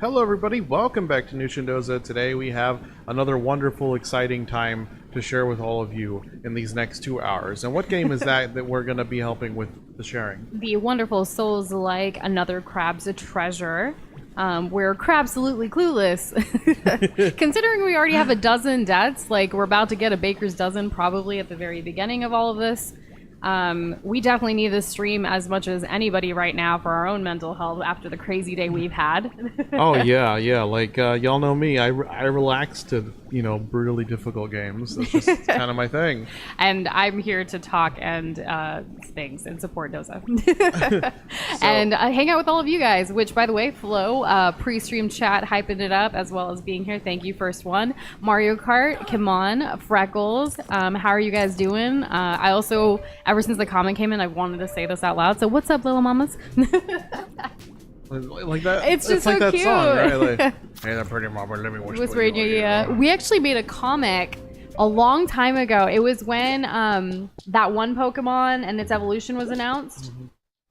Hello everybody, welcome back to New Shindoza. Today we have another wonderful, exciting time to share with all of you in these next 2 hours. And what game is that we're going to be helping with the sharing? The wonderful Soulslike, another Crab's a Treasure. We're Crab-solutely clueless. Considering we already have a dozen deaths, like we're about to get a baker's dozen probably at the very beginning of all of this. We definitely need this stream as much as anybody right now for our own mental health after the crazy day we've had. Oh yeah, like y'all know me, I relax to, brutally difficult games. That's just kind of my thing. And I'm here to talk and things and support Doza. And hang out with all of you guys, which by the way, Flo, pre-stream chat hyping it up as well as being here. Thank you, first one. Mario Kart, Kimon, Freckles, how are you guys doing? I also, ever since the comment came in, I wanted to say this out loud. So what's up, little mamas? Like that. It's just like so that cute. song, right? Like, hey, that pretty mama, let me whisper in your ear. Yeah. We actually made a comic a long time ago. It was when that one Pokemon and its evolution was announced.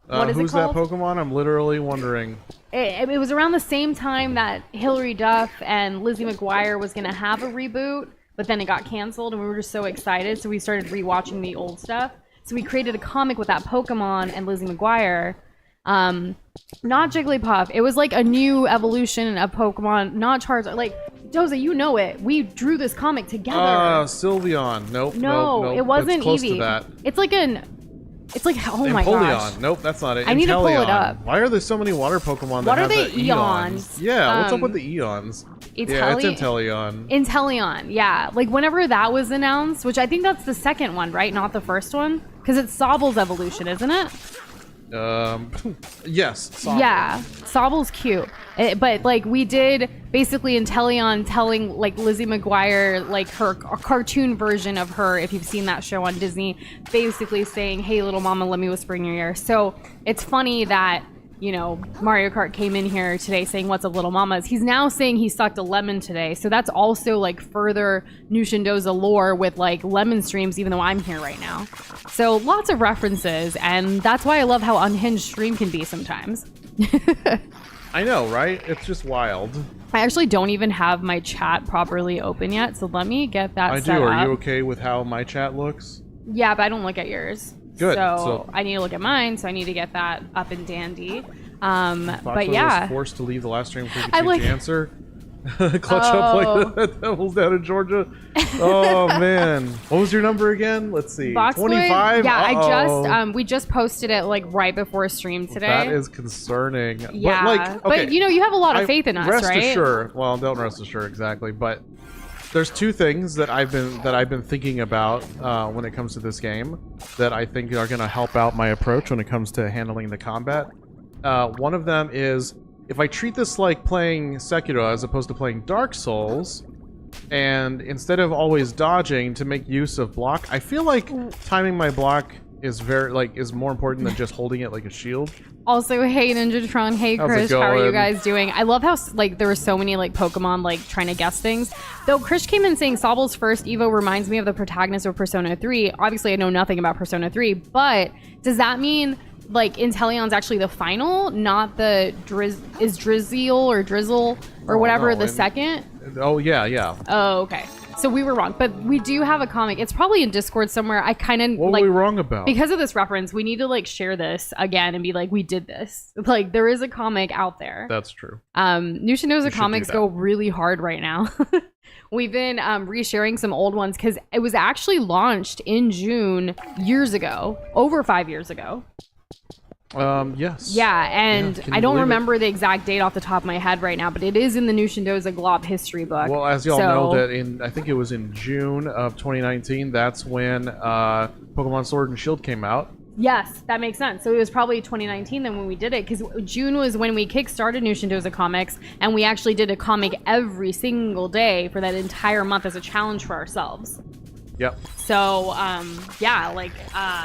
What is who's it called? that Pokemon? I'm literally wondering. It was around the same time that Hilary Duff and Lizzie McGuire was going to have a reboot, but then it got canceled and we were just so excited. So we started rewatching the old stuff. So we created a comic with that Pokemon and Lizzie McGuire. Not Jigglypuff. It was like a new evolution of Pokemon, not Charizard. Like, Doza, you know it. We drew this comic together. Sylveon. Nope. No, it wasn't it's close Eevee. To that. It's like oh my gosh. Nope, that's not it. I need to pull it up. Why are there so many water Pokemon that What are have they? the Eons. Yeah, what's up with the Eons? It's Inteleon. Inteleon, yeah. Like whenever that was announced, which I think that's the second one, right? Not the first one? Because it's Sobble's evolution, isn't it? Yes. Sobble. Yeah, Sobble's cute. But like we did basically Inteleon telling like Lizzie McGuire, like a cartoon version of her, if you've seen that show on Disney, basically saying, hey little mama, let me whisper in your ear. So it's funny that, Mario Kart came in here today saying, what's up little mamas? He's now saying he sucked a lemon today. So that's also like further New Shindoza lore with like lemon streams, even though I'm here right now. So lots of references. And that's why I love how unhinged stream can be sometimes. I know, right? It's just wild. I actually don't even have my chat properly open yet. So let me get that set up. Are you up. okay with how my chat looks? Yeah, but I don't look at yours. Good. So I need to look at mine, so I need to get that up and dandy. But yeah, was forced to leave the last stream before you could answer. Clutch up like the Devils down in Georgia. Oh man, what was your number again? Let's see. 25. Yeah, we just posted it like right before stream today. That is concerning. Yeah, but you have a lot of faith in us, rest right? Assured. Well, don't rest assured exactly, but. There's two things that I've been thinking about when it comes to this game that I think are going to help out my approach when it comes to handling the combat. One of them is if I treat this like playing Sekiro as opposed to playing Dark Souls, and instead of always dodging to make use of block, I feel like timing my block is more important than just holding it like a shield. Also, hey Ninjatron, hey Krish, how are you guys doing? I love how there were so many Pokemon trying to guess things. Though Krish came in saying Sobble's first Evo reminds me of the protagonist of Persona 3. Obviously, I know nothing about Persona 3, but does that mean Inteleon's actually the final, not the is Drizzle or Drizzle or whatever the second? Oh yeah. Oh okay. So we were wrong, but we do have a comic. It's probably in Discord somewhere. I kind of What were we wrong about? Because of this reference, we need to share this again and be like, we did this. There is a comic out there. That's true. New Shindoza comics go really hard right now. We've been resharing some old ones because it was actually launched in June years ago, over 5 years ago. Yes. Yeah, and I don't remember the exact date off the top of my head right now, but it is in the New Shindoza Glob history book. Well, as y'all know, that I think it was in June of 2019, that's when Pokemon Sword and Shield came out. Yes, that makes sense. So it was probably 2019 then when we did it, because June was when we kickstarted New Shindoza Comics, and we actually did a comic every single day for that entire month as a challenge for ourselves. Yep. So,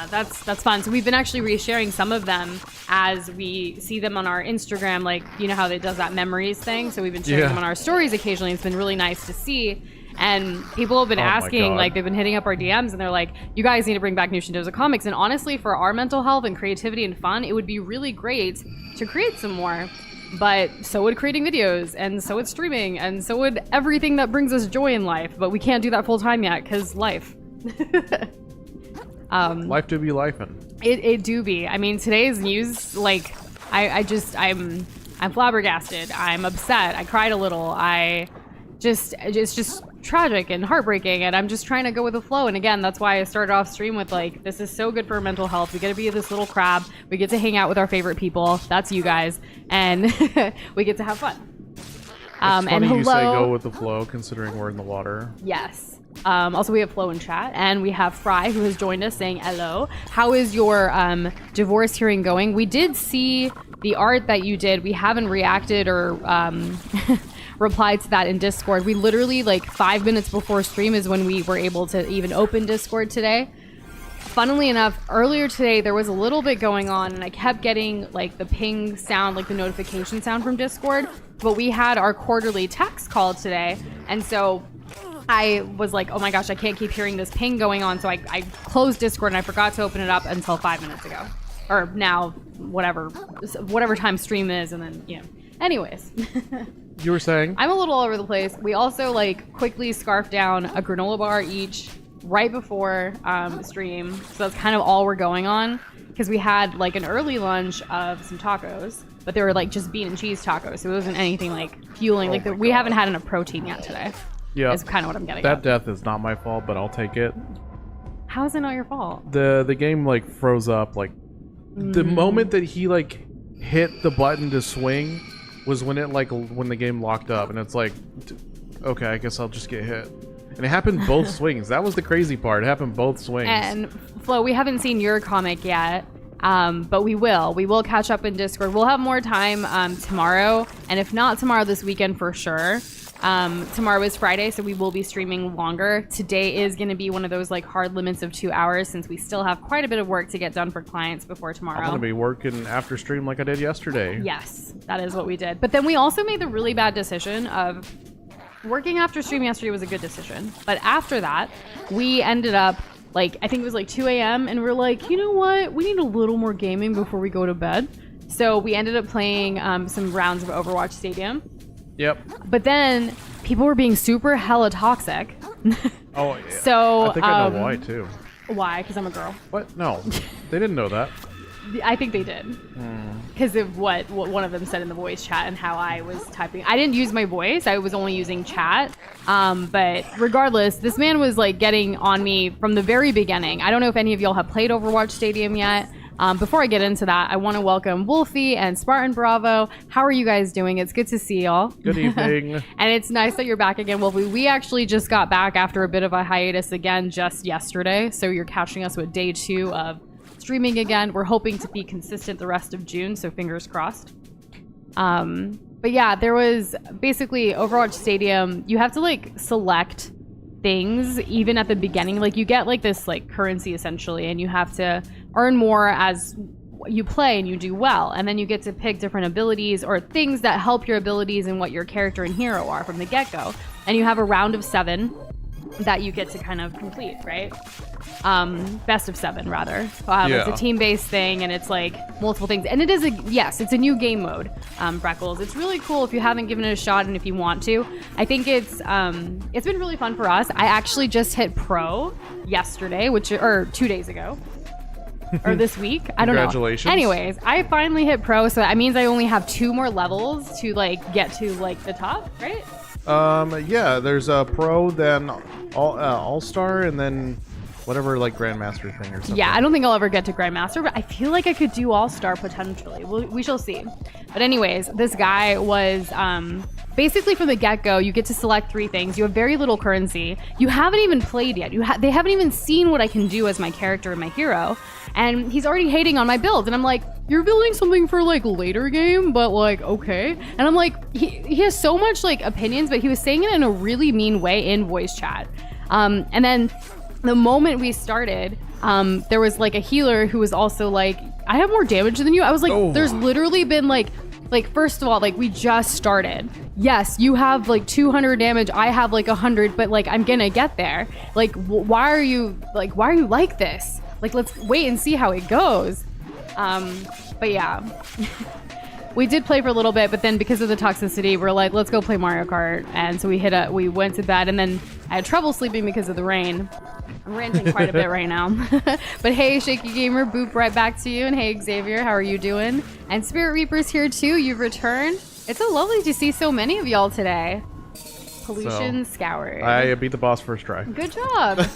that's fun. So we've been actually resharing some of them as we see them on our Instagram, how they does that memories thing. So we've been sharing them on our stories occasionally. It's been really nice to see. And people have been asking, they've been hitting up our DMs and they're like, you guys need to bring back New Shindoza comics. And honestly, for our mental health and creativity and fun, it would be really great to create some more. but so would creating videos, and so would streaming, and so would everything that brings us joy in life. But we can't do that full time yet because life. Life do be lifing. It do be. I mean, today's news, like, I'm flabbergasted. I'm upset. I cried a little. It's just tragic and heartbreaking, and I'm just trying to go with the flow. And again, that's why I started off stream with like, this is so good for mental health. We get to be this little crab. We get to hang out with our favorite people. That's you guys, and we get to have fun. It's funny you say go with the flow, considering we're in the water. Yes. Also, we have Flo in chat, and we have Fry, who has joined us, saying hello. How is your divorce hearing going? We did see the art that you did. We haven't reacted or replied to that in Discord. We literally, like 5 minutes before stream is when we were able to even open Discord today. Funnily enough, earlier today, there was a little bit going on, and I kept getting like the ping sound, like the notification sound from Discord. But we had our quarterly text call today, and so I was like, oh my gosh, I can't keep hearing this ping going on. So I closed Discord, and I forgot to open it up until 5 minutes ago. Or now, whatever time stream is, and then, you know. Anyways. You were saying? I'm a little all over the place. We also like quickly scarfed down a granola bar each right before stream. So that's kind of all we're going on. Because we had like an early lunch of some tacos, but they were like just bean and cheese tacos. So it wasn't anything like fueling. We haven't had enough protein yet today. Yeah. Is kind of what I'm getting at. That death is not my fault, but I'll take it. How is it not your fault? The game like froze up. Like the moment that he like hit the button to swing was when the game locked up, and it's like, okay, I guess I'll just get hit. And it happened both swings. That was the crazy part. It happened both swings. And Flo, we haven't seen your comic yet, but we will. We will catch up in Discord. We'll have more time tomorrow, and if not tomorrow, this weekend for sure. Tomorrow is Friday, so we will be streaming longer. Today is going to be one of those like hard limits of 2 hours, since we still have quite a bit of work to get done for clients before tomorrow. I'm going to be working after stream like I did yesterday. Yes, that is what we did. But then we also made the really bad decision of working after stream yesterday was a good decision. But after that, we ended up like, I think it was like 2 a.m. and we're like, you know what? We need a little more gaming before we go to bed. So we ended up playing some rounds of Overwatch Stadium. Yep. But then people were being super hella toxic. Oh, yeah. So I think I know why too. Why? Because I'm a girl. What? No, they didn't know that. I think they did. Because of what one of them said in the voice chat and how I was typing. I didn't use my voice. I was only using chat. But regardless, this man was like getting on me from the very beginning. I don't know if any of y'all have played Overwatch Stadium yet. Before I get into that, I want to welcome Wolfie and Spartan Bravo. How are you guys doing? It's good to see y'all. Good evening. And it's nice that you're back again, Wolfie. We actually just got back after a bit of a hiatus again just yesterday. So you're catching us with day 2 of streaming again. We're hoping to be consistent the rest of June, so fingers crossed. But yeah, there was basically Overwatch Stadium. You have to like select things even at the beginning. Like you get like this like currency essentially, and you have to earn more as you play and you do well, and then you get to pick different abilities or things that help your abilities and what your character and hero are from the get-go. And you have a round of 7 that you get to kind of complete, right? Best of 7 rather. It's a team-based thing, and it's like multiple things, and it is it's a new game mode. Freckles, it's really cool if you haven't given it a shot, and if you want to. I think it's been really fun for us. I actually just hit pro yesterday, or 2 days ago. Or this week. I don't know. Congratulations. Anyways, I finally hit pro, so that means I only have 2 more levels to like get to like the top, right? Yeah, there's a pro, then all-star, and then whatever like grandmaster thing or something. Yeah, I don't think I'll ever get to grandmaster, but I feel like I could do all-star potentially. We shall see. But anyways, this guy was basically from the get-go, you get to select 3 things. You have very little currency. You haven't even played yet. They haven't even seen what I can do as my character and my hero. And he's already hating on my build. And I'm like, you're building something for like later game, but like, okay. And I'm like, he has so much like opinions, but he was saying it in a really mean way in voice chat. And then the moment we started, there was like a healer who was also like, I have more damage than you. I was like, There's literally been like, first of all, like we just started. Yes, you have like 200 damage. I have like 100, but like, I'm gonna get there. Like, why are you like this? Like, let's wait and see how it goes. But yeah. we did play for a little bit, but then because of the toxicity, we're like, let's go play Mario Kart. And so we went to bed, and then I had trouble sleeping because of the rain. I'm ranting quite a bit right now. But hey, Shaky Gamer, boop right back to you. And hey, Xavier, how are you doing? And Spirit Reaper's here too. You've returned. It's so lovely to see so many of y'all today. Pollution scoured. I beat the boss first try. Good job.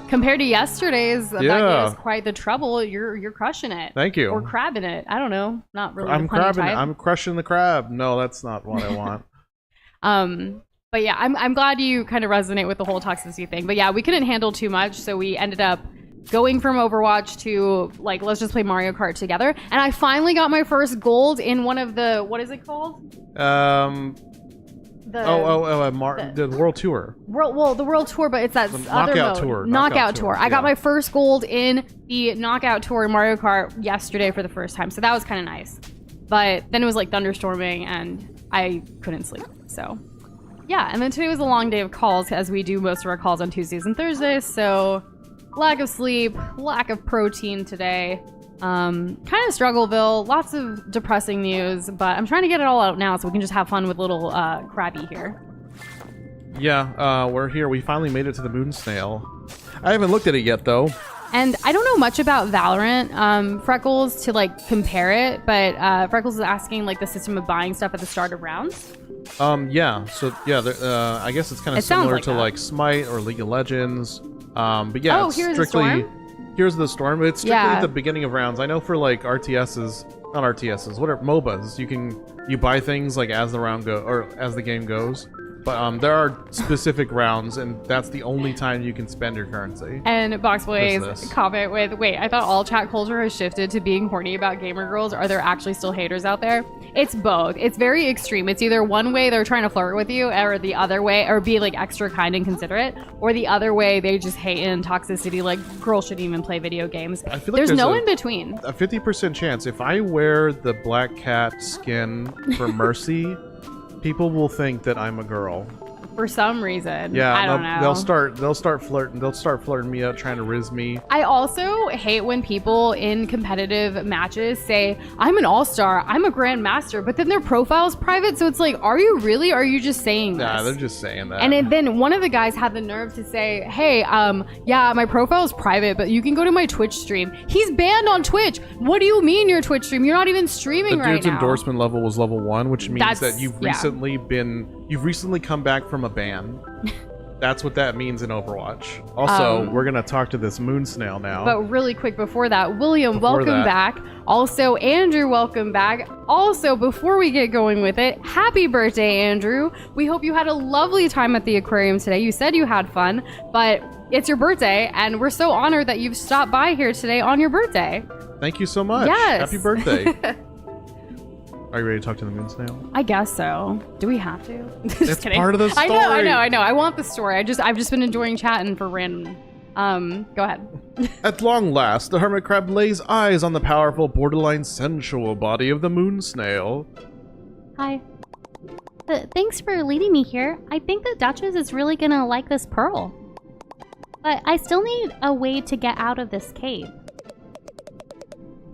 Compared to yesterday's, that is quite the trouble. You're crushing it. Thank you. Or crabbing it. I don't know. Not really. I'm crabbing. I'm crushing the crab. No, that's not what I want. But yeah, I'm glad you kind of resonate with the whole toxicity thing. But yeah, we couldn't handle too much, so we ended up going from Overwatch to like, let's just play Mario Kart together. And I finally got my first gold in one of the, what is it called? The World Tour. The World Tour, but it's that the other Knockout mode. Tour. Knockout Tour. I got my first gold in the Knockout Tour in Mario Kart yesterday for the first time, so that was kind of nice. But then it was like thunderstorming, and I couldn't sleep, so... Yeah, and then today was a long day of calls, as we do most of our calls on Tuesdays and Thursdays, so lack of sleep, lack of protein today. Kind of struggleville, lots of depressing news, but I'm trying to get it all out now so we can just have fun with little Krabby here. Yeah, we're here. We finally made it to the moon snail. I haven't looked at it yet, though. And I don't know much about Valorant, Freckles, to like compare it, but Freckles is asking like the system of buying stuff at the start of rounds. Yeah. So yeah, I guess it's kind of similar to like Smite or League of Legends. But yeah, it's strictly here's the storm. It's strictly at the beginning of rounds. I know for like RTSs, not RTSs, whatever MOBAs, you buy things like as the round or as the game goes. But there are specific rounds, and that's the only time you can spend your currency. And Boxboy's comment with, wait, I thought all chat culture has shifted to being horny about gamer girls. Are there actually still haters out there? It's both. It's very extreme. It's either one way they're trying to flirt with you, or the other way, or be like extra kind and considerate, or the other way they just hate in toxicity, like girls shouldn't even play video games. I feel like there's no in between. A 50% chance if I wear the black cat skin for Mercy, people will think that I'm a girl. For some reason. Yeah, I don't know. They'll start flirting me up, trying to riz me. I also hate when people in competitive matches say, I'm an all-star, I'm a grandmaster, but then their profile's private, so it's like, are you really, or are you just saying this? Nah, they're just saying that. And then one of the guys had the nerve to say, hey, yeah, my profile's private, but you can go to my Twitch stream. He's banned on Twitch. What do you mean your Twitch stream? You're not even streaming right now. The dude's endorsement level was level 1, which means that you've recently come back from a ban. That's what that means in Overwatch. Also, we're gonna talk to this moon snail now. But really quick before that, William, welcome back. Also, Andrew, welcome back. Also, before we get going with it, happy birthday, Andrew. We hope you had a lovely time at the aquarium today. You said you had fun, but it's your birthday, and we're so honored that you've stopped by here today on your birthday. Thank you so much. Yes. Happy birthday. Are you ready to talk to the moon snail? I guess so. Do we have to? Just it's kidding. Part of the story. I know. I want the story. I've just been enjoying chatting for random. Go ahead. At long last, the hermit crab lays eyes on the powerful, borderline sensual body of the moon snail. Hi. Thanks for leading me here. I think the Duchess is really gonna like this pearl. But I still need a way to get out of this cave.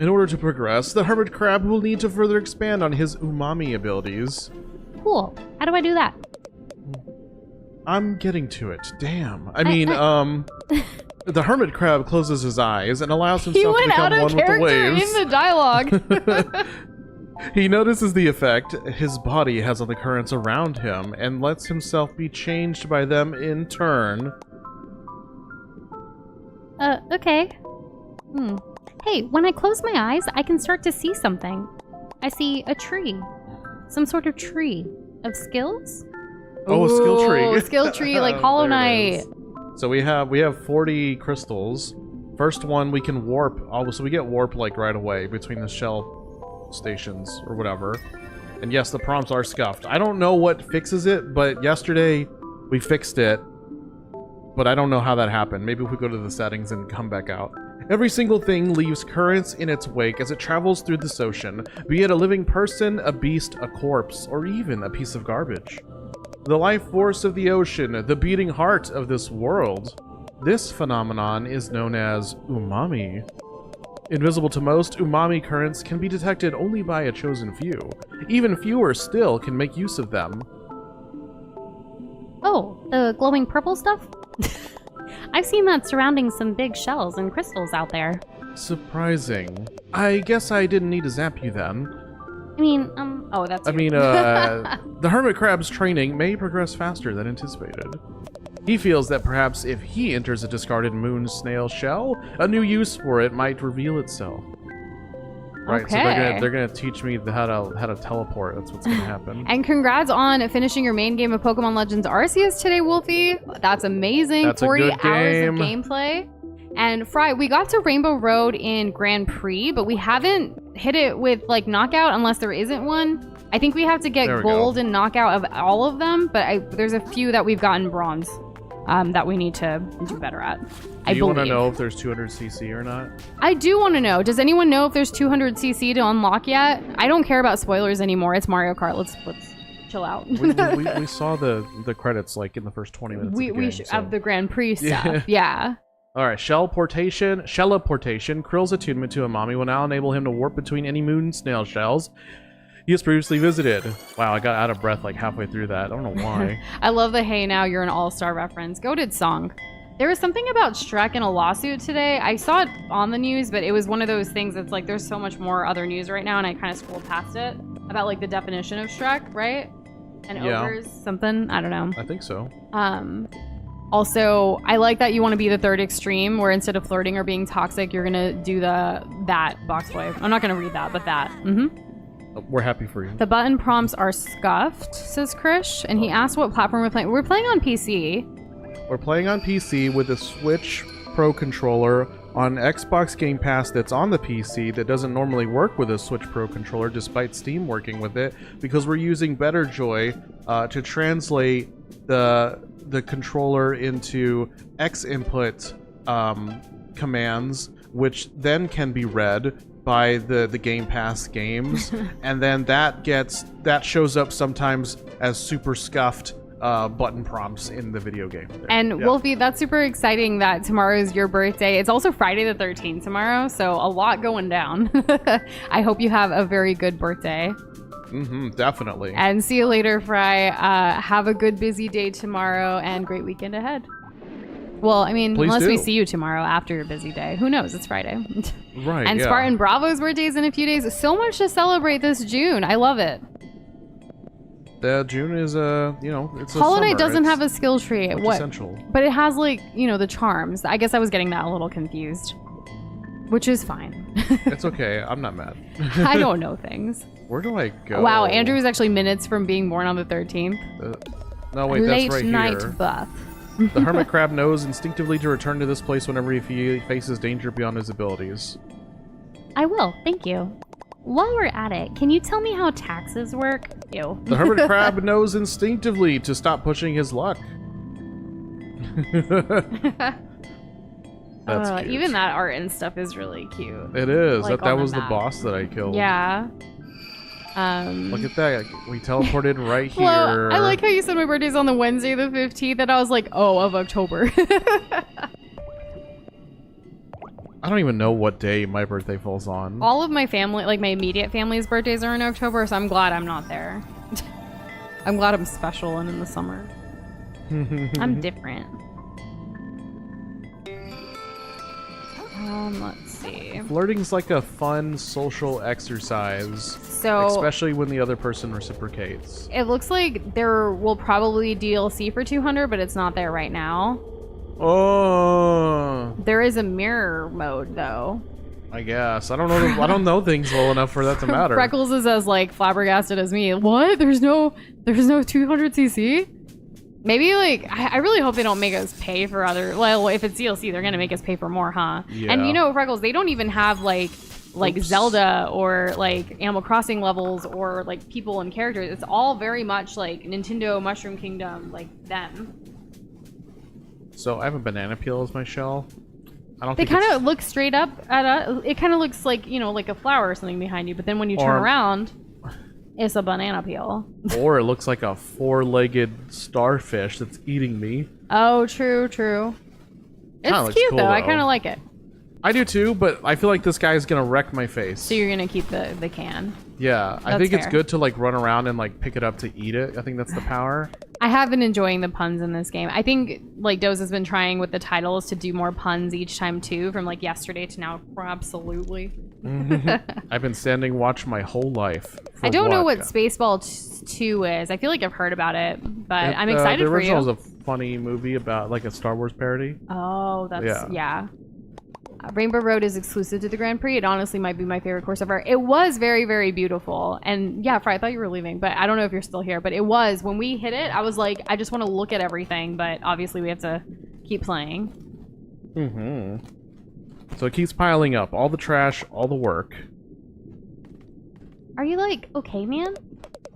In order to progress, the hermit crab will need to further expand on his umami abilities. Cool. How do I do that? I'm getting to it. Damn. I mean, the hermit crab closes his eyes and allows himself to become one with the waves. In the dialogue. He notices the effect his body has on the currents around him and lets himself be changed by them in turn. Okay. Hey, when I close my eyes, I can start to see something. I see a tree. Some sort of tree. Of skills? Oh, a skill tree. Skill tree, like Hollow Knight. So we have 40 crystals. First one we can warp. So we get warp like right away between the shell stations or whatever. And yes, the prompts are scuffed. I don't know what fixes it, but yesterday we fixed it. But I don't know how that happened. Maybe if we go to the settings and come back out. Every single thing leaves currents in its wake as it travels through this ocean, be it a living person, a beast, a corpse, or even a piece of garbage. The life force of the ocean, the beating heart of this world. This phenomenon is known as umami. Invisible to most, umami currents can be detected only by a chosen few. Even fewer still can make use of them. Oh, the glowing purple stuff? I've seen that surrounding some big shells and crystals out there. Surprising. I guess I didn't need to zap you then. I mean, Oh, that's the hermit crab's training may progress faster than anticipated. He feels that perhaps if he enters a discarded moon snail shell, a new use for it might reveal itself. Right, so they're gonna teach me how to teleport. That's what's gonna happen. And congrats on finishing your main game of Pokemon Legends Arceus today, Wolfie. That's amazing. That's 40 a good hours of game. gameplay. And Fry, we got to Rainbow Road in Grand Prix, but we haven't hit it with like knockout unless there isn't one. I think we have to get gold and knockout of all of them, but there's a few that we've gotten bronze that we need to do better at. Do you want to know if there's 200cc or not? I do want to know. Does anyone know if there's 200cc to unlock yet? I don't care about spoilers anymore. It's Mario Kart. Let's chill out. we saw the credits like in the first 20 minutes. Of the Grand Prix stuff. Yeah. All right, Shelliportation. Krill's attunement to Umami will now enable him to warp between any moon snail shells he has previously visited. Wow, I got out of breath like halfway through that. I don't know why. I love the "Hey Now You're an All-Star" reference. Goated song. There was something about Shrek in a lawsuit today. I saw it on the news, but it was one of those things that's like there's so much more other news right now, and I kind of scrolled past it about like the definition of Shrek, right? And ogres, something. I don't know. I think so. Also, I like that you want to be the third extreme, where instead of flirting or being toxic, you're gonna do that box boy. I'm not gonna read that, but that. We're happy for you. The button prompts are scuffed, says Krish, and he asked what platform we're playing. We're playing on PC. We're playing on PC with a Switch Pro controller on Xbox Game Pass that's on the PC that doesn't normally work with a Switch Pro controller despite Steam working with it, because we're using BetterJoy to translate the controller into X input commands, which then can be read by the Game Pass games, and then that shows up sometimes as super scuffed button prompts in the video game. And Wolfie, that's super exciting that tomorrow's your birthday. It's also Friday the 13th tomorrow, so a lot going down. I hope you have a very good birthday. Definitely. And see you later, Fry. Have a good busy day tomorrow and great weekend ahead. Well, I mean, unless we see you tomorrow after your busy day. Who knows? It's Friday. Right, And Spartan Bravo's birthday is in a few days. So much to celebrate this June. I love it. June is it's a Hollow Knight summer. doesn't have a skill tree. Essential. But it has like, the charms. I guess I was getting that a little confused. Which is fine. It's okay. I'm not mad. I don't know things. Where do I go? Wow, Andrew is actually minutes from being born on the 13th. No, wait, Late that's right night here. buff. The hermit crab knows instinctively to return to this place whenever he faces danger beyond his abilities. I will, thank you. While we're at it, can you tell me how taxes work? Ew. The hermit crab knows instinctively to stop pushing his luck. That's cute. Even that art and stuff is really cute. It is. Like, that on was the map. boss that I killed. Yeah. Look at that. We teleported right here. Well, I like how you said my birthday's on the Wednesday the 15th, and I was like, oh, of October. I don't even know what day my birthday falls on. All of my family, like my immediate family's birthdays are in October, so I'm glad I'm not there. I'm glad I'm special and in the summer. I'm different. Let's see. Flirting's like a fun social exercise. So, especially when the other person reciprocates. It looks like there will probably DLC for 200, but it's not there right now. Oh. There is a mirror mode though. I guess. I don't know. I don't know things well enough for that to matter. Freckles is as like flabbergasted as me. What? There's no 200cc? Maybe like I really hope they don't make us pay for other. Well, if it's DLC, they're gonna make us pay for more, huh? Yeah. And Freckles, they don't even have like Zelda or like Animal Crossing levels or like people and characters. It's all very much like Nintendo Mushroom Kingdom, like them. So I have a banana peel as my shell. I don't. They think kind of look straight up at us. It kind of looks like like a flower or something behind you. But then when you turn around, it's a banana peel. Or it looks like a four-legged starfish that's eating me. Oh, true. It's looks cute cool, though. I though. kind of like it. I do too, but I feel like this guy's gonna wreck my face. So you're gonna keep the can. Yeah, I That's think it's fair. good to like run around and like pick it up to eat it. I think that's the power. I have been enjoying the puns in this game. I think like Doze has been trying with the titles to do more puns each time too, from like yesterday to now. Crab-solutely. I've been standing watch my whole life. I don't know what Spaceball 2 is. I feel like I've heard about it, but I'm excited the for you. original is a funny movie about like a Star Wars parody. Oh, that's Yeah. Rainbow Road is exclusive to the Grand Prix. It honestly might be my favorite course ever. It was very, very beautiful. And yeah, Fry, I thought you were leaving, but I don't know if you're still here. But it was. When we hit it, I was like, I just want to look at everything. But obviously we have to keep playing. So it keeps piling up. All the trash, all the work. Are you like, okay, man?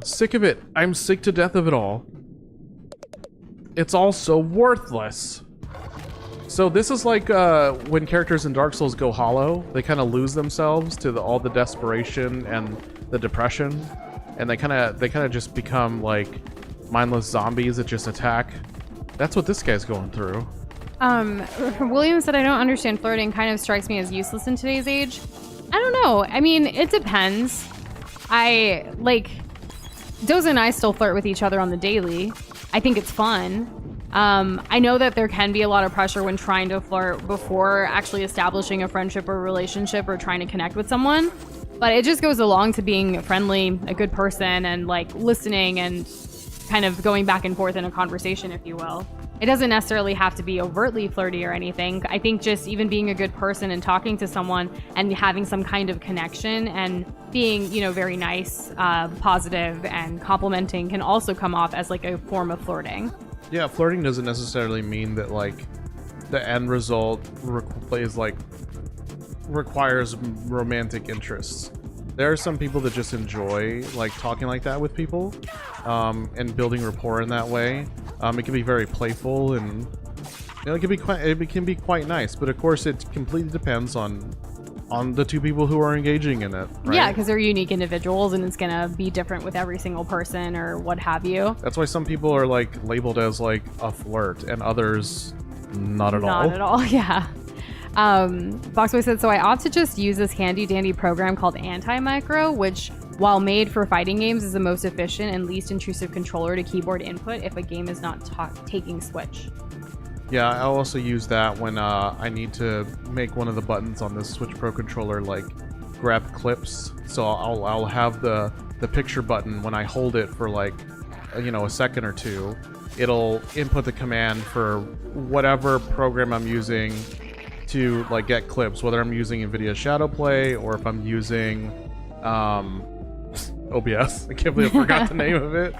Sick of it. I'm sick to death of it all. It's all so worthless. So this is like when characters in Dark Souls go hollow. They kind of lose themselves to all the desperation and the depression, and they kind of just become like mindless zombies that just attack. That's what this guy's going through. William said, I don't understand flirting. Kind of strikes me as useless in today's age. I don't know. I mean, it depends. Doza and I still flirt with each other on the daily. I think it's fun. I know that there can be a lot of pressure when trying to flirt before actually establishing a friendship or relationship or trying to connect with someone. But it just goes along to being friendly, a good person, and like listening and kind of going back and forth in a conversation, if you will. It doesn't necessarily have to be overtly flirty or anything. I think just even being a good person and talking to someone and having some kind of connection and being, very nice, positive, and complimenting can also come off as like a form of flirting. Yeah, flirting doesn't necessarily mean that like the end result requires romantic interests. There are some people that just enjoy like talking like that with people, and building rapport in that way. It can be very playful, and it can be quite nice. But of course, it completely depends on the two people who are engaging in it. Right? Yeah, because they're unique individuals, and it's gonna be different with every single person or what have you. That's why some people are like labeled as like a flirt, and others not at all. Not at all. Yeah. Boxboy said, so I opt to just use this handy dandy program called Anti-Micro, which, while made for fighting games, is the most efficient and least intrusive controller to keyboard input if a game is not taking Switch. Yeah, I'll also use that when I need to make one of the buttons on this Switch Pro controller like grab clips. So I'll have the picture button when I hold it for like a second or two. It'll input the command for whatever program I'm using to like get clips, whether I'm using NVIDIA Shadowplay or if I'm using OBS. I can't believe I forgot the name of it.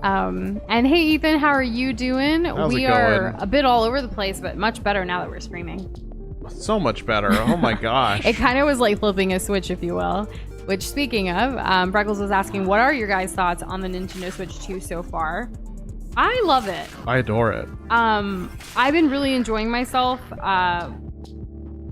And hey Ethan, how are you doing? How's we it are going? A bit all over the place, but much better now that we're streaming. So much better. Oh my gosh. It kind of was like flipping a switch, if you will. Which, speaking of, Breckles was asking, what are your guys' thoughts on the Nintendo Switch 2 so far? I love it. I adore it. I've been really enjoying myself.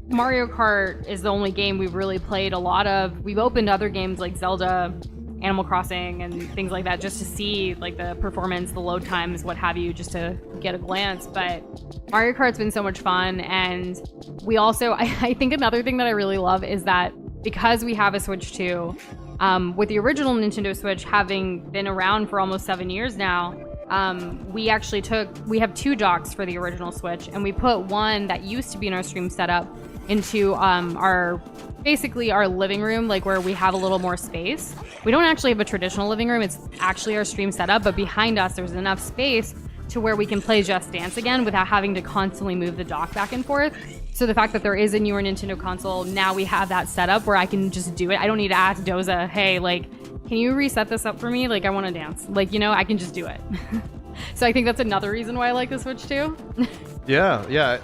Mario Kart is the only game we've really played a lot of. We've opened other games like Zelda, Animal Crossing, and things like that just to see like the performance, the load times, what have you, just to get a glance. But Mario Kart's been so much fun, and we also, I think another thing that I really love is that because we have a Switch 2, with the original Nintendo Switch having been around for almost 7 years now, we have two docks for the original Switch, and we put one that used to be in our stream setup into our living room, like where we have a little more space. We don't actually have a traditional living room, it's actually our stream setup, but behind us there's enough space to where we can play Just Dance again without having to constantly move the dock back and forth. So the fact that there is a newer Nintendo console, now we have that setup where I can just do it. I don't need to ask Doza, hey, like, can you reset this up for me? Like, I want to dance. Like, I can just do it. So I think that's another reason why I like the Switch too. Yeah.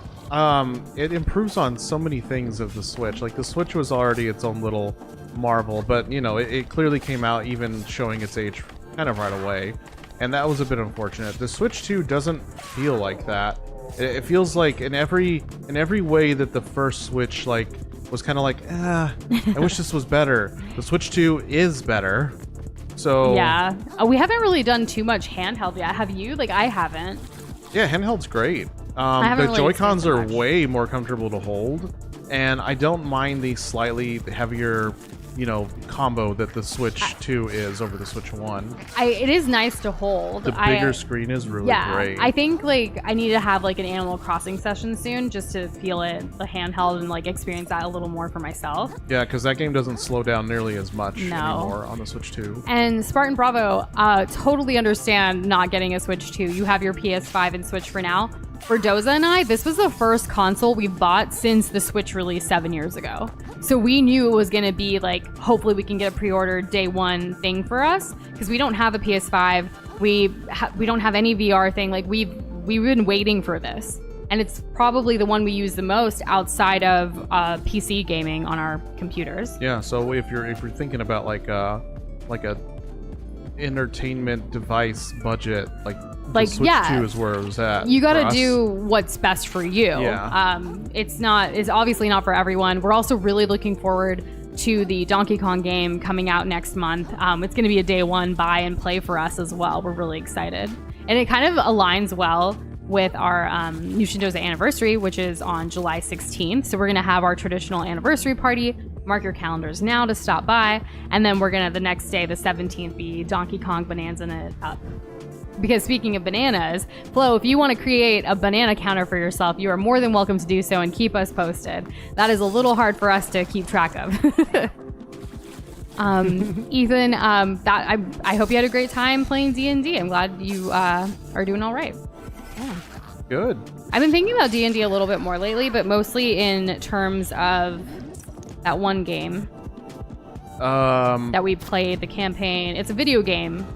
It improves on so many things of the Switch. Like, the Switch was already its own little marvel, but, it clearly came out even showing its age kind of right away. And that was a bit unfortunate. The Switch 2 doesn't feel like that. It feels like in every way that the first Switch, like, was kind of like, I wish this was better. The Switch 2 is better. So yeah, we haven't really done too much handheld yet. Have you? Like, I haven't. Yeah, handheld's great. I haven't The really Joy-Cons experienced are much. way more comfortable to hold. and I don't mind the slightly heavier, combo that the Switch 2 is over the Switch 1. It is nice to hold. The bigger screen is really great. I think I need to have an Animal Crossing session soon just to feel it, the handheld, and experience that a little more for myself. Yeah, because that game doesn't slow down nearly as much anymore on the Switch 2. And Spartan Bravo, totally understand not getting a Switch 2. You have your PS5 and Switch for now. For Doza and I, this was the first console we've bought since the Switch release 7 years ago. So we knew it was going to be hopefully we can get a pre-order day one thing for us, because we don't have a PS5. We don't have any VR thing. We've been waiting for this. And it's probably the one we use the most outside of PC gaming on our computers. Yeah, so if you're thinking about a entertainment device budget, the Switch 2 is where it was at. You got to do what's best for you. Yeah. It's obviously not for everyone. We're also really looking forward to the Donkey Kong game coming out next month. It's going to be a day one buy and play for us as well. We're really excited. And it kind of aligns well with our Nushindoza anniversary, which is on July 16th. So we're going to have our traditional anniversary party. Mark your calendars now to stop by. And then we're going to, the next day, the 17th, be Donkey Kong Bonanza It Up. Because speaking of bananas, Flo, if you want to create a banana counter for yourself, you are more than welcome to do so and keep us posted. That is a little hard for us to keep track of. Ethan, I hope you had a great time playing D&D. I'm glad you are doing all right. Yeah. Good. I've been thinking about D&D a little bit more lately, but mostly in terms of that one game that we played, the campaign. It's a video game.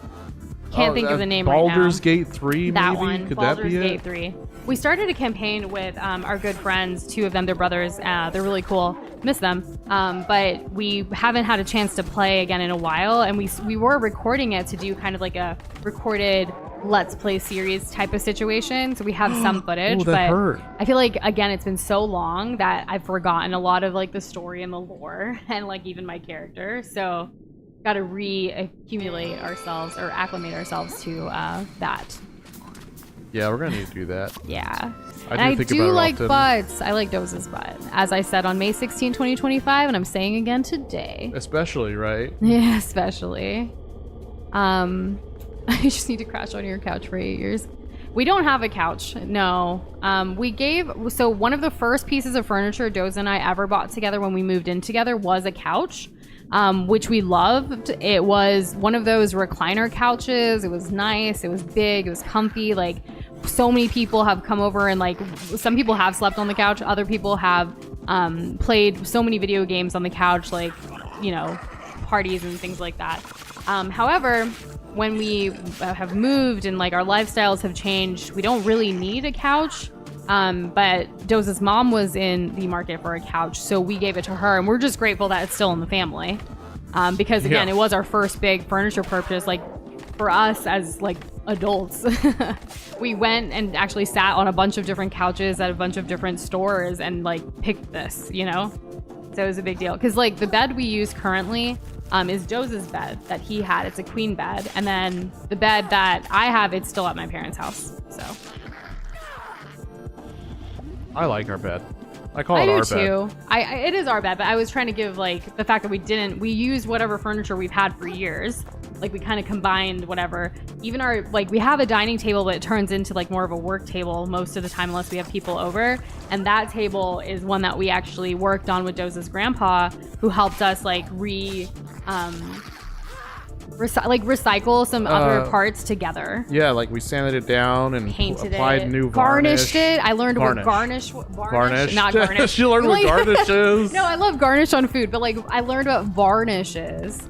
Can't think of the name right now. Baldur's Gate 3, that maybe? one. Could Baldur's that be Gate it? 3. We started a campaign with our good friends, two of them, they're brothers. They're really cool. Miss them. But we haven't had a chance to play again in a while, and we were recording it to do kind of a recorded Let's Play series type of situation. So we have some footage, but hurt. I feel again, it's been so long that I've forgotten a lot of the story and the lore and even my character. So got to re-accumulate ourselves or acclimate ourselves to that. Yeah, we're gonna need to do that. Yeah. I do like butts. I like Doza's butt. As I said on May 16, 2025, and I'm saying again today. Especially, right? Yeah, especially. I just need to crash on your couch for 8 years. We don't have a couch, no. So one of the first pieces of furniture Doza and I ever bought together when we moved in together was a couch. Which we loved. It was one of those recliner couches. It was nice. It was big. It was comfy. So many people have come over and some people have slept on the couch. Other people have played so many video games on the couch, parties and things like that. However, when we have moved and our lifestyles have changed, we don't really need a couch. But Doza's mom was in the market for a couch, so we gave it to her, and we're just grateful that it's still in the family. Because again, it was our first big furniture purchase, for us as adults. We went and actually sat on a bunch of different couches at a bunch of different stores and picked this, So it was a big deal. Because the bed we use currently is Doza's bed that he had. It's a queen bed. And then the bed that I have, it's still at my parents' house. So I like our bed. I call it our bed. I do too. It is our bed, but I was trying to give the fact that we used whatever furniture we've had for years. We kind of combined whatever. Even our we have a dining table, but it turns into more of a work table most of the time, unless we have people over. And that table is one that we actually worked on with Doza's grandpa, who helped us recycle some other parts together. Yeah, we sanded it down and Painted applied new varnish. Garnished it. I learned what Garnish. not garnish. She learned what garnish is. No, I love garnish on food, but I learned what varnish is.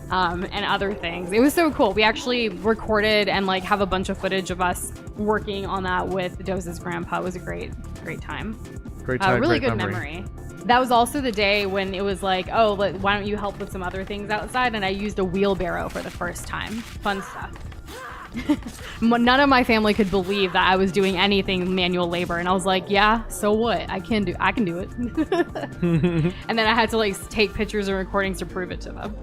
And other things. It was so cool. We actually recorded and have a bunch of footage of us working on that with Doza's grandpa. It was a great time. Great time. Really great good memory. That was also the day when it was why don't you help with some other things outside? And I used a wheelbarrow for the first time. Fun stuff. None of my family could believe that I was doing anything manual labor, and I was like, yeah, so what? I can do it. And then I had to take pictures and recordings to prove it to them.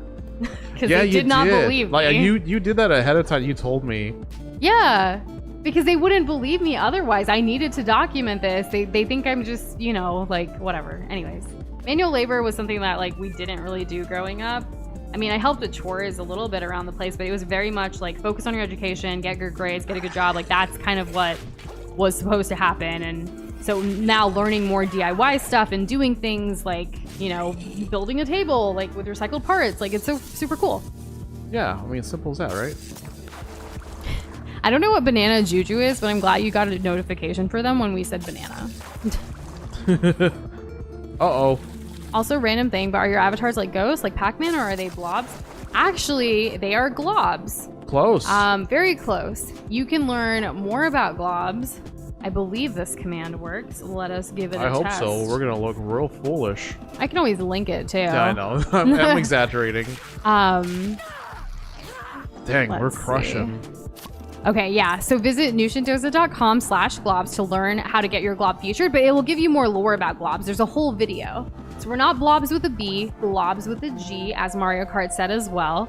Because they did not believe me. You did that ahead of time. You told me. Yeah. Because they wouldn't believe me otherwise. I needed to document this. They think I'm just, you know, like, whatever. Anyways, manual labor was something that, like, we didn't really do growing up. I mean, I helped with chores a little bit around the place, but it was very much like focus on your education, get good grades, get a good job. Like, that's kind of what was supposed to happen. And so now learning more DIY stuff and doing things like, you know, building a table, like, with recycled parts. Like, it's so super cool. Yeah, I mean, simple as that, right? I don't know what banana juju is, but I'm glad you got a notification for them when we said banana. Uh-oh. Also, random thing, but are your avatars like ghosts, like Pac-Man, or are they blobs? Actually, they are globs. Close. Very close. You can learn more about globs. I believe this command works. Let us give it a test. I hope so. We're gonna look real foolish. I can always link it, too. Yeah, I know. I'm exaggerating. Dang, we're crushing. See. Okay, yeah. So visit nushindoza.com/globs to learn how to get your glob featured, but it will give you more lore about globs. There's a whole video. So we're not blobs with a B, globs with a G, as Mario Kart said as well.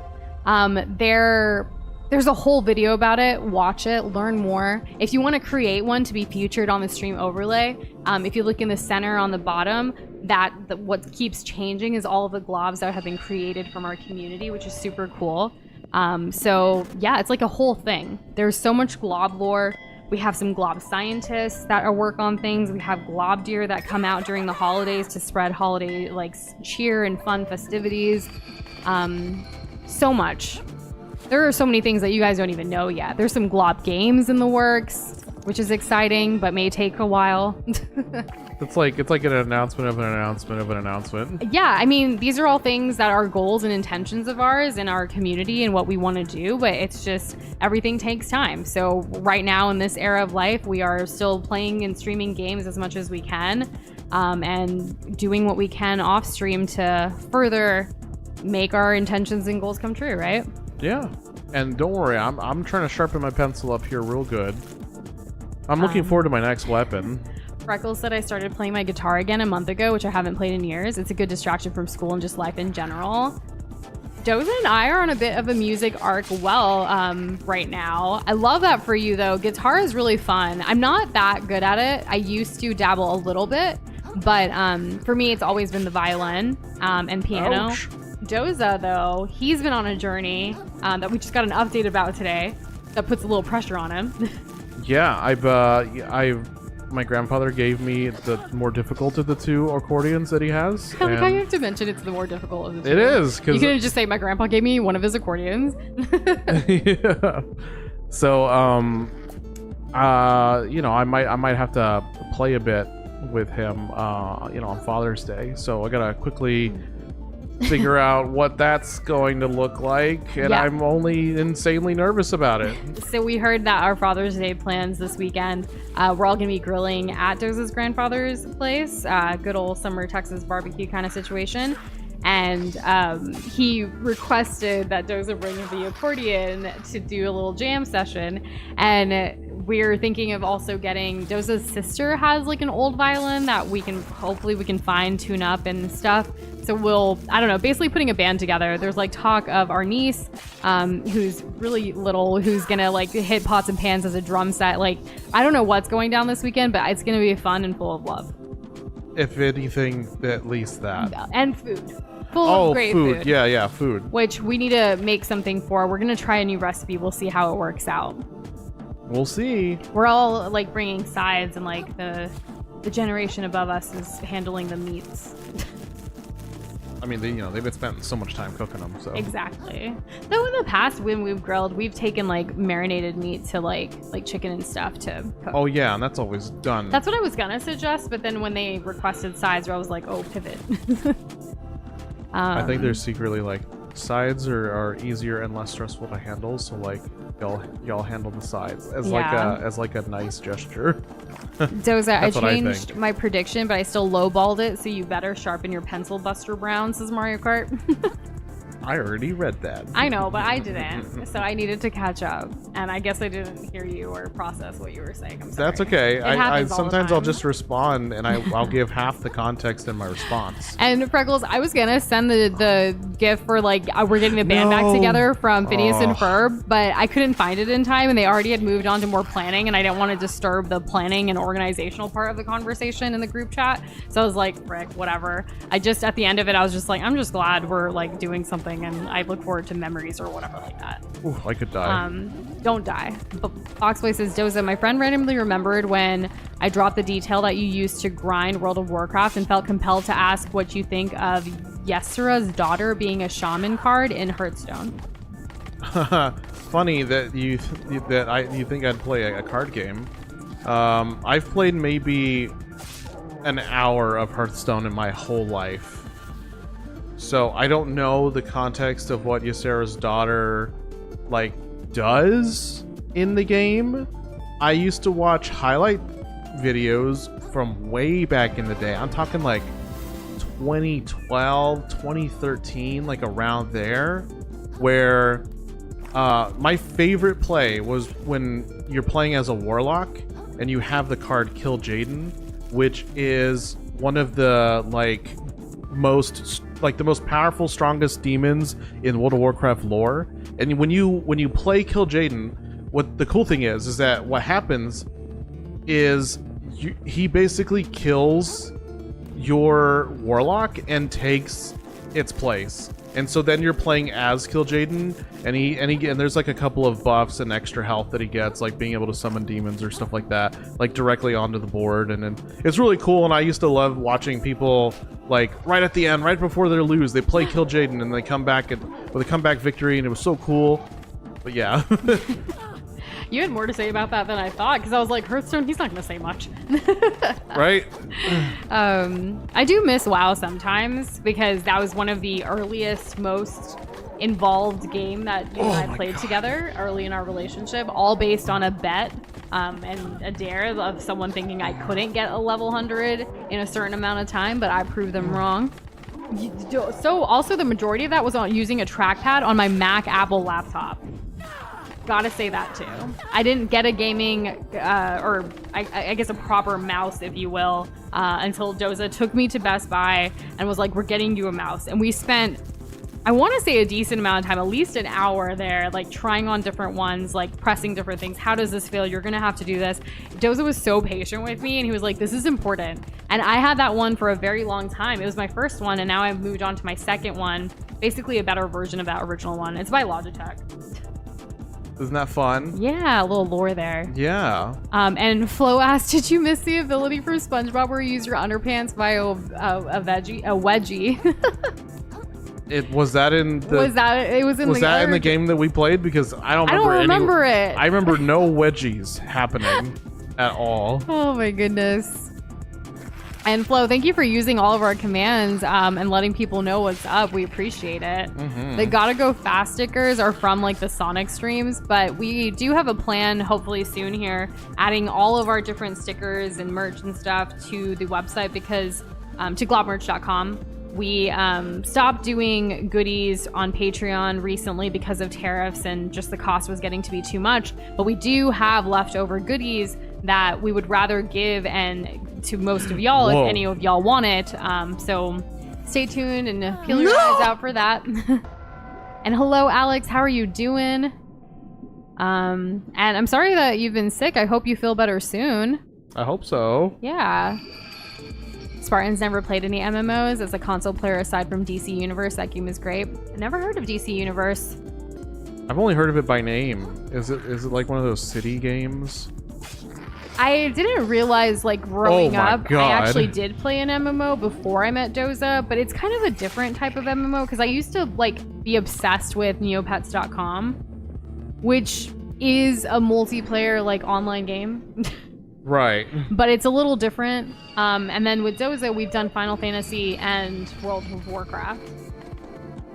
There's a whole video about it. Watch it, learn more. If you want to create one to be featured on the stream overlay, if you look in the center on the bottom, what keeps changing is all of the globs that have been created from our community, which is super cool. So yeah, it's like a whole thing. There's so much glob lore. We have some glob scientists that work on things. We have glob deer that come out during the holidays to spread holiday like cheer and fun festivities. So much. There are so many things that you guys don't even know yet. There's some glob games in the works, which is exciting, but may take a while. It's like an announcement of an announcement of an announcement. Yeah, I mean, these are all things that are goals and intentions of ours in our community and what we want to do, but it's just everything takes time. So right now in this era of life, we are still playing and streaming games as much as we can, and doing what we can off stream to further make our intentions and goals come true, right? Yeah, and don't worry, I'm trying to sharpen my pencil up here real good. I'm looking forward to my next weapon. Freckles said I started playing my guitar again a month ago, which I haven't played in years. It's a good distraction from school and just life in general. Doza and I are on a bit of a music arc right now. I love that for you, though. Guitar is really fun. I'm not that good at it. I used to dabble a little bit, but for me, it's always been the violin and piano. Ouch. Doza, though, he's been on a journey that we just got an update about today that puts a little pressure on him. Yeah, my grandfather gave me the more difficult of the two accordions that he has. I like how you have to mention it's the more difficult of the two. It is. You couldn't just say, my grandpa gave me one of his accordions. Yeah. So, you know, I might have to play a bit with him, you know, on Father's Day. So I gotta quickly figure out what that's going to look like, and yeah. I'm only insanely nervous about it. So we heard that our Father's Day plans this weekend, we're all gonna be grilling at Doza's grandfather's place, good old summer Texas barbecue kind of situation. And he requested that Doza bring the accordion to do a little jam session. And we're thinking of also getting, Doza's sister has like an old violin that hopefully we can fine tune up and stuff. So we'll, I don't know, basically putting a band together. There's like talk of our niece, who's really little, who's gonna like hit pots and pans as a drum set. Like, I don't know what's going down this weekend, but it's gonna be fun and full of love. If anything, at least that. And food. Full of great food. Yeah, food. Which we need to make something for. We're gonna try a new recipe. We'll see how it works out. We'll see. We're all like bringing sides, and like the generation above us is handling the meats. I mean, they've been spending so much time cooking them, so. Exactly. Though in the past, when we've grilled, we've taken like marinated meat to like chicken and stuff to cook. Oh yeah, and that's always done. That's what I was gonna suggest, but then when they requested sides, I was like, oh, pivot. I think there's secretly like sides are easier and less stressful to handle, so like y'all handle the sides as like a nice gesture. Doza, I changed my prediction, but I still lowballed it, so you better sharpen your pencil, Buster Brown, says Mario Kart. I already read that. I know, but I didn't, so I needed to catch up. And I guess I didn't hear you or process what you were saying. I'm sorry. That's okay. It I happens all the sometimes I'll time. just respond and I'll give half the context in my response. And Freckles, I was gonna send the GIF for like we're getting the band back No. together from Phineas and Oh. Ferb, but I couldn't find it in time, and they already had moved on to more planning, and I didn't want to disturb the planning and organizational part of the conversation in the group chat. So I was like, frick, whatever. I just at the end of it, I was just like, I'm just glad we're like doing something, and I look forward to memories or whatever like that. Ooh, I could die. Don't die. Foxboy says, Doza, my friend randomly remembered when I dropped the detail that you used to grind World of Warcraft and felt compelled to ask what you think of Yesera's daughter being a shaman card in Hearthstone. Funny that you think I'd play a card game. I've played maybe an hour of Hearthstone in my whole life. So I don't know the context of what Ysera's daughter like does in the game. I used to watch highlight videos from way back in the day. I'm talking like 2012, 2013, like around there, where my favorite play was when you're playing as a warlock and you have the card Kill Jaden, which is one of the the most powerful, strongest demons in World of Warcraft lore. And when you play Kill Jaden, what the cool thing is that what happens is he basically kills your warlock and takes its place. And so then you're playing as Kill Jaden, and there's like a couple of buffs and extra health that he gets, like being able to summon demons or stuff like that, like directly onto the board. And then it's really cool. And I used to love watching people like right at the end, right before they lose, they play Kill Jaden and they come back with a comeback victory, and it was so cool. But yeah. You had more to say about that than I thought, because I was like, Hearthstone, he's not going to say much. Right? I do miss WoW sometimes, because that was one of the earliest, most involved game that you and I played together early in our relationship, all based on a bet and a dare of someone thinking I couldn't get a level 100 in a certain amount of time, but I proved them wrong. So also the majority of that was on using a trackpad on my Mac Apple laptop. Gotta say that too. I didn't get a gaming, or I guess a proper mouse, if you will, until Doza took me to Best Buy and was like, we're getting you a mouse. And we spent, I want to say, a decent amount of time, at least an hour there, like trying on different ones, like pressing different things. How does this feel? You're gonna have to do this. Doza was so patient with me, and he was like, this is important. And I had that one for a very long time. It was my first one, and now I've moved on to my second one, basically a better version of that original one. It's by Logitech. Isn't that fun? Yeah, a little lore there. Yeah. And Flo asked, did you miss the ability for SpongeBob where you use your underpants via a wedgie? It was that in the Was that in the game that we played? Because I don't remember it. I remember no wedgies happening at all. Oh my goodness. And Flo, thank you for using all of our commands and letting people know what's up. We appreciate it. Mm-hmm. The Gotta Go Fast stickers are from like the Sonic streams, but we do have a plan hopefully soon here, adding all of our different stickers and merch and stuff to the website, because to globmerch.com. We stopped doing goodies on Patreon recently because of tariffs and just the cost was getting to be too much. But we do have leftover goodies that we would rather give and to most of y'all if any of y'all want it. So stay tuned and peel your eyes out for that. And hello, Alex. How are you doing? And I'm sorry that you've been sick. I hope you feel better soon. I hope so. Yeah. Spartan's never played any MMOs. As a console player aside from DC Universe, that game is great. I never heard of DC Universe. I've only heard of it by name. Is it like one of those city games? I didn't realize, like, growing up, God. I actually did play an MMO before I met Doza, but it's kind of a different type of MMO, because I used to, like, be obsessed with Neopets.com, which is a multiplayer, like, online game. Right. But it's a little different. And then with Doza, we've done Final Fantasy and World of Warcraft.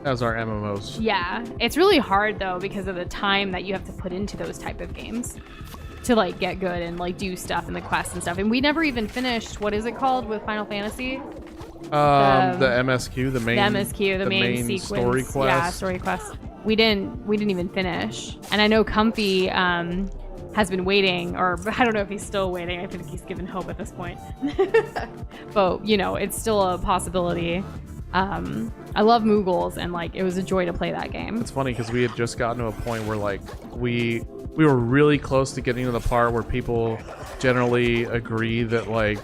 As our MMOs. Yeah. It's really hard, though, because of the time that you have to put into those type of games to, like, get good and, like, do stuff in the quests and stuff. And we never even finished, what is it called with Final Fantasy? The MSQ, the main sequence. story quest. Yeah, story quest. We didn't even finish. And I know Comfy has been waiting, or I don't know if he's still waiting. I think he's given hope at this point. But you know, it's still a possibility. I love Moogles, and like it was a joy to play that game. It's funny because we had just gotten to a point where like we were really close to getting to the part where people generally agree that like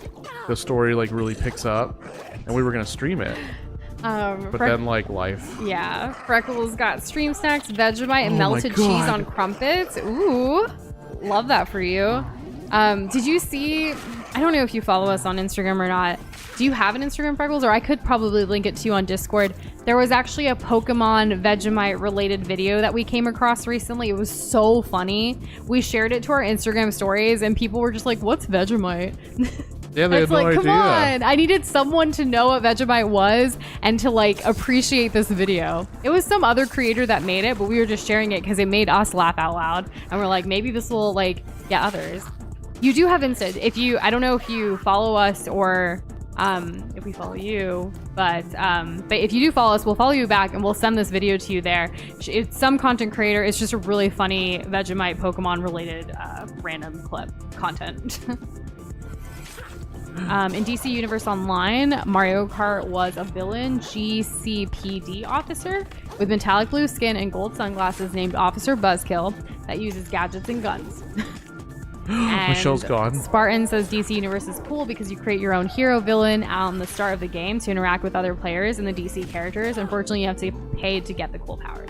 the story like really picks up, and we were gonna stream it. But then like life. Yeah, Freckles got stream snacks, Vegemite, and melted cheese on crumpets. Ooh, love that for you. Did you see? I don't know if you follow us on Instagram or not. Do you have an Instagram, Freckles? Or I could probably link it to you on Discord. There was actually a Pokemon Vegemite related video that we came across recently. It was so funny. We shared it to our Instagram stories, and people were just like, "What's Vegemite?" Yeah, they had no idea. Come on. I needed someone to know what Vegemite was and to like appreciate this video. It was some other creator that made it, but we were just sharing it because it made us laugh out loud. And we're like, maybe this will like get others. You do have Insta. I don't know if you follow us or if we follow you, but if you do follow us, we'll follow you back and we'll send this video to you there. It's some content creator. It's just a really funny Vegemite Pokemon related random clip content. In DC Universe Online, Mario Kart was a villain GCPD officer with metallic blue skin and gold sunglasses named Officer Buzzkill that uses gadgets and guns. Michelle's gone. Spartan says DC Universe is cool because you create your own hero villain on the start of the game to interact with other players and the DC characters. Unfortunately, you have to pay to get the cool powers.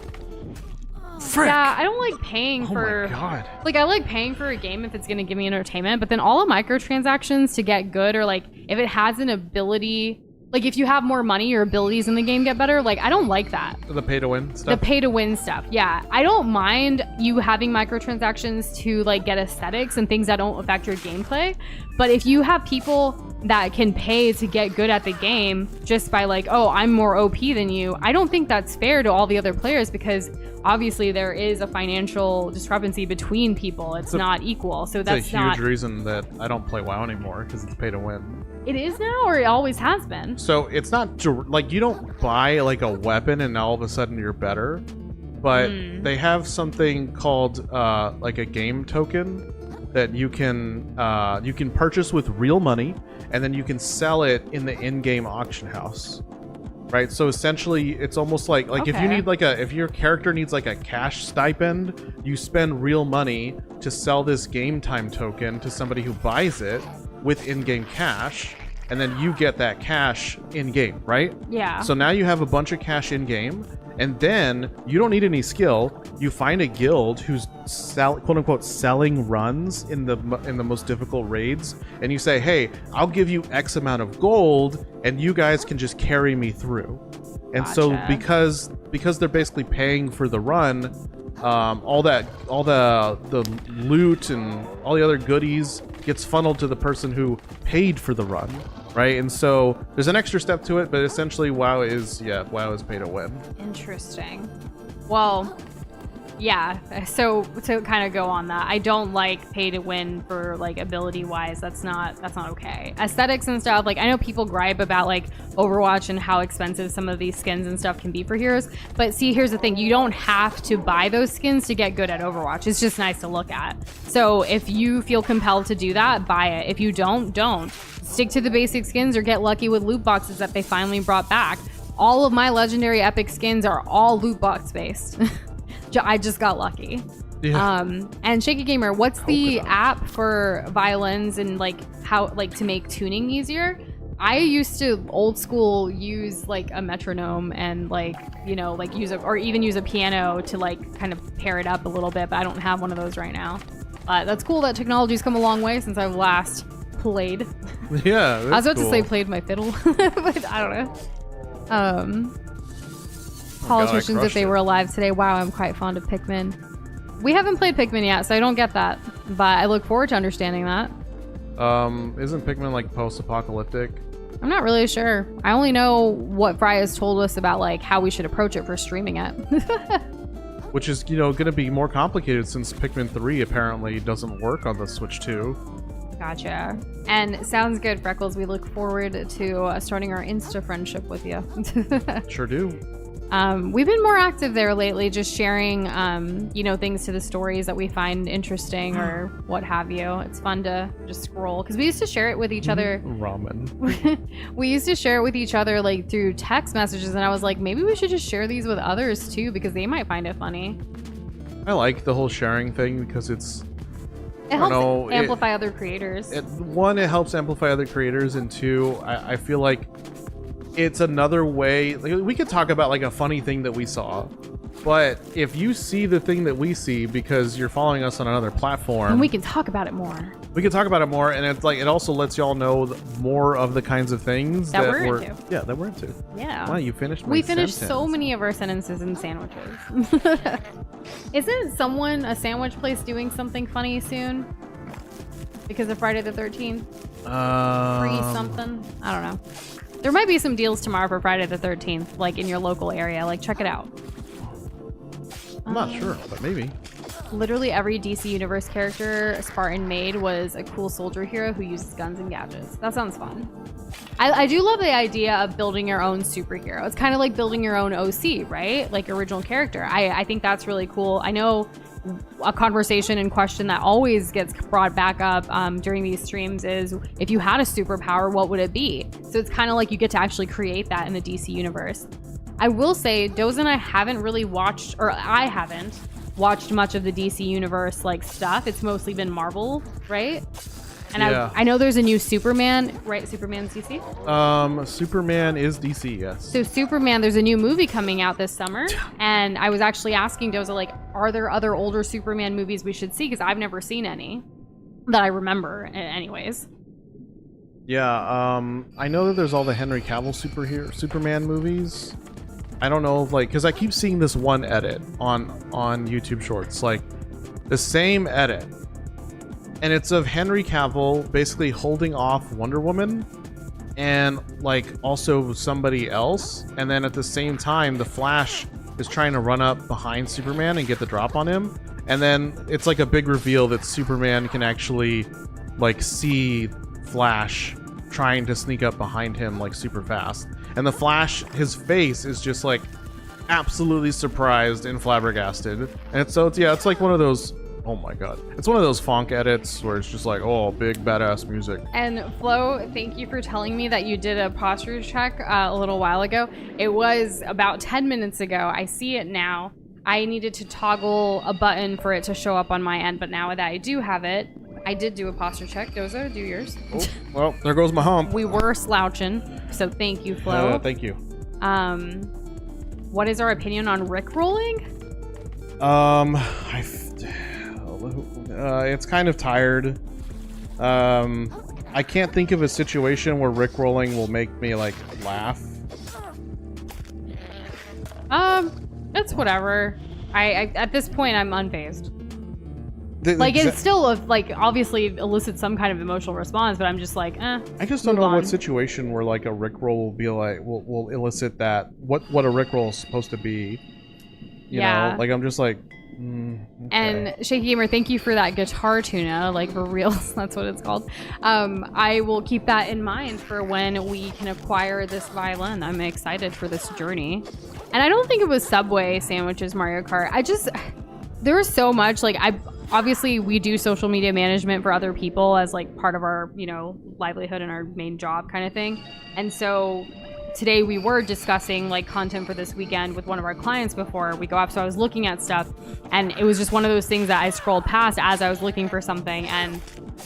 Frick. Yeah, I don't like paying for... Oh my god. Like, I like paying for a game if it's going to give me entertainment, but then all the microtransactions to get good, or like, if it has an ability... Like, if you have more money, your abilities in the game get better. Like, I don't like that. The pay-to-win stuff? The pay-to-win stuff, yeah. I don't mind you having microtransactions to, like, get aesthetics and things that don't affect your gameplay. But if you have people that can pay to get good at the game just by, like, oh, I'm more OP than you, I don't think that's fair to all the other players because obviously there is a financial discrepancy between people. It's not equal. So that's a huge reason that I don't play WoW anymore because it's pay-to-win. It is now, or it always has been? So it's not like you don't buy like a weapon and all of a sudden you're better, but they have something called like a game token that you can purchase with real money, and then you can sell it in the in-game auction house. Right, so essentially, it's almost like if you need if your character needs like a cash stipend, you spend real money to sell this game time token to somebody who buys it with in-game cash, and then you get that cash in-game, right? Yeah. So now you have a bunch of cash in-game, and then you don't need any skill. You find a guild who's quote-unquote selling runs in the most difficult raids, and you say, hey, I'll give you X amount of gold, and you guys can just carry me through. And so because they're basically paying for the run, all the loot and all the other goodies gets funneled to the person who paid for the run, right? And so there's an extra step to it, but essentially WoW is pay to win. Interesting. Well, yeah. So to kind of go on that, I don't like pay to win for like ability wise. That's not okay. Aesthetics and stuff, like I know people gripe about like Overwatch and how expensive some of these skins and stuff can be for heroes, but see, here's the thing, you don't have to buy those skins to get good at Overwatch. It's just nice to look at. So if you feel compelled to do that, buy it. If you don't stick to the basic skins or get lucky with loot boxes that they finally brought back. All of my legendary epic skins are all loot box based. I just got lucky. Yeah. And Shaky Gamer, what's the app for violins and like how to make tuning easier? I used to old school use like a metronome and use a piano to like kind of pair it up a little bit, but I don't have one of those right now. That's cool that technology's come a long way since I've last played. Yeah, I was about to say played my fiddle, but I don't know. Politicians, if they were alive today. Wow, I'm quite fond of Pikmin. We haven't played Pikmin yet, so I don't get that, but I look forward to understanding that. Isn't Pikmin like post-apocalyptic? I'm not really sure. I only know what Fry has told us about like how we should approach it for streaming it. Which is, going to be more complicated since Pikmin 3 apparently doesn't work on the Switch 2. Gotcha. And sounds good, Freckles. We look forward to starting our Insta friendship with you. Sure do. We've been more active there lately, just sharing, things to the stories that we find interesting or what have you. It's fun to just scroll because we used to share it with each other. Ramen. We used to share it with each other like through text messages, and I was like, maybe we should just share these with others too because they might find it funny. I like the whole sharing thing because it helps amplify other creators. One, it helps amplify other creators, and two, I feel like it's another way. Like, we could talk about like a funny thing that we saw, but if you see the thing that we see because you're following us on another platform, and we can talk about it more. We can talk about it more, and it's like it also lets y'all know more of the kinds of things that we're into. Yeah, that we're into. Yeah. Wow, you finished. We finished so many of our sentences in sandwiches. Isn't someone, a sandwich place, doing something funny soon? Because of Friday the 13th? Free something? I don't know. There might be some deals tomorrow for Friday the 13th, like in your local area. Like, check it out. I'm not sure, but maybe. Literally every DC Universe character Spartan made was a cool soldier hero who uses guns and gadgets. That sounds fun. I do love the idea of building your own superhero. It's kind of like building your own OC, right? Like original character. I think that's really cool. I know a conversation and question that always gets brought back up during these streams is, if you had a superpower, what would it be? So it's kind of like you get to actually create that in the DC universe. I will say, Doza and I haven't really watched, or I haven't watched much of the DC universe like stuff. It's mostly been Marvel, right? And yeah. I know there's a new Superman, right? Superman's DC? Superman is DC, yes. So Superman, there's a new movie coming out this summer. And I was actually asking Doza, like, are there other older Superman movies we should see? Because I've never seen any that I remember anyways. Yeah, I know that there's all the Henry Cavill Superman movies. I don't know if, like, because I keep seeing this one edit on YouTube Shorts, like, the same edit. And it's of Henry Cavill basically holding off Wonder Woman and like also somebody else. And then at the same time, the Flash is trying to run up behind Superman and get the drop on him. And then it's like a big reveal that Superman can actually like see Flash trying to sneak up behind him like super fast. And the Flash, his face is just like absolutely surprised and flabbergasted. And it's like one of those, oh my god. It's one of those funk edits where it's just like, oh, big badass music. And Flo, thank you for telling me that you did a posture check a little while ago. It was about 10 minutes ago. I see it now. I needed to toggle a button for it to show up on my end, but now that I do have it, I did do a posture check. Doza, do yours. Oh, well, there goes my hump. We were slouching, so thank you, Flo. Thank you. What is our opinion on Rickrolling? It's kind of tired. I can't think of a situation where Rickrolling will make me like laugh. It's whatever. I at this point I'm unfazed. Like it's still like obviously elicits some kind of emotional response, but I'm just like, I just don't know what situation where like a Rickroll will be like will elicit that what a Rickroll is supposed to be. You know, like I'm just like. Okay. And Shaky Gamer, thank you for that guitar tuna, like for real. That's what it's called. I will keep that in mind for when we can acquire this violin. I'm excited for this journey. And I don't think it was Subway sandwiches Mario Kart. There was so much, like obviously we do social media management for other people as like part of our, livelihood and our main job kind of thing. And so today we were discussing like content for this weekend with one of our clients before we go up. So I was looking at stuff and it was just one of those things that I scrolled past as I was looking for something, and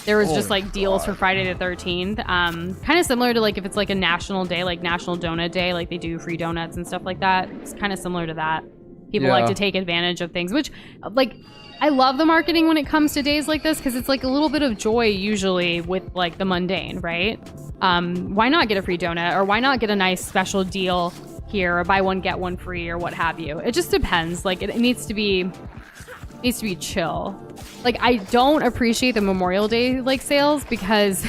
there was just like deals for Friday the 13th. Kind of similar to like if it's like a national day, like National Donut Day, like they do free donuts and stuff like that. It's kind of similar to that. People like to take advantage of things, which like I love the marketing when it comes to days like this because it's like a little bit of joy usually with like the mundane, right? Why not get a free donut, or why not get a nice special deal here, or buy one get one free, or what have you? It just depends. Like it needs to be chill. Like I don't appreciate the Memorial Day like sales because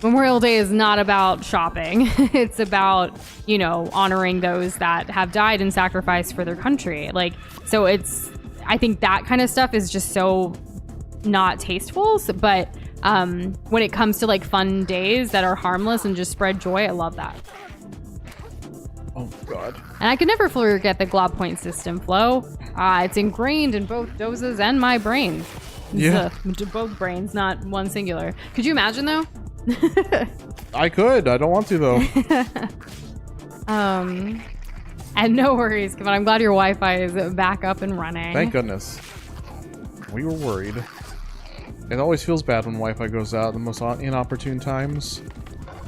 Memorial Day is not about shopping. It's about, honoring those that have died and sacrificed for their country. Like, so I think that kind of stuff is just so not tasteful. But when it comes to like fun days that are harmless and just spread joy. I love that. Oh God. And I could never forget the glob point system, Flo. It's ingrained in both Doza's and my brains. Yeah. Both brains, not one singular. Could you imagine though? I could. I don't want to though. And no worries, Kevin. I'm glad your Wi-Fi is back up and running. Thank goodness. We were worried. It always feels bad when Wi-Fi goes out at the most inopportune times.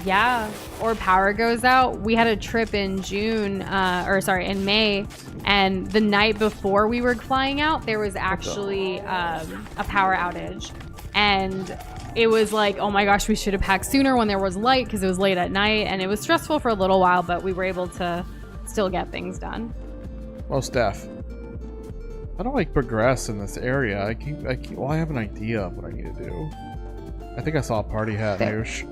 Yeah, or power goes out. We had a trip in in May, and the night before we were flying out, there was actually a power outage. And it was like, oh my gosh, we should have packed sooner when there was light because it was late at night, and it was stressful for a little while, but we were able to still get things done. Well, Steph, how do I progress in this area? Well, I have an idea of what I need to do. I think I saw a party hat, Noosh.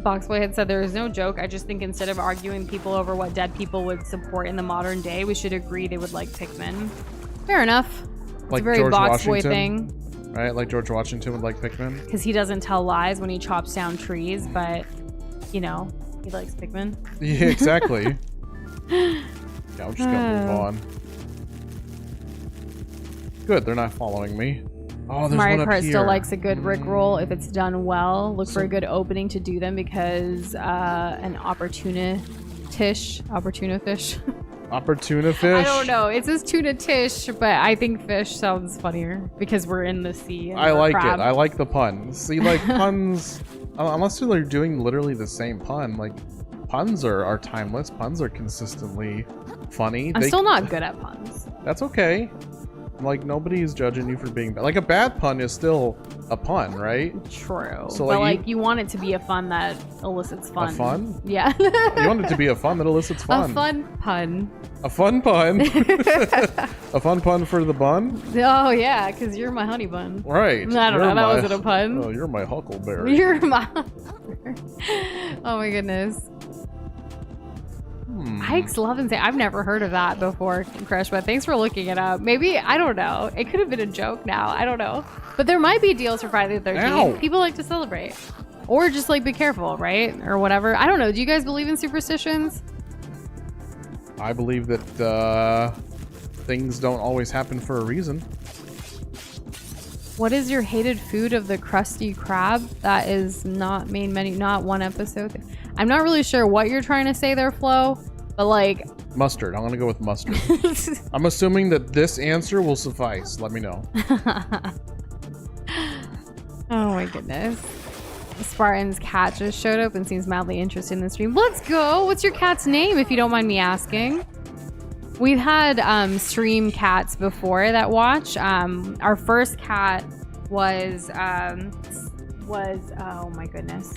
Boxboy had said there is no joke. I just think instead of arguing people over what dead people would support in the modern day, we should agree they would like Pikmin. Fair enough. It's Like a very George Boxboy Washington, thing. right? Like George Washington would like Pikmin. Because he doesn't tell lies when he chops down trees, but, you know, he likes Pikmin. Yeah, exactly. Yeah, I'm just gonna move on. Good, they're not following me. Oh, there's Mario one up Kart here. still likes a good Rickroll if it's done well. Look for a good opening to do them because an opportuna fish. Opportuna fish? I don't know. It says tuna tish, but I think fish sounds funnier because we're in the sea. And I we're like crab. it. I like the puns. See, like puns, unless they're doing literally the same pun, like puns are timeless. Puns are consistently funny. I'm still not good at puns. That's okay. Like nobody's judging you for being bad. Like a bad pun is still a pun, right? True. So, but like, you want it to be a fun that elicits fun. A fun? Yeah. You want it to be a fun that elicits fun. A fun pun. A fun pun. A fun pun for the bun? Oh yeah, because you're my honey bun. Right. I don't know. That wasn't a pun. Oh, you're my huckleberry. You're my. Oh my goodness. Hikes love and say I've never heard of that before, Crush, but thanks for looking it up. Maybe, I don't know. It could have been a joke now. I don't know. But there might be deals for Friday the 13th. Ow. People like to celebrate. Or just like be careful, right? Or whatever. I don't know. Do you guys believe in superstitions? I believe that things don't always happen for a reason. What is your hated food of the Krusty Krab? That is not main menu, not one episode. I'm not really sure what you're trying to say there, Flo, but like... Mustard. I'm gonna go with mustard. I'm assuming that this answer will suffice. Let me know. Oh my goodness. Spartan's cat just showed up and seems madly interested in the stream. Let's go! What's your cat's name, if you don't mind me asking? We've had stream cats before that watch. Our first cat was oh my goodness.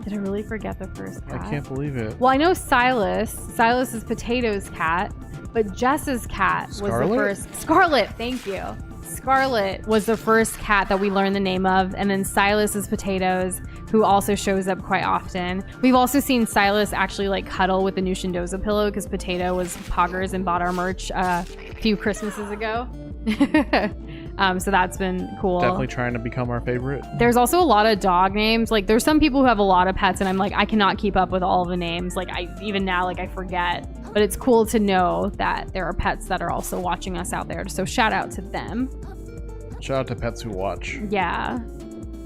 Did I really forget the first cat? I can't believe it. Well, I know Silas. Silas is Potato's cat, but Jess's cat was the first. Scarlet, thank you. Scarlet was the first cat that we learned the name of, and then Silas is Potatoes, who also shows up quite often. We've also seen Silas actually like cuddle with the new Shindoza pillow because Potato was Poggers and bought our merch a few Christmases ago. So that's been cool. Definitely trying to become our favorite. There's also a lot of dog names. Like there's some people who have a lot of pets and I'm like, I cannot keep up with all the names. Like even now, like I forget, but it's cool to know that there are pets that are also watching us out there. So shout out to them. Shout out to Pets Who Watch. Yeah.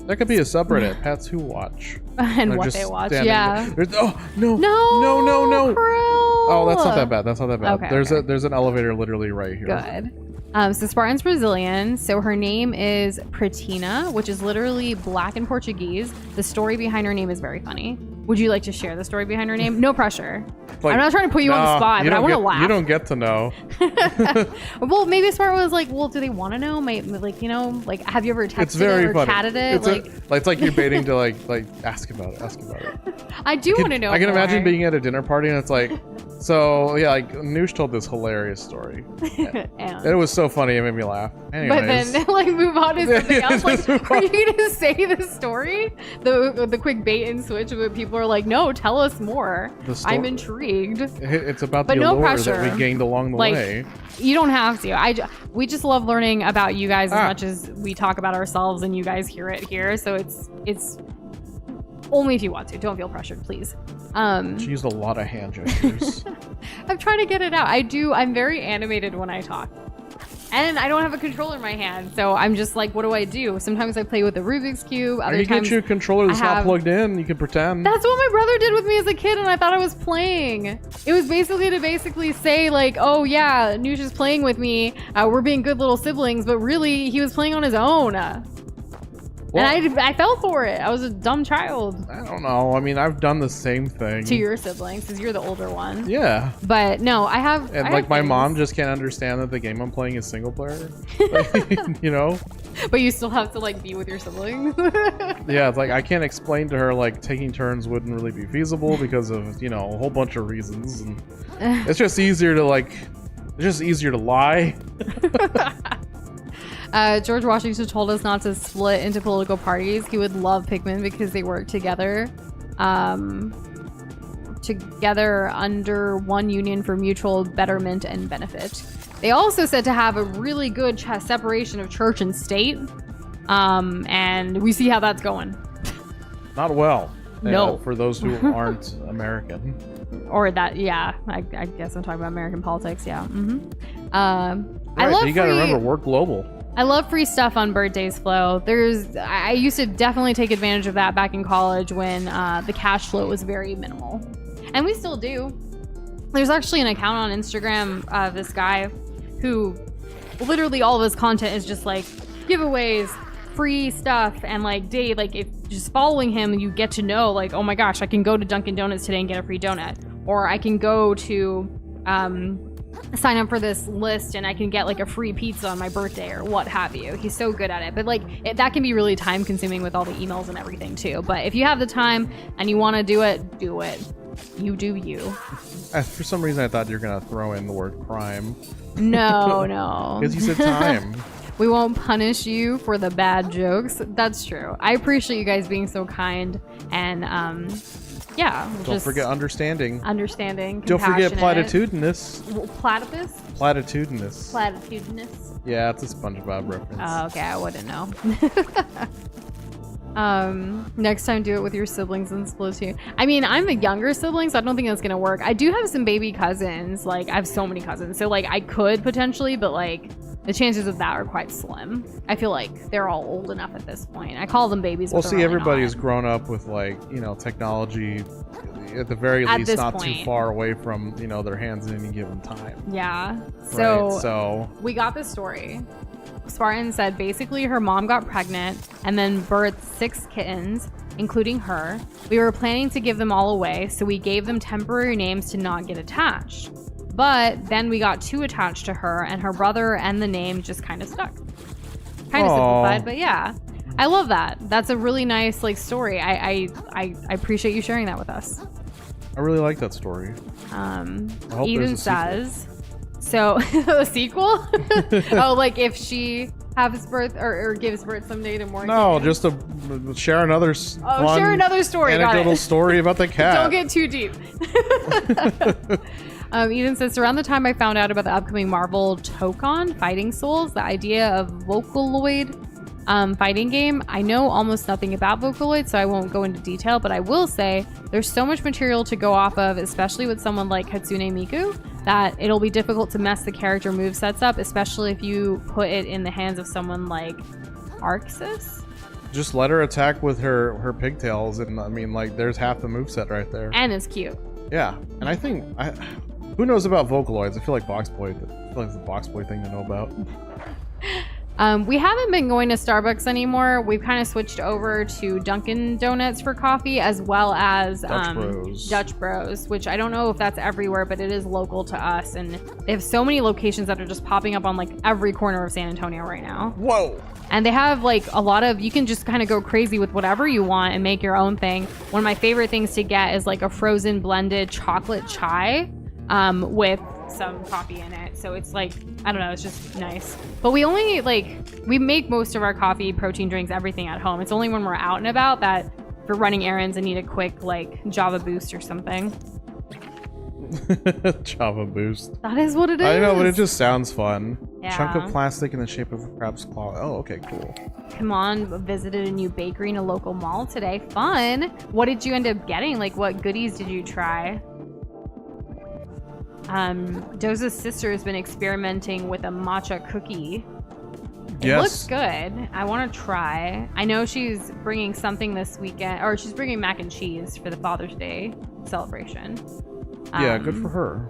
That could be a subreddit, Pets Who Watch. And They're what just they watch, standing yeah. there. Oh, no. No, No. Krill. Oh, that's not that bad. That's not that bad. Okay, There's an elevator literally right here. Good. So Spartan's Brazilian. So her name is Pretina, which is literally black in Portuguese. The story behind her name is very funny. Would you like to share the story behind her name? No pressure. Like, I'm not trying to put you on the spot, but I want to laugh. You don't get to know. Well, maybe Spartan was like, well, do they want to know? Like, you know, like, have you ever texted it or funny. chatted it? It's like you're baiting to like ask about it. I do want to know. I can more. imagine being at a dinner party and it's like, So yeah, like Noosh told this hilarious story. And- It was so funny. It made me laugh. Anyways. But then, like, move on to something else. Like, Just move are on. you gonna say the story? The quick bait and switch, but people are like, no, tell us more. The I'm intrigued. It's about But the no allure pressure. that we gained along the Like, way. You don't have to. We just love learning about you guys as much as we talk about ourselves, and you guys hear it here. So it's only if you want to. Don't feel pressured, please. She used a lot of hand gestures. I'm trying to get it out. I'm very animated when I talk. And I don't have a controller in my hand, so I'm just like, what do I do? Sometimes I play with the Rubik's Cube. Or Other you times get you a controller that's I not have- plugged in. You can pretend. That's what my brother did with me as a kid, and I thought I was playing. It was basically to say, like, oh yeah, Noosh is playing with me. We're being good little siblings, but really, he was playing on his own. Well, And I fell for it. I was a dumb child I don't know. I mean, I've done the same thing. to your siblings, because you're the older one. Yeah. But no, I have. And I like have my things. mom just can't understand that the game I'm playing is single player. You know? But you still have to like be with your siblings. Yeah, it's like I can't explain to her like taking turns wouldn't really be feasible because of, you know, a whole bunch of reasons. And it's just easier to lie. George Washington told us not to split into political parties. He would love Pikmin because they work together under one union for mutual betterment and benefit. They also said to have a really good separation of church and state, and we see how that's going. Not well. No. For those who aren't American. Or that, yeah. I guess I'm talking about American politics. Yeah. I Right, love you gotta free. remember, we're global. I love free stuff on birthdays, Flo. I used to definitely take advantage of that back in college when the cash flow was very minimal. And we still do. There's actually an account on Instagram of this guy who literally all of his content is just like giveaways, free stuff, and like if just following him, you get to know like, oh my gosh, I can go to Dunkin' Donuts today and get a free donut. Or I can go to sign up for this list and I can get like a free pizza on my birthday or what have you. He's so good at it. But like that can be really time consuming with all the emails and everything too. But if you have the time and you want to do it, do it. You do you. For some reason, I thought you were gonna throw in the word crime. No. Because you said time. We won't punish you for the bad jokes. That's true. I appreciate you guys being so kind and yeah. Don't forget understanding. Understanding. Don't forget compassionate. platitudinous. Platypus? Platitudinous. Platitudinous. Yeah, it's a SpongeBob reference. Oh, okay. I wouldn't know. Next time do it with your siblings in Splatoon. I mean, I'm the younger sibling, so I don't think that's gonna work. I do have some baby cousins. Like, I have so many cousins, so like I could potentially, but like the chances of that are quite slim. I feel like they're all old enough at this point. I call them babies. Well, but see, they're really everybody's not. grown up with like, you know, technology at the very At least this not point. too far away from, you know, their hands at any given time. Yeah. So, Right, so we got this story. Spartan said basically her mom got pregnant and then birthed 6 kittens, including her. We were planning to give them all away, so we gave them temporary names to not get attached. But then we got too attached to her, and her brother and the name just kind of stuck. Kind of Aw. simplified, but yeah. I love that. That's a really nice like story. I appreciate you sharing that with us. I really like that story. Eden there's a says, so a sequel? Oh, like if she has birth or gives birth someday to more No, kittens? just to share another fun share another story. Got anecdotal it. story about the cat. Don't get too deep. Eden says, around the time I found out about the upcoming Marvel Tokon Fighting Souls, the idea of Vocaloid fighting game, I know almost nothing about Vocaloid, so I won't go into detail, but I will say there's so much material to go off of, especially with someone like Hatsune Miku, that it'll be difficult to mess the character movesets up, especially if you put it in the hands of someone like Arxis. Just let her attack with her pigtails, and I mean, like, there's half the moveset right there. And it's cute. Yeah, and I think who knows about Vocaloids? I feel like Boxboy. I feel like it's the Boxboy thing to know about. We haven't been going to Starbucks anymore. We've kind of switched over to Dunkin' Donuts for coffee, as well as Dutch Bros, which I don't know if that's everywhere, but it is local to us. And they have so many locations that are just popping up on like every corner of San Antonio right now. Whoa! And they have like a lot of, you can just kind of go crazy with whatever you want and make your own thing. One of my favorite things to get is like a frozen blended chocolate chai. with some coffee in it. So it's like, I don't know, it's just nice. But we only we make most of our coffee, protein drinks, everything at home. It's only when we're out and about that if we're running errands and need a quick like Java boost or something. Java boost. That is what it is. I know, but it just sounds fun. Yeah. Chunk of plastic in the shape of a crab's claw. Oh, okay, cool. Come on, visited a new bakery in a local mall today. Fun. What did you end up getting? Like, what goodies did you try? Doza's sister has been experimenting with a matcha cookie. It looks good. I want to try. I know she's bringing something this weekend, or she's bringing mac and cheese for the Father's Day celebration. Yeah, good for her.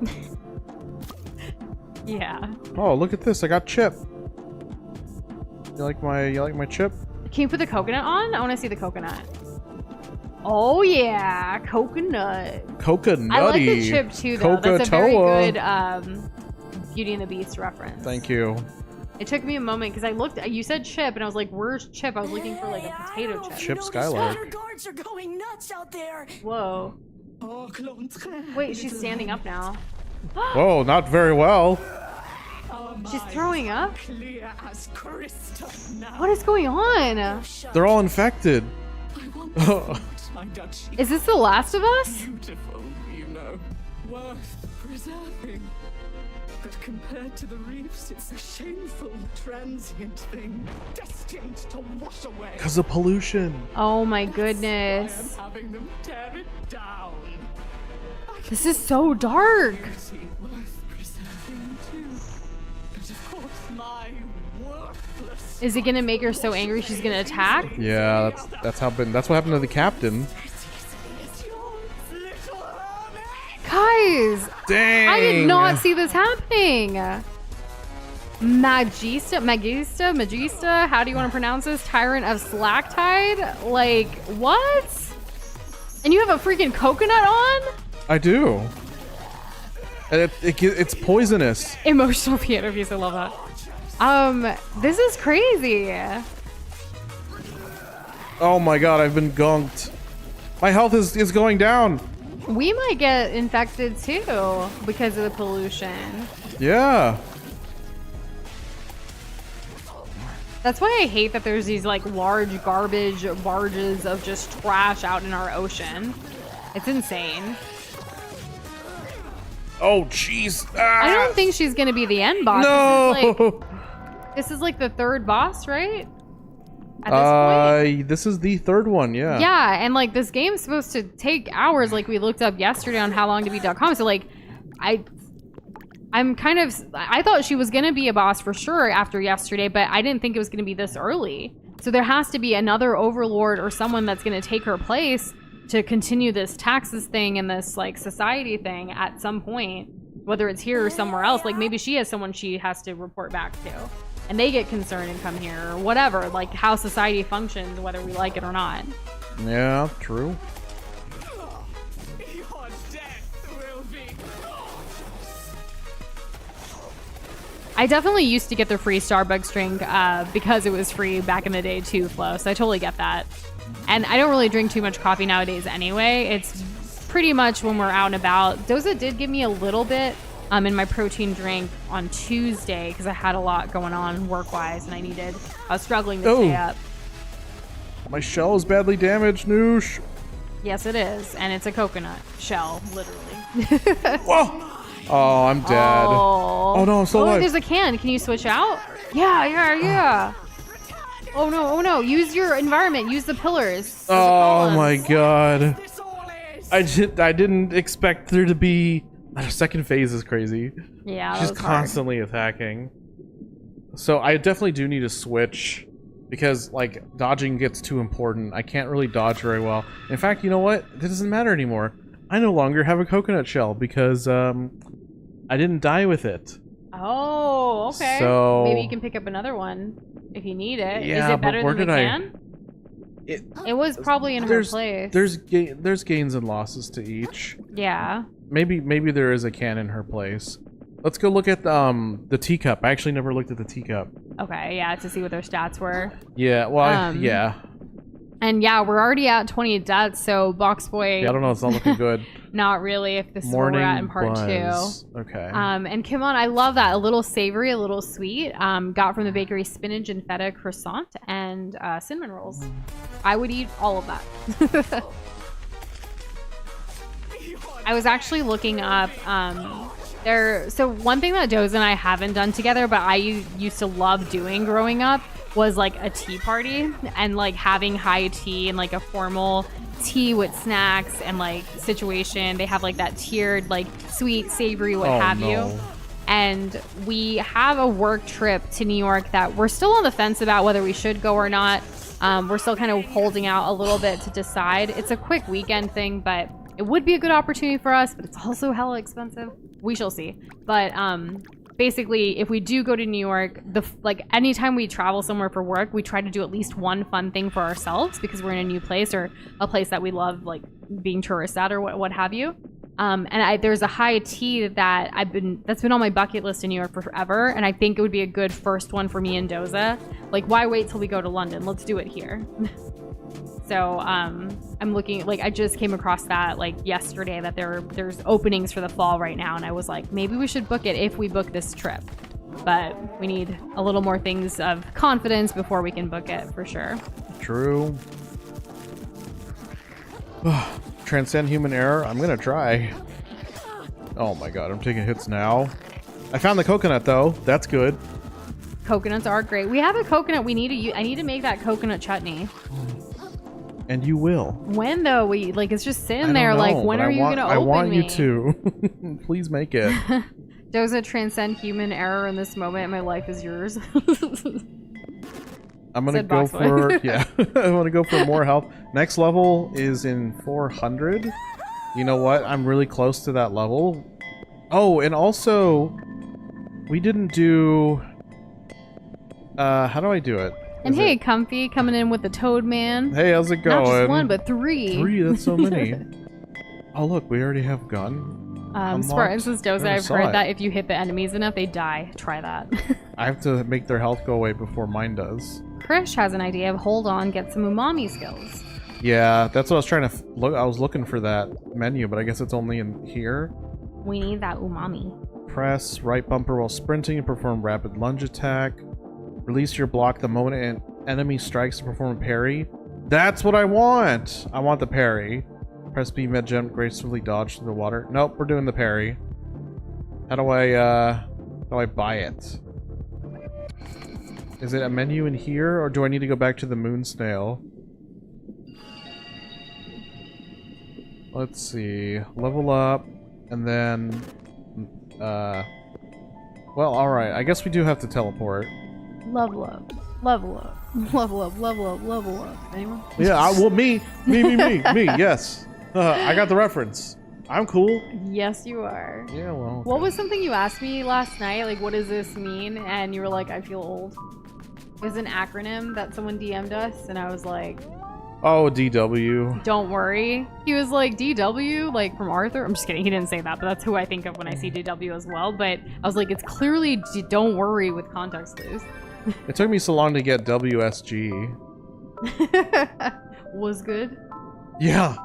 Yeah. Oh, look at this! I got chip. You like my chip? Can you put the coconut on? I want to see the coconut. Oh yeah, coconut. Coconutty. I like the chip too, though. That's a very Coca-Toa. good Beauty and the Beast reference. Thank you. It took me a moment because I looked. You said chip, and I was like, "Where's chip?" I was looking for like a potato chip. Chip Skylark. The guards are going nuts out there. Whoa. Wait, she's standing up now. Whoa, not very well. She's throwing up? What is going on? They're all infected. Is this The Last of Us? Beautiful, you know, worth preserving. But compared to the reefs, it's a shameful, transient thing, destined to wash away. Because of pollution. Oh my goodness. I am having them tear it down. This is so dark. Beauty worth preserving too. But of course, my worthless. Is it gonna make her so angry she's gonna attack? Yeah, that's what happened to the captain. It's your little hermit. Guys, Dang. I did not see this happening. Magista, how do you want to pronounce this? Tyrant of Slacktide? Like, what? And you have a freaking coconut on? I do. And it's poisonous. Emotional piano piece, I love that. This is crazy. Oh my god, I've been gunked. My health is going down. We might get infected too because of the pollution. Yeah. That's why I hate that there's these like large garbage barges of just trash out in our ocean. It's insane. Oh jeez. I don't think she's gonna be the end boss. No. This is like the third boss, right? At this point? This is the third one, yeah. Yeah, and like this game's supposed to take hours, like we looked up yesterday on howlongtobeat.com. So like, I thought she was gonna be a boss for sure after yesterday, but I didn't think it was gonna be this early. So there has to be another overlord or someone that's gonna take her place to continue this taxes thing and this like society thing at some point, whether it's here or somewhere else. Like maybe she has someone she has to report back to, and they get concerned and come here or whatever. Like how society functions, whether we like it or not. Yeah, true. Your death will be. I definitely used to get the free Starbucks drink because it was free back in the day too, Flo. So I totally get that. And I don't really drink too much coffee nowadays anyway. It's pretty much when we're out and about. Doza did give me a little bit in my protein drink on Tuesday because I had a lot going on work-wise and I was struggling to stay up. My shell is badly damaged, Noosh. Yes, it is. And it's a coconut shell, literally. Whoa! Oh, I'm dead. Oh no, I'm still alive. There's a can. Can you switch out? Yeah. Oh no. Use your environment. Use the pillars. Oh my god. I didn't expect there to be... Second phase is crazy. Yeah, She's constantly attacking. So I definitely do need to switch because like dodging gets too important. I can't really dodge very well. In fact, you know what? It doesn't matter anymore. I no longer have a coconut shell because I didn't die with it. Oh, okay. So maybe you can pick up another one if you need it. Yeah, is it better but than the can? It was probably in her place. There's gains and losses to each. Yeah. Maybe there is a can in her place. Let's go look at the teacup. I actually never looked at the teacup. Okay, yeah, to see what their stats were. Yeah, well, yeah. And yeah, we're already at 20 deaths, so Box Boy... Yeah, I don't know, it's not looking good. Not really, if this Morning is where we're at in part buzz. 2. Okay. And come on, I love that. A little savory, a little sweet. Got from the bakery spinach and feta croissant and cinnamon rolls. I would eat all of that. I was actually looking up so one thing that Doze and I haven't done together, but I used to love doing growing up, was like a tea party and like having high tea and like a formal tea with snacks and like situation. They have like that tiered like sweet, savory, what have you. And we have a work trip to New York that we're still on the fence about whether we should go or not. We're still kind of holding out a little bit to decide. It's a quick weekend thing, but it would be a good opportunity for us, but it's also hella expensive. We shall see. But basically, if we do go to New York, like anytime we travel somewhere for work, we try to do at least one fun thing for ourselves because we're in a new place or a place that we love, like being tourists at or what have you. And there's a high tea that's been on my bucket list in New York for forever, and I think it would be a good first one for me and Doza. Like, why wait till we go to London? Let's do it here. So I'm looking, like, I just came across that like yesterday that there's openings for the fall right now, and I was like, maybe we should book it if we book this trip. But we need a little more things of confidence before we can book it for sure. True. Transcend human error. I'm gonna try. Oh my god, I'm taking hits now. I found the coconut though. That's good. Coconuts are great. We have a coconut. I need to make that coconut chutney. And you will. When though? It's just sitting there. Know, like, when are you gonna open I want me? you to. Please make it. Doza, transcend human error in this moment. My life is yours. I'm gonna go for I want to go for more health. Next level is in 400. You know what? I'm really close to that level. Oh, and also, we didn't do. How do I do it? And hey, Comfy coming in with the Toad Man. Hey, how's it going? Not just one, but 3. 3, that's so many. Oh, look, we already have gun. Spartans says Doza, I've heard that if you hit the enemies enough, they die. Try that. I have to make their health go away before mine does. Krish has an idea of hold on, get some umami skills. Yeah, that's what I was trying to look. I was looking for that menu, but I guess it's only in here. We need that umami. Press right bumper while sprinting and perform rapid lunge attack. Release your block the moment an enemy strikes to perform a parry. That's what I want! I want the parry. Press B mid jump, gracefully dodge through the water. Nope, we're doing the parry. How do I buy it? Is it a menu in here, or do I need to go back to the moon snail? Let's see. Level up, and then... well, alright. I guess we do have to teleport. Level up. Level up. Level up. Level up. Level up. Anyone? Yeah, me, yes. I got the reference. I'm cool. Yes, you are. Yeah, well. Okay. What was something you asked me last night? Like, what does this mean? And you were like, I feel old. It was an acronym that someone DM'd us, and I was like... Oh, DW. Don't worry. He was like, DW? Like, from Arthur? I'm just kidding. He didn't say that, but that's who I think of when I see DW as well. But I was like, it's clearly don't worry with context clues. It took me so long to get WSG. Was good? Yeah.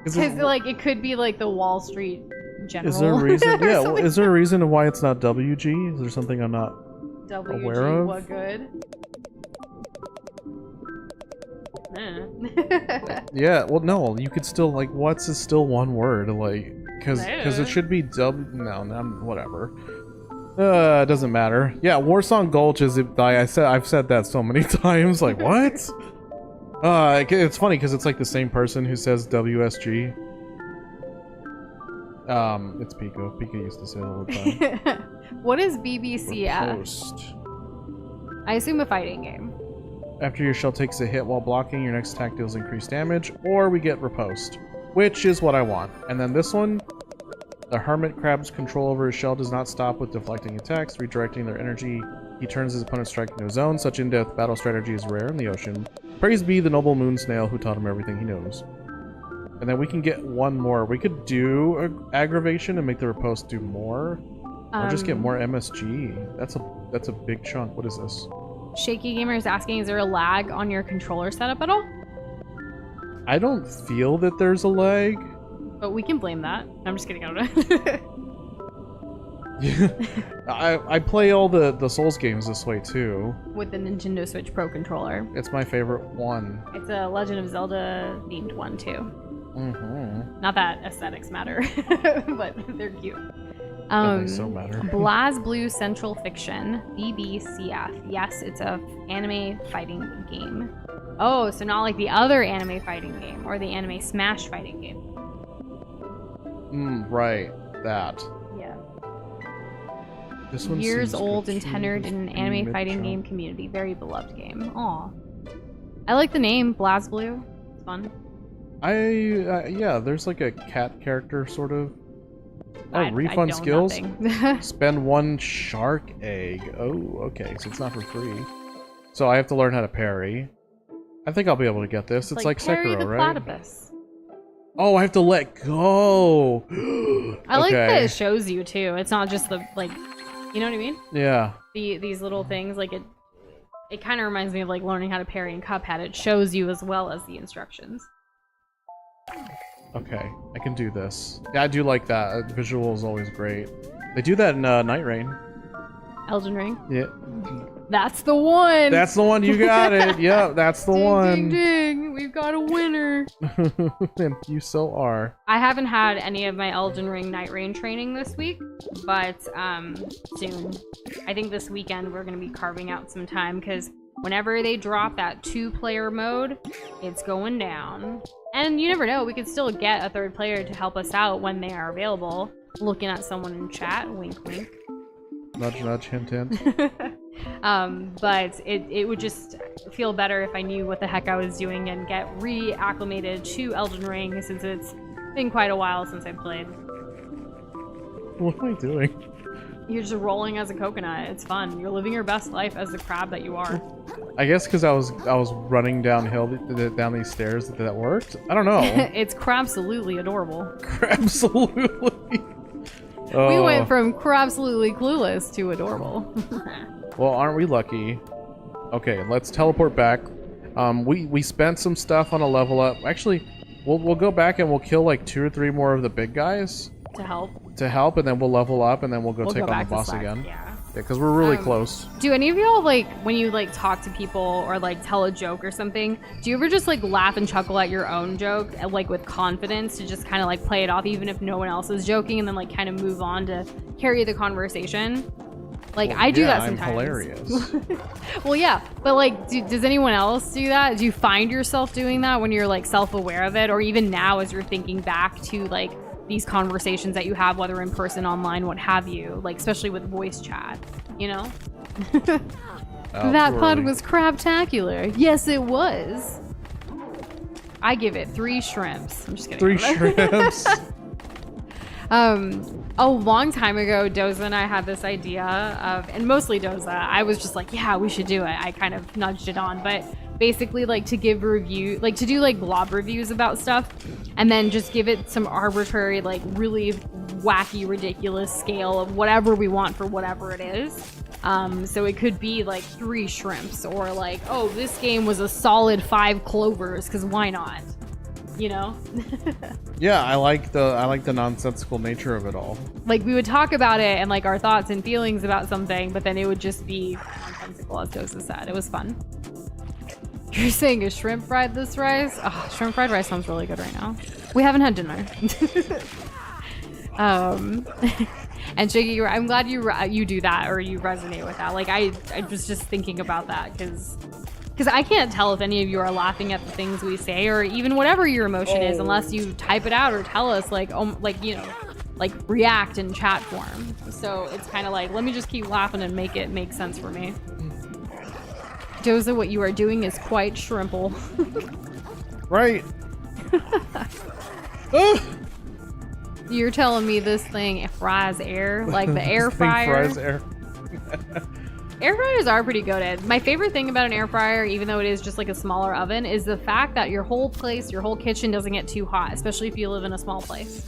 Because, like, it could be, like, the Wall Street General. Is there a reason? Yeah, well, is there a reason why it's not WG? Is there something I'm not aware of? What good? Yeah, well, no, you could still, like, what's is still one word, like, because it should be whatever. It doesn't matter. Yeah, Warsong Gulch is, I've said that so many times, like, what? It's funny, because it's, like, the same person who says WSG. It's Pico. Pico used to say it all the time. What is BBCF? Post. I assume a fighting game. After your shell takes a hit while blocking, your next attack deals increased damage, or we get riposte, which is what I want. And then this one, the hermit crab's control over his shell does not stop with deflecting attacks, redirecting their energy. He turns his opponent's strike into his own. Such in-depth battle strategy is rare in the ocean. Praise be the noble moon snail who taught him everything he knows. And then we can get one more. We could do aggravation and make the riposte do more, or just get more MSG. That's a big chunk. What is this? Shaky Gamer is asking, is there a lag on your controller setup at all? I don't feel that there's a lag. But we can blame that. I'm just kidding. I don't know. I play all the Souls games this way too. With the Nintendo Switch Pro controller. It's my favorite one. It's a Legend of Zelda themed one too. Mm-hmm. Not that aesthetics matter, but they're cute. They so matter. BlazBlue Central Fiction, BBCF. Yes, it's a anime fighting game. Oh, so not like the other anime fighting game or the anime Smash fighting game. Right. That. Yeah. This one Years seems old good and too. tenured in an Pretty anime fighting mid-jump. game community. Very beloved game. Aw. I like the name, BlazBlue. It's fun. Yeah, there's like a cat character sort of. Oh, I refund know skills? nothing. Spend 1 shark egg. Oh, okay, so it's not for free. So I have to learn how to parry. I think I'll be able to get this. It's like parry Sekiro, the right? platypus. Oh, I have to let go. I like that Okay. it shows you too. It's not just the like, you know what I mean? Yeah. These little things, like it kind of reminds me of like learning how to parry in Cuphead. It shows you as well as the instructions. Okay, I can do this. Yeah, I do like that. Visual is always great. They do that in Night Rain. Elden Ring. Yeah. That's the one. That's the one. You got it. Yeah, that's the ding, one. Ding ding. We've got a winner. And you so are. I haven't had any of my Elden Ring Night Rain training this week, but soon. I think this weekend we're gonna be carving out some time because whenever they drop that 2-player mode, it's going down. And you never know, we could still get a 3rd player to help us out when they are available. Looking at someone in chat, wink wink. Nudge nudge, hint hint. But it would just feel better if I knew what the heck I was doing and get reacclimated to Elden Ring since it's been quite a while since I played. What am I doing? You're just rolling as a coconut. It's fun. You're living your best life as the crab that you are. I guess because I was running downhill down these stairs that worked. I don't know. It's Crab-solutely adorable. Crab-solutely. We went from Crab-solutely clueless to adorable. Well, aren't we lucky? Okay, let's teleport back. We spent some stuff on a level up. Actually, we'll go back and we'll kill like 2 or 3 more of the big guys To help. and then we'll level up and then we'll go take go on the back to boss Slack, again. Yeah. Yeah, because we're really close. Do any of y'all, like, when you, like, talk to people or, like, tell a joke or something, do you ever just, like, laugh and chuckle at your own joke, like, with confidence to just kind of, like, play it off even if no one else is joking and then, like, kind of move on to carry the conversation? Like, Well, I do yeah, that I'm sometimes. hilarious. Well, yeah, but, like, does anyone else do that? Do you find yourself doing that when you're, like, self-aware of it? Or even now as you're thinking back to, like, these conversations that you have, whether in person, online, what have you, like, especially with voice chat, you know? That pun was crabtacular. Yes, it was. I give it 3 shrimps. I'm just kidding. 3 shrimps. A long time ago, Doza and I had this idea of, and mostly Doza, I was just like, yeah, we should do it. I kind of nudged it on, but basically like to give review, like to do like blob reviews about stuff and then just give it some arbitrary, like really wacky, ridiculous scale of whatever we want for whatever it is. So it could be like 3 shrimps or like, oh, this game was a solid 5 clovers, because why not? You know? Yeah, I like the nonsensical nature of it all. Like we would talk about it and like our thoughts and feelings about something, but then it would just be nonsensical, as Dosa said. It was fun. You're saying a shrimp fried this rice? Oh, shrimp fried rice sounds really good right now. We haven't had dinner. And Shaky, I'm glad you do that or you resonate with that. Like I was just thinking about that because I can't tell if any of you are laughing at the things we say or even whatever your emotion is unless you type it out or tell us like you know, like react in chat form. So it's kind of like, let me just keep laughing and make it make sense for me. Doza, what you are doing is quite shrimple. Right. You're telling me this thing fries air, like the air This thing fryer. fries air. Air fryers are pretty goated. My favorite thing about an air fryer, even though it is just like a smaller oven, is the fact that your whole place, your whole kitchen doesn't get too hot, especially if you live in a small place.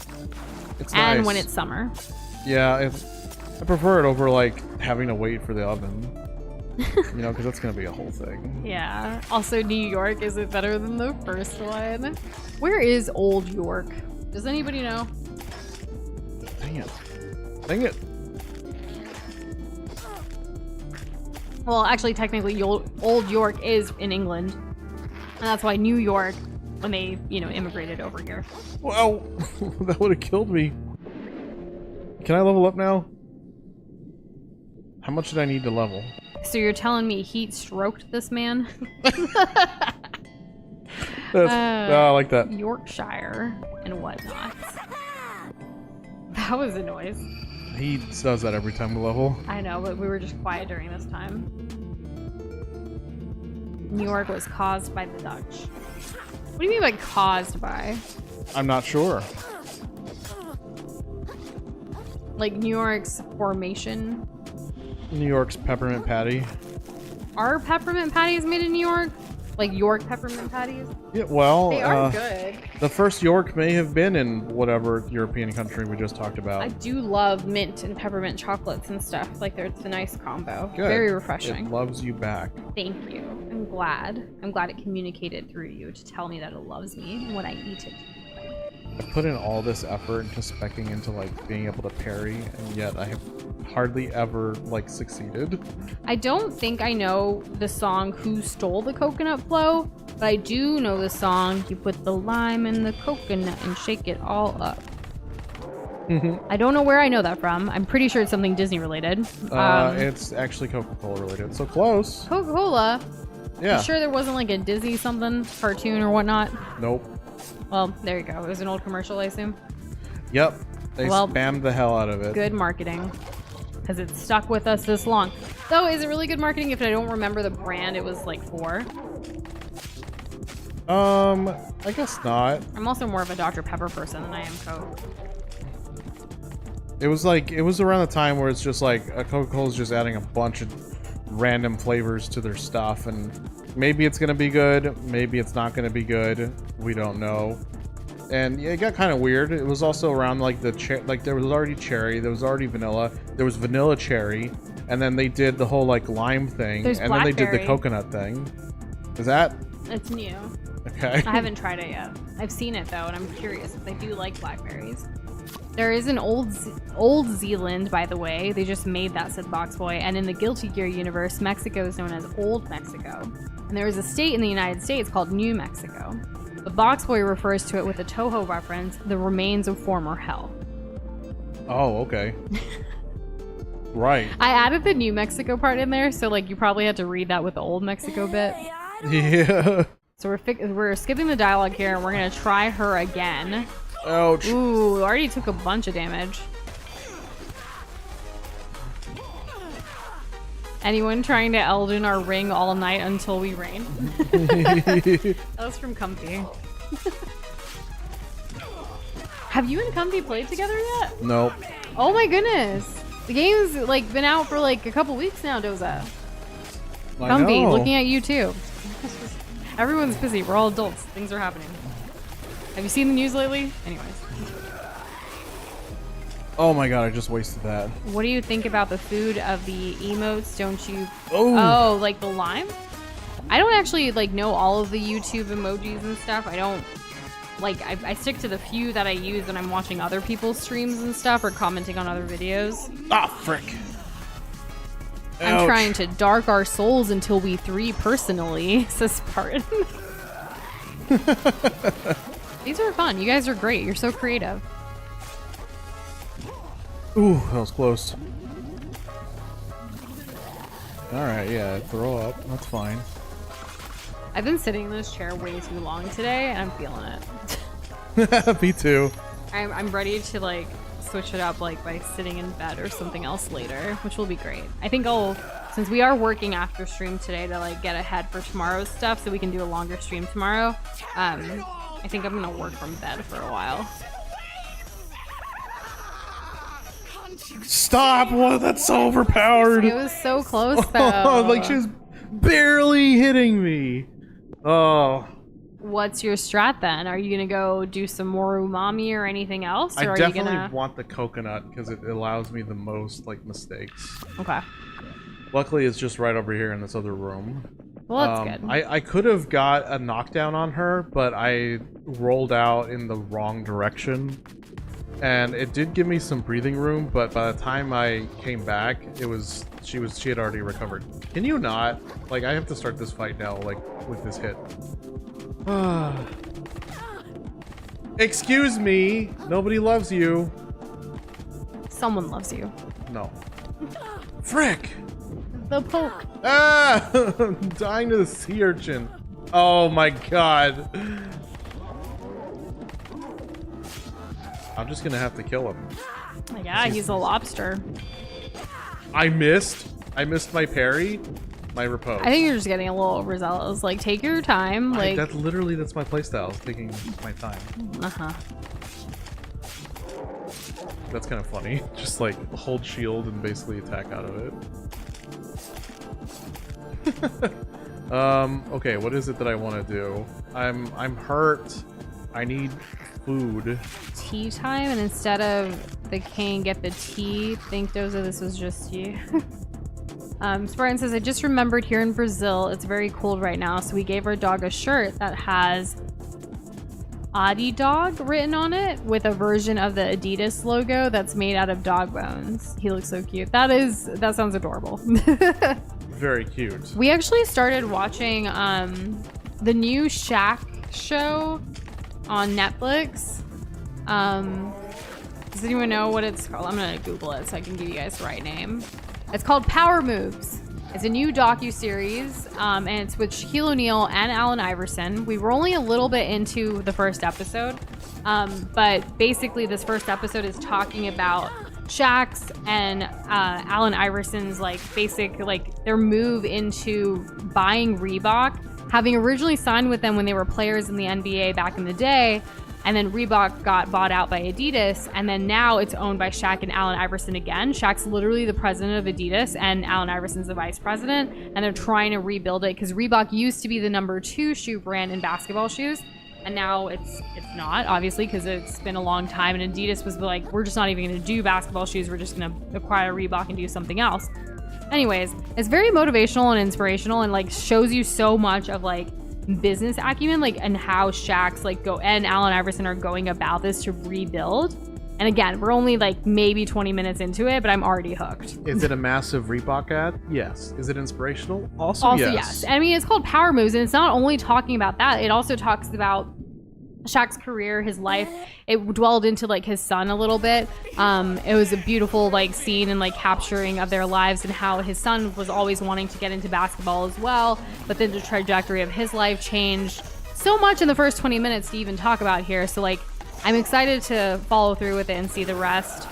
It's And nice. when it's summer. Yeah, I prefer it over like having to wait for the oven. You know, because that's gonna be a whole thing. Yeah. Also, New York, is it better than the first one? Where is Old York? Does anybody know? Dang it. Dang it. Well, actually, technically, Old York is in England. And that's why New York, when they, you know, immigrated over here. Wow. That would have killed me. Can I level up now? How much did I need to level? So you're telling me heat stroked this man? I like that. Yorkshire and whatnot. That was a noise. He does that every time we level. I know, but we were just quiet during this time. New York was caused by the Dutch. What do you mean by caused by? I'm not sure. Like New York's formation? New York's peppermint patty. Are peppermint patties made in New York? Like York peppermint patties? Yeah, well, They are good. the first York may have been in whatever European country we just talked about. I do love mint and peppermint chocolates and stuff. Like, it's a nice combo. Good. Very refreshing. It loves you back. Thank you. I'm glad. I'm glad it communicated through you to tell me that it loves me when I eat it. I put in all this effort into specking into like being able to parry, and yet I have hardly ever like succeeded. I don't think I know the song Who Stole the Coconut Flow, but I do know the song You Put the Lime in the Coconut and Shake It All Up. I don't know where I know that from. I'm pretty sure it's something Disney related. It's actually Coca-Cola related. So close. Coca-Cola? Yeah. You sure there wasn't like a Disney something cartoon or whatnot? Nope. Well, there you go. It was an old commercial, I assume. Yep. They Well, spammed the hell out of it. Good marketing. Because it's stuck with us this long. Though, is it really good marketing if I don't remember the brand it was like for? I guess not. I'm also more of a Dr. Pepper person than I am Coke. It was around the time where it's just like Coca-Cola's just adding a bunch of random flavors to their stuff, and maybe it's gonna be good, maybe it's not gonna be good. We don't know. And yeah, it got kind of weird. It was also around like there was already cherry, there was already vanilla, there was vanilla cherry, and then they did the whole like lime thing, There's and then they did the blackberry. coconut thing. Is that It's new. okay? I haven't tried it yet. I've seen it though, and I'm curious if I do like blackberries. There is an Old Zealand, by the way. They just made that, said Boxboy. And in the Guilty Gear universe, Mexico is known as Old Mexico. And there is a state in the United States called New Mexico. But Boxboy refers to it with a Toho reference, the remains of former hell. Oh, okay. Right. I added the New Mexico part in there, so like you probably had to read that with the Old Mexico bit. Yeah. So we're skipping the dialogue here, and we're gonna try her again. Ouch. Ooh, already took a bunch of damage. Anyone trying to Elden our ring all night until we rain? That was from Comfy. Have you and Comfy played together yet? Nope. Oh my goodness. The game's like been out for like a couple weeks now, Doza. I Comfy, know. looking at you too. Everyone's busy. We're all adults. Things are happening. Have you seen the news lately? Anyways. Oh my god, I just wasted that. What do you think about the food of the emotes? Don't you... Oh. Oh, like the lime? I don't actually like know all of the YouTube emojis and stuff. I don't... Like, I stick to the few that I use when I'm watching other people's streams and stuff or commenting on other videos. Ah, frick. I'm Ouch. trying to dark our souls until we 3 personally, says Spartan. These are fun. You guys are great. You're so creative. Ooh, that was close. Alright, yeah, throw up. That's fine. I've been sitting in this chair way too long today, and I'm feeling it. Me too. I'm ready to like switch it up like by sitting in bed or something else later, which will be great. I think since we are working after stream today to like get ahead for tomorrow's stuff so we can do a longer stream tomorrow, I think I'm gonna work from bed for a while. Stop! What? That's so overpowered! It was so close though. Oh, like she was barely hitting me. Oh. What's your strat then? Are you gonna go do some more umami or anything else? Or I are definitely you gonna... want the coconut because it allows me the most like mistakes. Okay. Luckily, it's just right over here in this other room. Well, that's good. I could have got a knockdown on her, but I rolled out in the wrong direction. And it did give me some breathing room, but by the time I came back, she had already recovered. Can you not? Like, I have to start this fight now, like, with this hit. Excuse me! Nobody loves you. Someone loves you. No. Frick! The poke. Ah! I'm dying to the sea urchin. Oh my god. I'm just gonna have to kill him. Yeah, he's a lobster. I missed my parry, my repose. I think you're just getting a little overzealous. Like, take your time. Like, that's my playstyle, is taking my time. uh-huh. That's kind of funny. Just like hold shield and basically attack out of it. Okay, what is it that I want to do? I'm hurt. I need food. Tea time, and instead of the king get the tea, think this was just you. Spartan says, I just remembered here in Brazil, it's very cold right now, so we gave our dog a shirt that has Adi Dog written on it with a version of the Adidas logo that's made out of dog bones. He looks so cute. That sounds adorable. Very cute. We actually started watching the new Shaq show on Netflix. Does anyone know what it's called? I'm gonna Google it so I can give you guys the right name. It's called Power Moves. It's a new docu-series, and it's with Shaquille O'Neal and Allen Iverson. We were only a little bit into the first episode, but basically this first episode is talking about Shaq's and Allen Iverson's their move into buying Reebok, having originally signed with them when they were players in the NBA back in the day. And then Reebok got bought out by Adidas, and then now it's owned by Shaq and Allen Iverson again. Shaq's literally the president of Adidas, and Allen Iverson's the vice president, and they're trying to rebuild it because Reebok used to be the #2 shoe brand in basketball shoes, and now it's not, obviously, because it's been a long time, and Adidas was like, we're just not even going to do basketball shoes, we're just going to acquire Reebok and do something else. Anyways, it's very motivational and inspirational, and like shows you so much of like business acumen, like, and how Shaq's and Allen Iverson are going about this to rebuild. And again, we're only like maybe 20 minutes into it, but I'm already hooked. Is it a massive Reebok ad? Yes. Is it inspirational? Also yes. I mean, it's called Power Moves, and it's not only talking about that, it also talks about Shaq's career, his life. It dwelled into like his son a little bit. It was a beautiful like scene and like capturing of their lives and how his son was always wanting to get into basketball as well, but then the trajectory of his life changed so much in the first 20 minutes to even talk about here. So like, I'm excited to follow through with it and see the rest.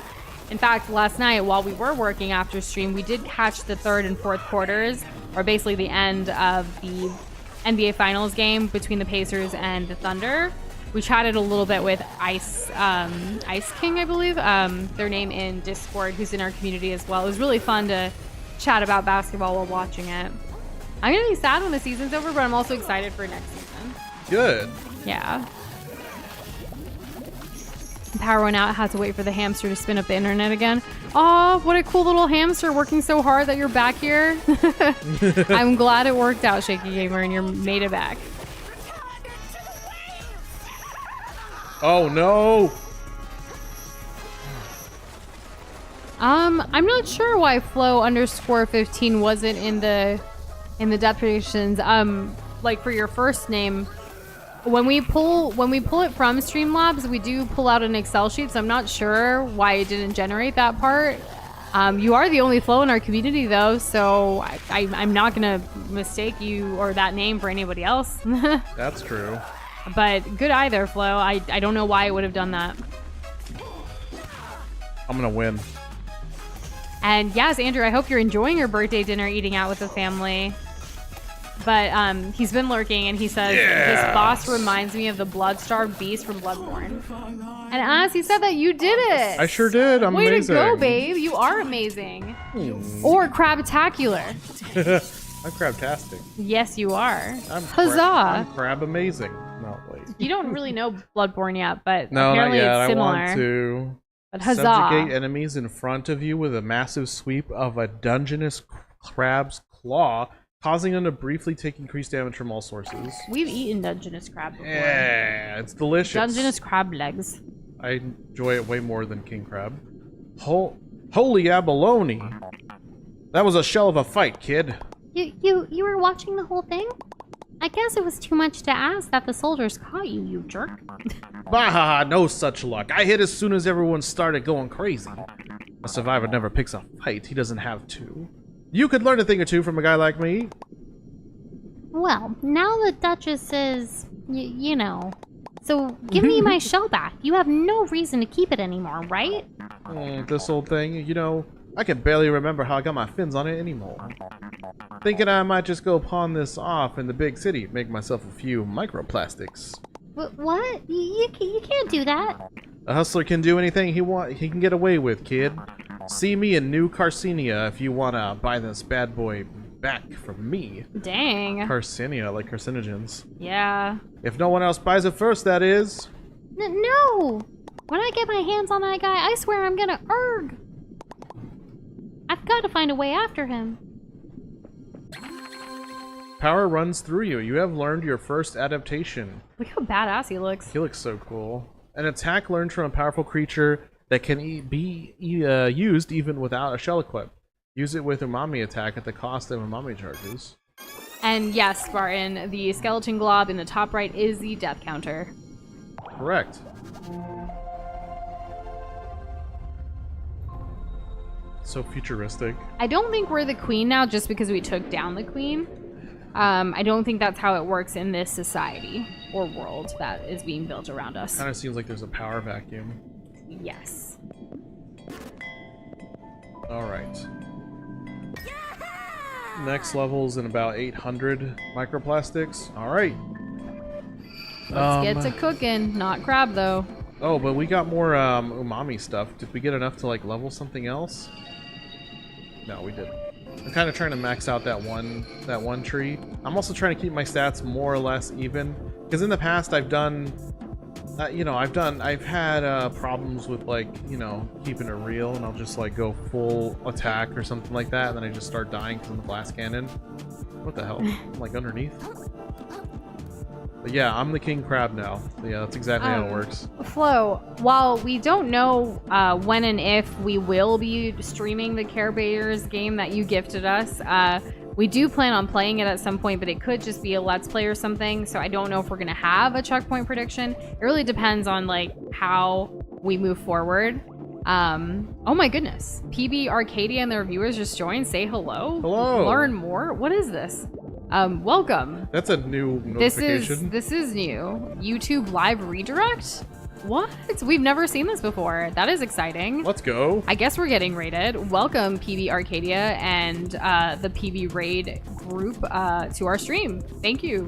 In fact, last night while we were working after stream, we did catch the third and fourth quarters, or basically the end of the NBA Finals game between the Pacers and the Thunder. We chatted a little bit with Ice King, I believe, their name in Discord, who's in our community as well. It was really fun to chat about basketball while watching it. I'm gonna be sad when the season's over, but I'm also excited for next season. Good. Yeah. Power went out, had to wait for the hamster to spin up the internet again. Oh, what a cool little hamster, working so hard that you're back here. I'm glad it worked out, Shaky Gamer, and you made it back. Oh no! I'm not sure why Flo_15 wasn't in the death predictions. Like for your first name, when we pull it from Streamlabs, we do pull out an Excel sheet, so I'm not sure why it didn't generate that part. You are the only Flo in our community though, so I'm not gonna mistake you or that name for anybody else. That's true. But good eye there, Flo. I don't know why it would have done that. I'm gonna win. And yes, Andrew, I hope you're enjoying your birthday dinner eating out with the family. But he's been lurking, and he says his boss reminds me of the blood-starved beast from Bloodborne. And as he said that, you did it. I sure did. I'm Way amazing. to go, babe. You are amazing. Or crabtacular. I'm crabtastic. Yes, you are. I'm Huzzah. I'm crab amazing. No, wait. You don't really know Bloodborne yet, but No, apparently not yet. it's similar. I want to But huzzah. subjugate enemies in front of you with a massive sweep of a Dungeness crab's claw causing them to briefly take increased damage from all sources. We've eaten Dungeness crab before. Yeah, it's delicious. Dungeness crab legs. I enjoy it way more than king crab. Holy abalone! That was a shell of a fight, kid. You were watching the whole thing? I guess it was too much to ask that the soldiers caught you, you jerk. Bah, no such luck. I hit as soon as everyone started going crazy. A survivor never picks a fight. He doesn't have to. You could learn a thing or two from a guy like me. Well, now the Duchess is, you know. So give me my shell back. You have no reason to keep it anymore, right? This old thing, you know, I can barely remember how I got my fins on it anymore. Thinking I might just go pawn this off in the big city, make myself a few microplastics. What? You can't do that. A hustler can do anything he can get away with, kid. See me in New Carcinia if you wanna buy this bad boy back from me. Dang. Carcinia, like carcinogens. Yeah. If no one else buys it first, that is. No! When I get my hands on that guy, I swear I'm gonna erg. I've got to find a way after him. Power runs through you. You have learned your first adaptation. Look how badass he looks. He looks so cool. An attack learned from a powerful creature that can be used even without a shell equip. Use it with umami attack at the cost of umami charges. And yes, Spartan, the skeleton glob in the top right is the death counter. Correct. So futuristic. I don't think we're the queen now just because we took down the queen. I don't think that's how it works in this society or world that is being built around us. Kind of seems like there's a power vacuum. Yes. All right. Next level's in about 800 microplastics. All right. Let's get to cooking. Not crab though. Oh, but we got more umami stuff. Did we get enough to like level something else? No, we didn't. I'm kind of trying to max out that one tree. I'm also trying to keep my stats more or less even, because in the past I've done, I've had problems with like, keeping it real, and I'll just like go full attack or something like that, and then I just start dying because of the blast cannon. What the hell? I'm like underneath. But yeah, I'm the king crab now. Yeah, that's exactly how it works. Flo, while we don't know when and if we will be streaming the Care Bears game that you gifted us, we do plan on playing it at some point, but it could just be a Let's Play or something, so I don't know if we're going to have a checkpoint prediction. It really depends on like how we move forward. Oh my goodness. PB Arcadia and their viewers just joined. Say hello. Hello. Learn more. What is this? Welcome. That's a new notification. This is new. YouTube live redirect? What? We've never seen this before. That is exciting. Let's go. I guess we're getting raided. Welcome, PB Arcadia and the PB Raid group to our stream. Thank you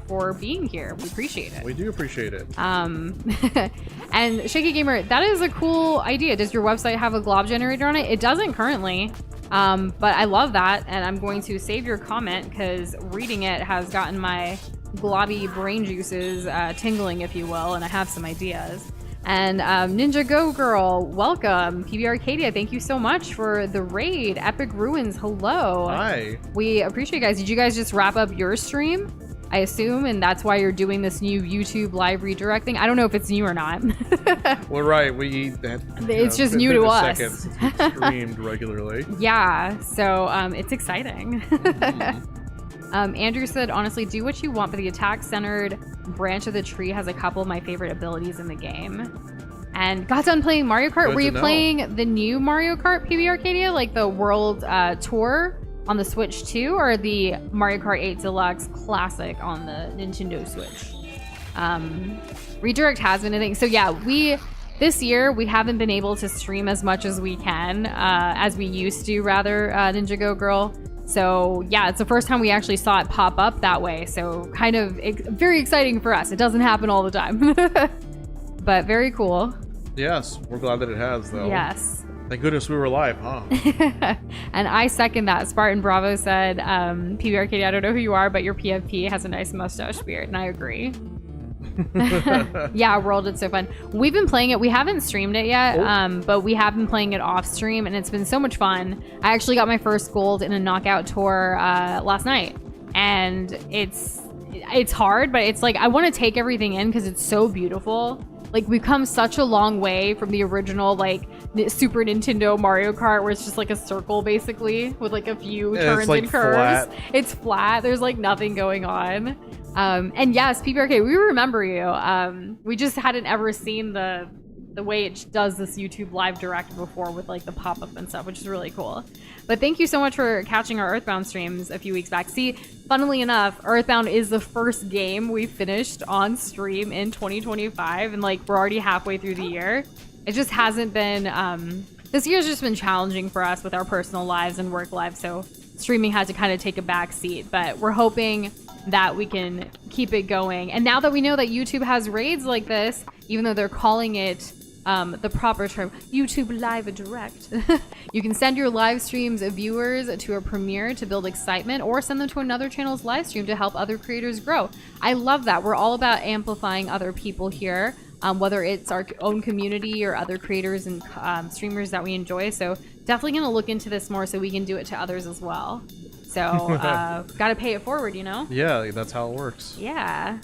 for being here. We appreciate it. We do appreciate it. And Shaky Gamer, that is a cool idea. Does your website have a glob generator on it? It doesn't currently. But I love that, and I'm going to save your comment because reading it has gotten my globby brain juices tingling, if you will, and I have some ideas. And Ninja Go Girl, welcome. PB Arcadia, thank you so much for the raid. Epic Ruins, hello. Hi. We appreciate you guys. Did you guys just wrap up your stream? I assume, and that's why you're doing this new YouTube live redirecting. I don't know if it's new or not. Well, right, it's just new to us. Seconds, it's streamed regularly. Yeah, so it's exciting. Andrew said, honestly, do what you want, but the attack-centered branch of the tree has a couple of my favorite abilities in the game. And got done playing Mario Kart. Were you playing the new Mario Kart, PB Arcadia, like the World Tour on the Switch 2, or the Mario Kart 8 Deluxe Classic on the Nintendo Switch? Redirect has been a thing. So yeah, this year we haven't been able to stream as much as we can, as we used to, rather, Ninja Go Girl. So yeah, it's the first time we actually saw it pop up that way. So kind of very exciting for us. It doesn't happen all the time, but very cool. Yes, we're glad that it has, though. Yes. Thank goodness we were live, huh? And I second that. Spartan Bravo said, PB Arcadia, I don't know who you are, but your PFP has a nice mustache beard, and I agree. Yeah, World, it's so fun. We've been playing it. We haven't streamed it yet, but we have been playing it off stream, and it's been so much fun. I actually got my first gold in a knockout tour last night, and it's hard, but it's like I want to take everything in because it's so beautiful. Like, we've come such a long way from the original, like, Super Nintendo Mario Kart, where it's just like a circle, basically, with like a few turns and curves. Flat. It's flat. There's like nothing going on. And yes, PBRK, we remember you. We just hadn't ever seen the way it does this YouTube live direct before with like the pop-up and stuff, which is really cool. But thank you so much for catching our Earthbound streams a few weeks back. See, funnily enough, Earthbound is the first game we finished on stream in 2025, and like we're already halfway through the year. It just hasn't been, this year's just been challenging for us with our personal lives and work lives, so streaming had to kind of take a back seat, but we're hoping that we can keep it going. And now that we know that YouTube has raids like this, even though they're calling it the proper term, YouTube Live Direct, you can send your live streams of viewers to a premiere to build excitement, or send them to another channel's live stream to help other creators grow. I love that. We're all about amplifying other people here, whether it's our own community or other creators and streamers that we enjoy. So definitely gonna look into this more so we can do it to others as well. So gotta pay it forward, you know? Yeah, that's how it works. Yeah.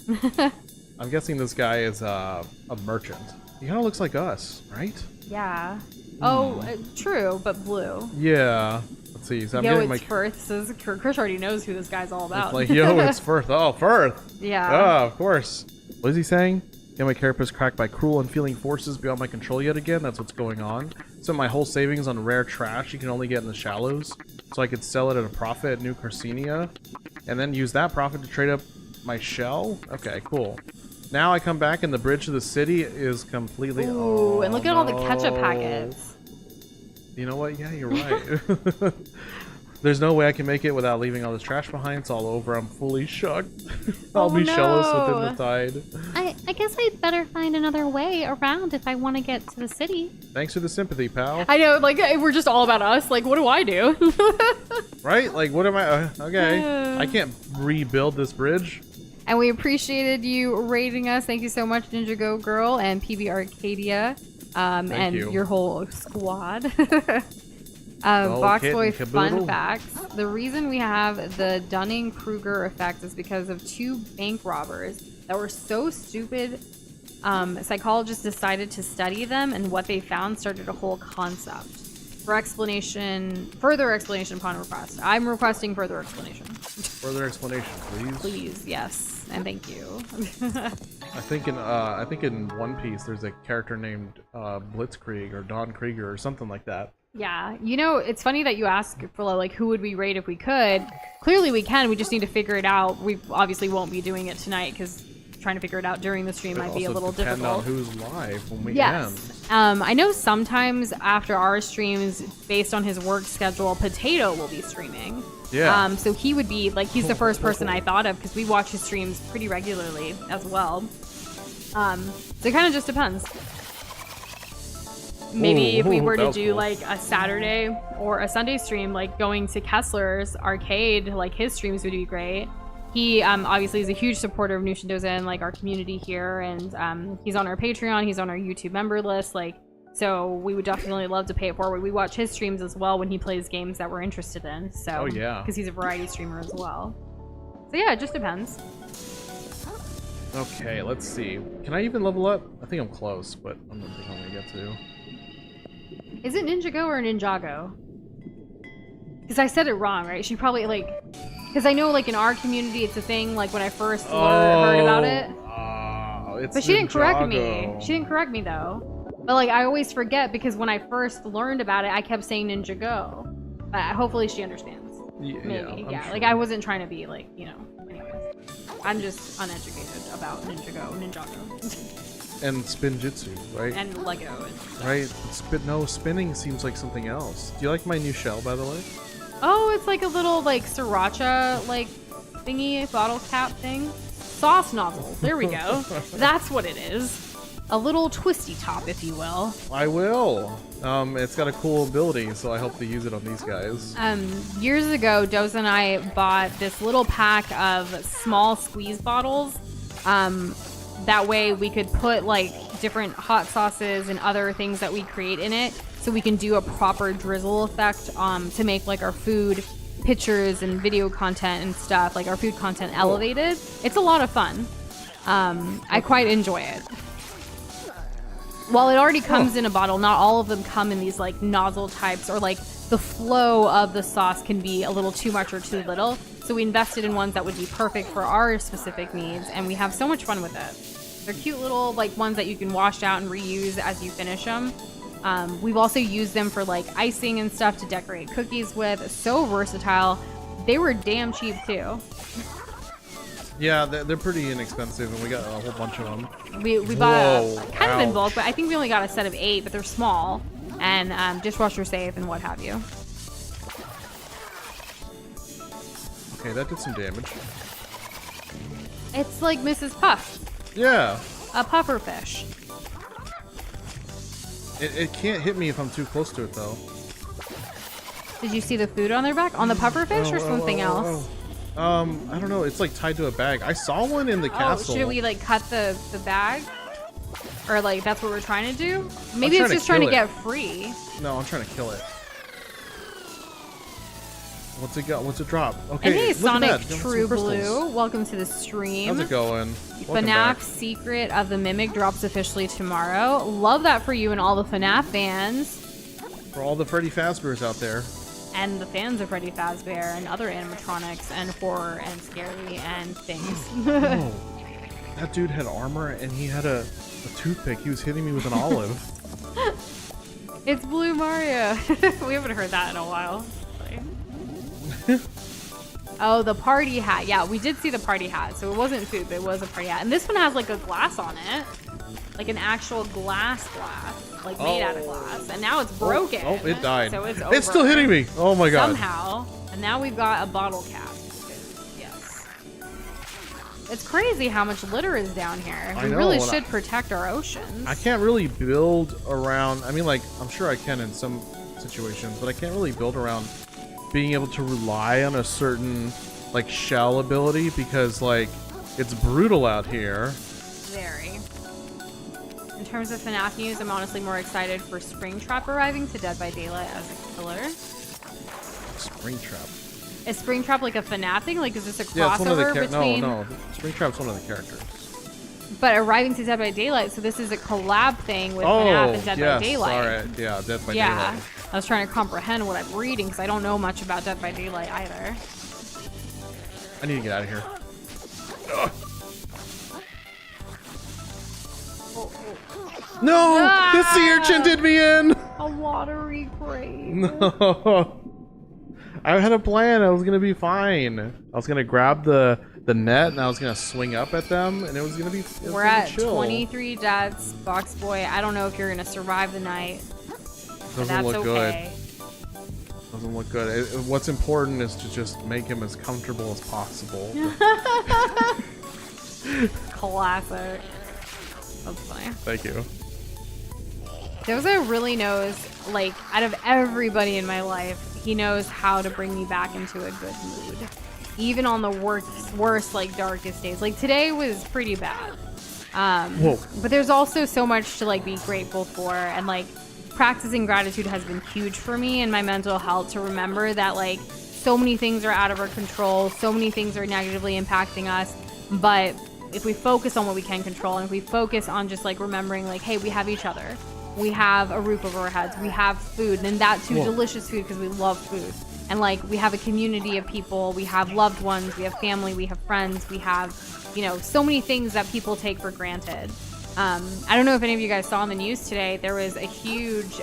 I'm guessing this guy is a merchant. He kind of looks like us, right? Yeah. Oh, true, but blue. Yeah. Let's see. So I'm Yo, getting it's Firth. Says Chris already knows who this guy's all about. It's like, yo, it's Firth. Oh, Firth. Yeah. Oh, of course. What is he saying? Get my carapace cracked by cruel and feeling forces beyond my control yet again. That's what's going on. Spent my whole savings on rare trash you can only get in the shallows, so I could sell it at a profit at New Carcinia, and then use that profit to trade up my shell. Okay, cool. Now I come back and the bridge to the city is completely... Ooh, and look at all the ketchup packets. You know what? Yeah, you're right. There's no way I can make it without leaving all this trash behind. It's all over. I'm fully shocked. I'll be shellless within the tide. I guess I'd better find another way around if I want to get to the city. Thanks for the sympathy, pal. I know, like, we're just all about us. Like, what do I do? Right? Like, what am I... okay. I can't rebuild this bridge. And we appreciated you rating us. Thank you so much, Ninja Go Girl and PB Arcadia, and your whole squad. Boxboy fun facts. The reason we have the Dunning-Kruger effect is because of two bank robbers that were so stupid. Psychologists decided to study them, and what they found started a whole concept. For explanation, further explanation upon request. I'm requesting further explanation. Further explanation, please. Please, yes, and thank you. I think in One Piece there's a character named Blitzkrieg or Don Krieger or something like that. Yeah, you know, it's funny that you ask for like who would we rate if we could. Clearly we can. We just need to figure it out. We obviously won't be doing it tonight because trying to figure it out during the stream might be a little difficult. On who's live when we end. I know sometimes after our streams, based on his work schedule, Potato will be streaming. Yeah. So he would be like, he's the first person I thought of because we watch his streams pretty regularly as well. So it kind of just depends. Maybe if we were to do like a Saturday or a Sunday stream, like going to Kessler's arcade, like his streams would be great. He obviously is a huge supporter of Nushindoza and like our community here, and he's on our Patreon, he's on our YouTube member list, like, so we would definitely love to pay it forward. We watch his streams as well when he plays games that we're interested in, so because he's a variety streamer as well. So yeah, it just depends. Okay, let's see. Can I even level up? I think I'm close, but I don't think I'm gonna get to. Is it Ninjago or Ninjago? Because I said it wrong, right? She probably like, because I know like in our community it's a thing. Like when I first heard about it, but she didn't correct me. She didn't correct me though. But like I always forget because when I first learned about it, I kept saying Ninjago. But hopefully she understands. Maybe, yeah. Sure. Like I wasn't trying to be like, you know. Anyways, I'm just uneducated about Ninjago. And Spinjitzu, right? And Lego. Right? Spinning seems like something else. Do you like my new shell, by the way? Oh, it's like a little like sriracha like thingy, bottle cap thing. Sauce nozzle. There we go. That's what it is. A little twisty top, if you will. I will. It's got a cool ability, so I hope to use it on these guys. Years ago, Doza and I bought this little pack of small squeeze bottles. That way we could put like different hot sauces and other things that we create in it, so we can do a proper drizzle effect to make like our food pictures and video content and stuff, like our food content elevated. It's a lot of fun. I quite enjoy it. While it already comes in a bottle, not all of them come in these like nozzle types, or like the flow of the sauce can be a little too much or too little. So we invested in ones that would be perfect for our specific needs, and we have so much fun with it. They're cute little like ones that you can wash out and reuse as you finish them. We've also used them for like icing and stuff to decorate cookies with. So versatile. They were damn cheap too. Yeah, they're pretty inexpensive, and we got a whole bunch of them. We bought kind of in bulk, but I think we only got a set of 8, but they're small and dishwasher safe and what have you. Okay, that did some damage. It's like Mrs. Puff, Yeah. a puffer fish. It can't hit me if I'm too close to it, though. Did you see the food on their back? On the puffer fish or something else? I don't know. It's like tied to a bag. I saw one in the castle. Should we like cut the bag? Or like that's what we're trying to do? Maybe it's just trying to get free. No, I'm trying to kill it. What's it got? What's it drop? Okay. And hey, look at Sonic that. True Blue, welcome to the stream. How's it going? Welcome FNAF back. Secret of the Mimic drops officially tomorrow. Love that for you and all the FNAF fans. For all the Freddy Fazbears out there. And the fans of Freddy Fazbear and other animatronics and horror and scary and things. Oh, that dude had armor and he had a toothpick. He was hitting me with an olive. It's Blue Mario. We haven't heard that in a while. Oh, the party hat. Yeah, we did see the party hat. So it wasn't food, but it was a party hat. And this one has like a glass on it. Like an actual glass. Like made out of glass. And now it's broken. Oh, it died. So it's over. It's still hitting me. Oh my god. Somehow. And now we've got a bottle cap. Yes. It's crazy how much litter is down here. We really should protect our oceans. I can't really build around. I mean, like, I'm sure I can in some situations, but I can't really build around being able to rely on a certain, like, shell ability because, like, it's brutal out here. Very. In terms of FNAF news, I'm honestly more excited for Springtrap arriving to Dead by Daylight as a killer. Springtrap. Is Springtrap like a FNAF thing? Like, is this a crossover Yeah, it's one of the between... No, Springtrap's one of the characters. But arriving to Dead by Daylight, so this is a collab thing with FNAF and Dead by Daylight. Sorry. Yeah, Dead by Yeah, Daylight. I was trying to comprehend what I'm reading because I don't know much about Dead by Daylight either. I need to get out of here. Ugh. No! The sea urchin did me in! A watery grave. No. I had a plan. I was gonna be fine. I was gonna grab the net and I was gonna swing up at them and it was gonna be We're at chill. 23 deaths, Box Boy. I don't know if you're gonna survive the night. But Doesn't that's look okay. good. Doesn't look good. What's important is to just make him as comfortable as possible. Classic. That's funny. Thank you. Doza really knows, like, out of everybody in my life, he knows how to bring me back into a good mood. Even on the worst, like, darkest days. Like, today was pretty bad. Whoa. But there's also so much to, like, be grateful for. And, like, practicing gratitude has been huge for me and my mental health to remember that, like, so many things are out of our control. So many things are negatively impacting us. But if we focus on what we can control and if we focus on just, like, remembering, like, hey, we have each other. We have a roof over our heads. We have food, and that too, delicious food because we love food. And like we have a community of people. We have loved ones. We have family. We have friends. We have, you know, so many things that people take for granted. I don't know if any of you guys saw in the news today. There was a huge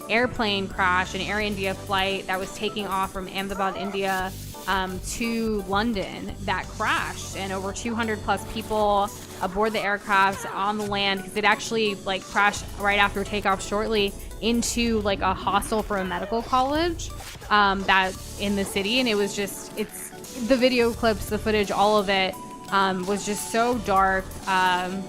airplane crash, an Air India flight that was taking off from Ahmedabad, India, to London that crashed, and over 200 plus people aboard the aircraft on the land because it actually like crashed right after takeoff shortly into like a hostel for a medical college that in the city. And it was just, it's the video clips, the footage, all of it was just so dark. And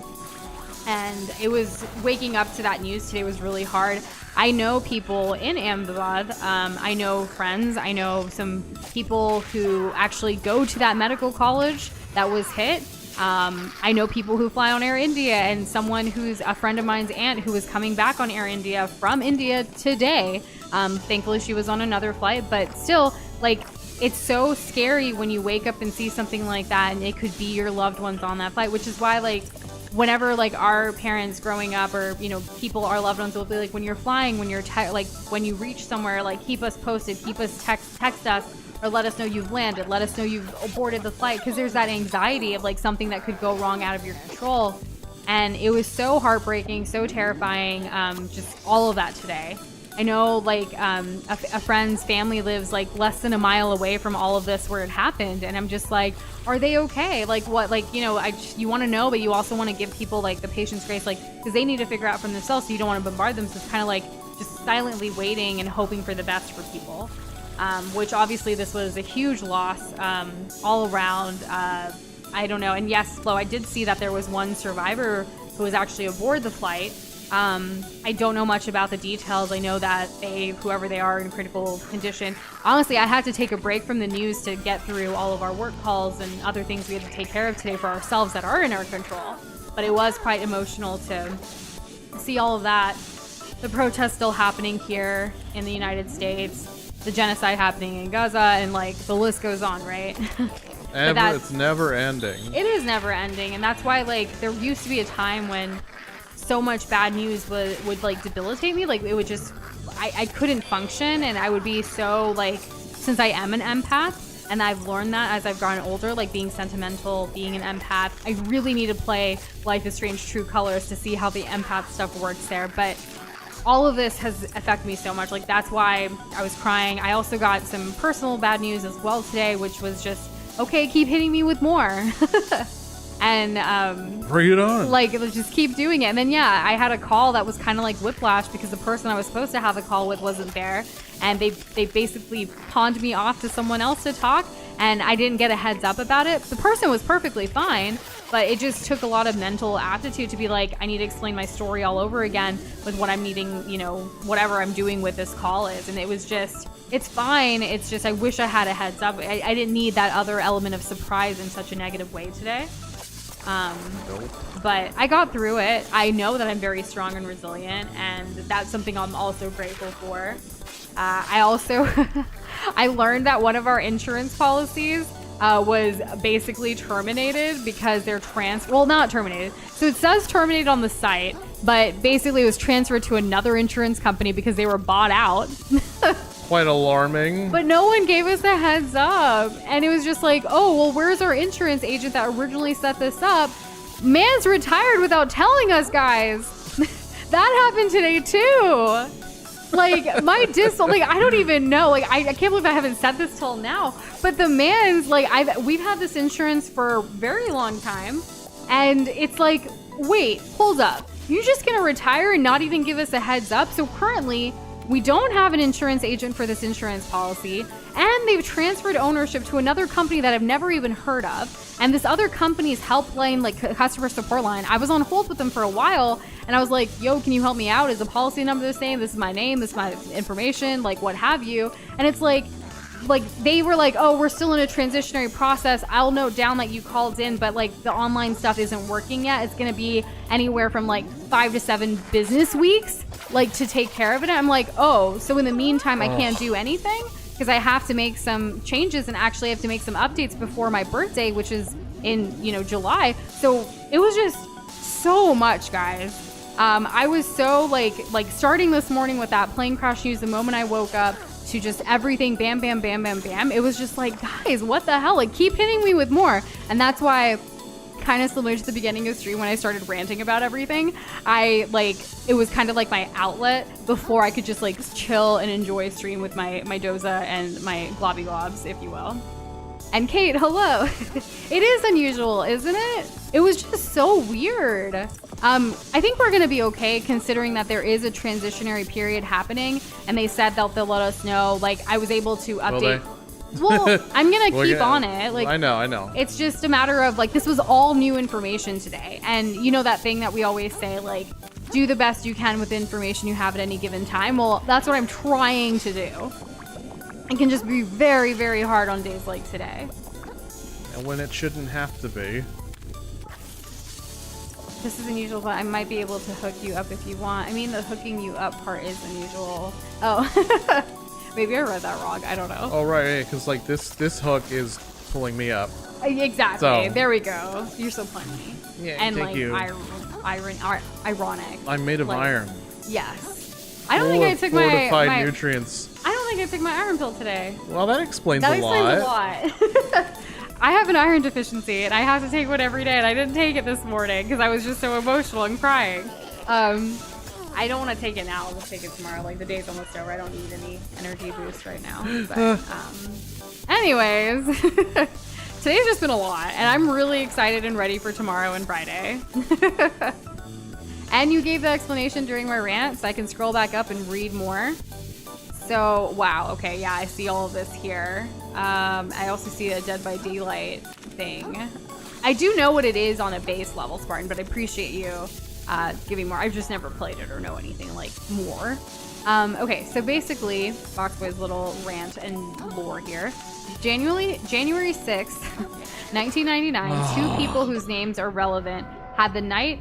it was waking up to that news today was really hard. I know people in Ahmedabad. I know friends. I know some people who actually go to that medical college that was hit. I know people who fly on Air India, and someone who's a friend of mine's aunt who was coming back on Air India from India today. Thankfully, she was on another flight, but still, like, it's so scary when you wake up and see something like that, and it could be your loved ones on that flight, which is why, like, whenever, like, our parents growing up, or, you know, people, our loved ones will be like, when you're flying, when you're like, when you reach somewhere, like, keep us posted, keep us text us, or let us know you've landed, let us know you've aborted the flight, because there's that anxiety of, like, something that could go wrong out of your control. And it was so heartbreaking, so terrifying, just all of that today. I know, like, a friend's family lives, like, less than a mile away from all of this where it happened, and I'm just like, are they okay? Like, what, like, you know, you want to know, but you also want to give people, like, the patience, grace, like, because they need to figure out for themselves, so you don't want to bombard them, so it's kind of like just silently waiting and hoping for the best for people, which obviously this was a huge loss all around. I don't know, and yes, Flo, I did see that there was one survivor who was actually aboard the flight. I don't know much about the details. I know that whoever they are, in critical condition. Honestly, I had to take a break from the news to get through all of our work calls and other things we had to take care of today for ourselves that are in our control. But it was quite emotional to see all of that. The protests still happening here in the United States, the genocide happening in Gaza, and, like, the list goes on, right? It's never ending. It is never ending, and that's why, like, there used to be a time when so much bad news would like debilitate me. Like, it would just, I couldn't function, and I would be so, like, since I am an empath, and I've learned that as I've gotten older, like, being sentimental, being an empath, I really need to play Life is Strange True Colors to see how the empath stuff works there. But all of this has affected me so much. Like, that's why I was crying. I also got some personal bad news as well today, which was just, okay, keep hitting me with more. And bring it on. Like, just keep doing it. And then, yeah, I had a call that was kind of like whiplash because the person I was supposed to have a call with wasn't there, and they basically pawned me off to someone else to talk, and I didn't get a heads up about it. The person was perfectly fine, but it just took a lot of mental aptitude to be like, I need to explain my story all over again with what I'm needing, you know, whatever I'm doing with this call is. And it was just, it's fine. It's just, I wish I had a heads up. I didn't need that other element of surprise in such a negative way today. But I got through it. I know that I'm very strong and resilient, and that's something I'm also grateful for. I also, I learned that one of our insurance policies was basically terminated because they're well, not terminated. So it says terminated on the site, but basically it was transferred to another insurance company because they were bought out. Quite alarming. But no one gave us a heads up. And it was just like, oh, well, where's our insurance agent that originally set this up? Man's retired without telling us, guys. That happened today, too. Like, my like, I don't even know. Like, I can't believe I haven't said this till now. But the man's, like, we've had this insurance for a very long time. And it's like, wait, hold up. You're just going to retire and not even give us a heads up? So currently, we don't have an insurance agent for this insurance policy, and they've transferred ownership to another company that I've never even heard of. And this other company's helpline, like, customer support line, I was on hold with them for a while, and I was like, yo, can you help me out? Is the policy number the same? This is my name, this is my information, like, what have you. And it's like they were like, oh, we're still in a transitionary process. I'll note down that you called in, but, like, the online stuff isn't working yet. It's gonna be anywhere from, like, 5 to 7 business weeks, like, to take care of it. I'm like, oh, so in the meantime, I can't do anything because I have to make some changes and actually have to make some updates before my birthday, which is in, you know, July. So it was just so much, guys. I was so like starting this morning with that plane crash news the moment I woke up to just everything bam, bam, bam, bam, bam. It was just like, guys, what the hell? Like, keep hitting me with more. And that's why, kind of similar to the beginning of the stream when I started ranting about everything, it was kind of like my outlet before I could just, like, chill and enjoy stream with my doza and my globby globs, if you will. And Kate, hello. It is unusual, isn't it? It was just so weird. I think we're gonna be okay considering that there is a transitionary period happening, and they said that they'll let us know. Like, I was able to update. Well, I'm gonna keep on it. Like, I know. It's just a matter of, like, this was all new information today. And you know that thing that we always say, like, do the best you can with the information you have at any given time? Well, that's what I'm trying to do. It can just be very, very hard on days like today. And when it shouldn't have to be. This is unusual, but I might be able to hook you up if you want. I mean, the hooking you up part is unusual. Oh, maybe I read that wrong. I don't know. Oh right, because like this hook is pulling me up. Exactly. So- There we go. You're so funny. Yeah, And thank like you. ironic. I'm made of Like, iron. Yes. I don't Full think I of took fortified my nutrients. I don't think I took my iron pill today. Well, that explains That a explains lot. a lot. I have an iron deficiency and I have to take one every day, and I didn't take it this morning because I was just so emotional and crying. I don't want to take it now. I'll just take it tomorrow. Like, the day's almost over. I don't need any energy boost right now. But, anyways, today's just been a lot, and I'm really excited and ready for tomorrow and Friday. And you gave the explanation during my rant, so I can scroll back up and read more. So, wow, okay, yeah, I see all of this here. I also see a Dead by Daylight thing. I do know what it is on a base level, Spartan, but I appreciate you giving more. I've just never played it or know anything like more. Okay, so basically, Boxboy's little rant and lore here. January 6th, 1999, two people whose names are relevant had the night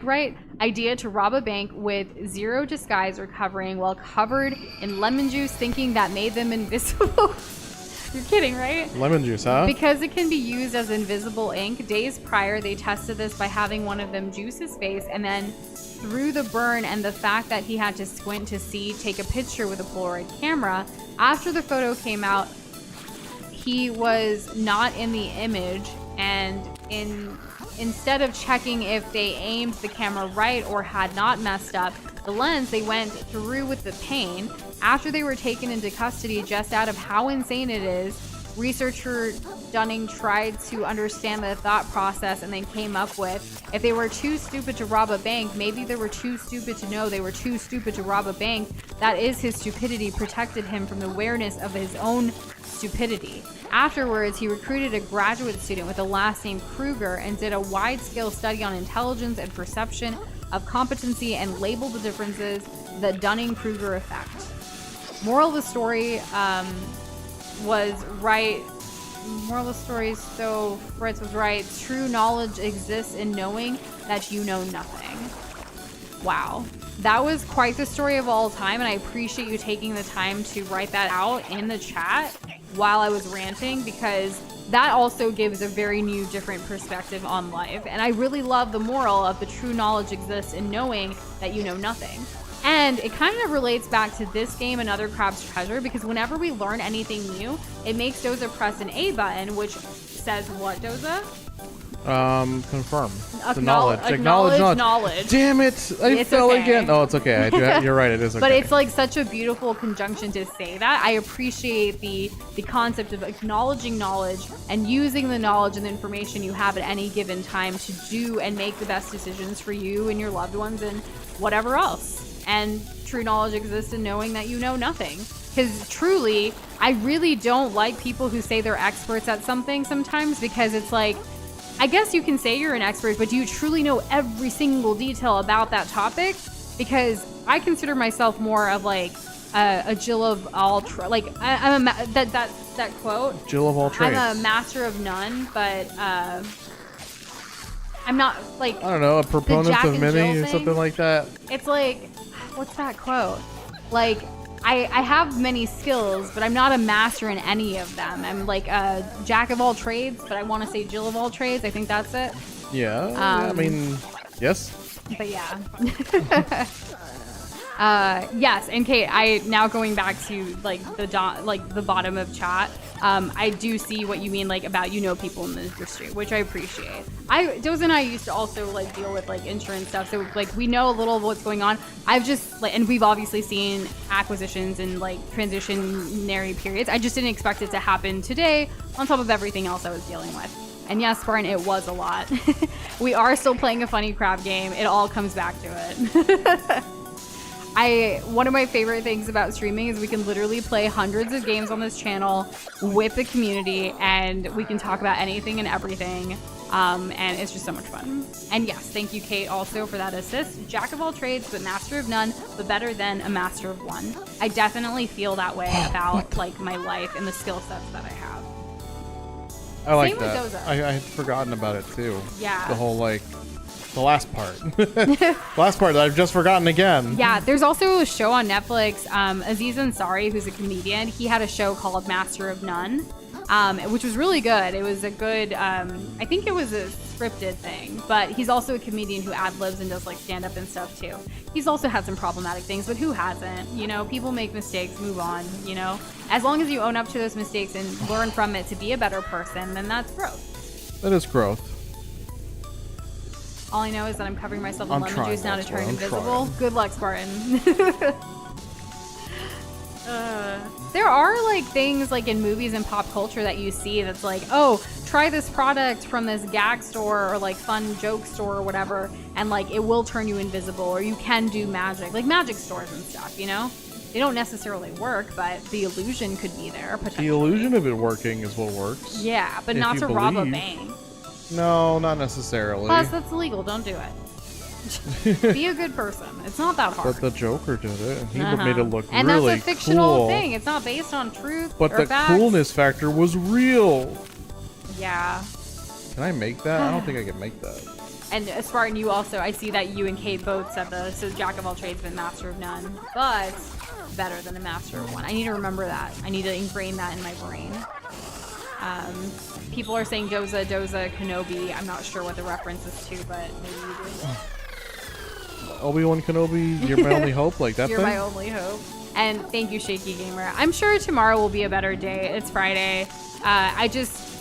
right idea to rob a bank with zero disguise or covering while covered in lemon juice, thinking that made them invisible. You're kidding, right? Lemon juice, huh? Because it can be used as invisible ink. Days prior, they tested this by having one of them juice his face, and then through the burn and the fact that he had to squint to see, take a picture with a Polaroid camera. After the photo came out, he was not in the image, and instead of checking if they aimed the camera right or had not messed up the lens, they went through with the pain. After they were taken into custody, just out of how insane it is, researcher Dunning tried to understand the thought process and then came up with, if they were too stupid to rob a bank, maybe they were too stupid to know they were too stupid to rob a bank. That is, his stupidity protected him from the awareness of his own stupidity. Afterwards, he recruited a graduate student with the last name Kruger and did a wide-scale study on intelligence and perception of competency and labeled the differences, the Dunning-Kruger effect. Moral of the story was right. Moral of the story, so Fritz was right. True knowledge exists in knowing that you know nothing. Wow. That was quite the story of all time, and I appreciate you taking the time to write that out in the chat while I was ranting, because that also gives a very new, different perspective on life. And I really love the moral of the true knowledge exists in knowing that you know nothing. And it kind of relates back to this game and other Crab's Treasure, because whenever we learn anything new, it makes Doza press an A button, which says what, Doza? Confirm. The knowledge. Acknowledge knowledge. Damn it! I It's fell okay. again. Oh, it's okay. You're right. It is okay. But it's like such a beautiful conjunction to say that. I appreciate the concept of acknowledging knowledge and using the knowledge and the information you have at any given time to do and make the best decisions for you and your loved ones and whatever else. And true knowledge exists in knowing that you know nothing. Because truly, I really don't like people who say they're experts at something sometimes, because it's like, I guess you can say you're an expert, but do you truly know every single detail about that topic? Because I consider myself more of like a Jill of all I'm a that quote. Jill of all trades. I'm a master of none, but I'm not like. I don't know, a proponent Jack of and many Jill or something thing? like that. It's like, what's that quote? Like, I have many skills, but I'm not a master in any of them. I'm like a jack of all trades, but I want to say Jill of all trades. I think that's it. Yeah. I mean, yes. But yeah. Yes, and Kate, I now going back to like the bottom of chat. I do see what you mean, like about people in the industry, which I appreciate. Doza and I used to also like deal with like insurance stuff, so like we know a little of what's going on. I've just and we've obviously seen acquisitions and like transitionary periods. I just didn't expect it to happen today on top of everything else I was dealing with. And yes, Spartan, it was a lot. We are still playing a funny crab game. It all comes back to it. One of my favorite things about streaming is we can literally play hundreds of games on this channel with the community, and we can talk about anything and everything. And it's just so much fun. And yes, thank you, Kate, also for that assist. Jack of all trades, but master of none, but better than a master of one. I definitely feel that way about like my life and the skill sets that I have. I like Same with that. Doza. I had forgotten about it too. Yeah. The whole like, the last part. Last part that I've just forgotten again. Yeah, there's also a show on Netflix. Aziz Ansari, who's a comedian, he had a show called Master of None, which was really good. It was a good, I think it was a scripted thing, but he's also a comedian who ad-libs and does like stand-up and stuff too. He's also had some problematic things, but who hasn't? You know, people make mistakes, move on, you know? As long as you own up to those mistakes and learn from it to be a better person, then that's growth. That is growth. All I know is that I'm covering myself in I'm lemon trying, juice now to Spartan, turn I'm invisible. trying. Good luck, Spartan. There are like things like in movies and pop culture that you see that's like, oh, try this product from this gag store or like fun joke store or whatever, and like it will turn you invisible, or you can do magic, like magic stores and stuff, you know? They don't necessarily work, but the illusion could be there potentially. The illusion of it working is what works. Yeah, but if not you to rob a believe. bank. No, not necessarily. Plus, that's illegal. Don't do it. Be a good person. It's not that hard. But the Joker did it, and he Uh-huh. made it look and really that's a fictional cool. thing. It's not based on truth But or the facts. coolness factor was real. Yeah. Can I make that? I don't think I can make that. And Spartan, you also, I see that you and Kate both said so Jack of all trades but master of none. But better than a master of one. I need to remember that. I need to ingrain that in my brain. People are saying Doza, Kenobi. I'm not sure what the reference is to, but maybe you do. Obi-Wan Kenobi, you're my only hope, like that You're thing? my only hope. And thank you, Shaky Gamer. I'm sure tomorrow will be a better day. It's Friday.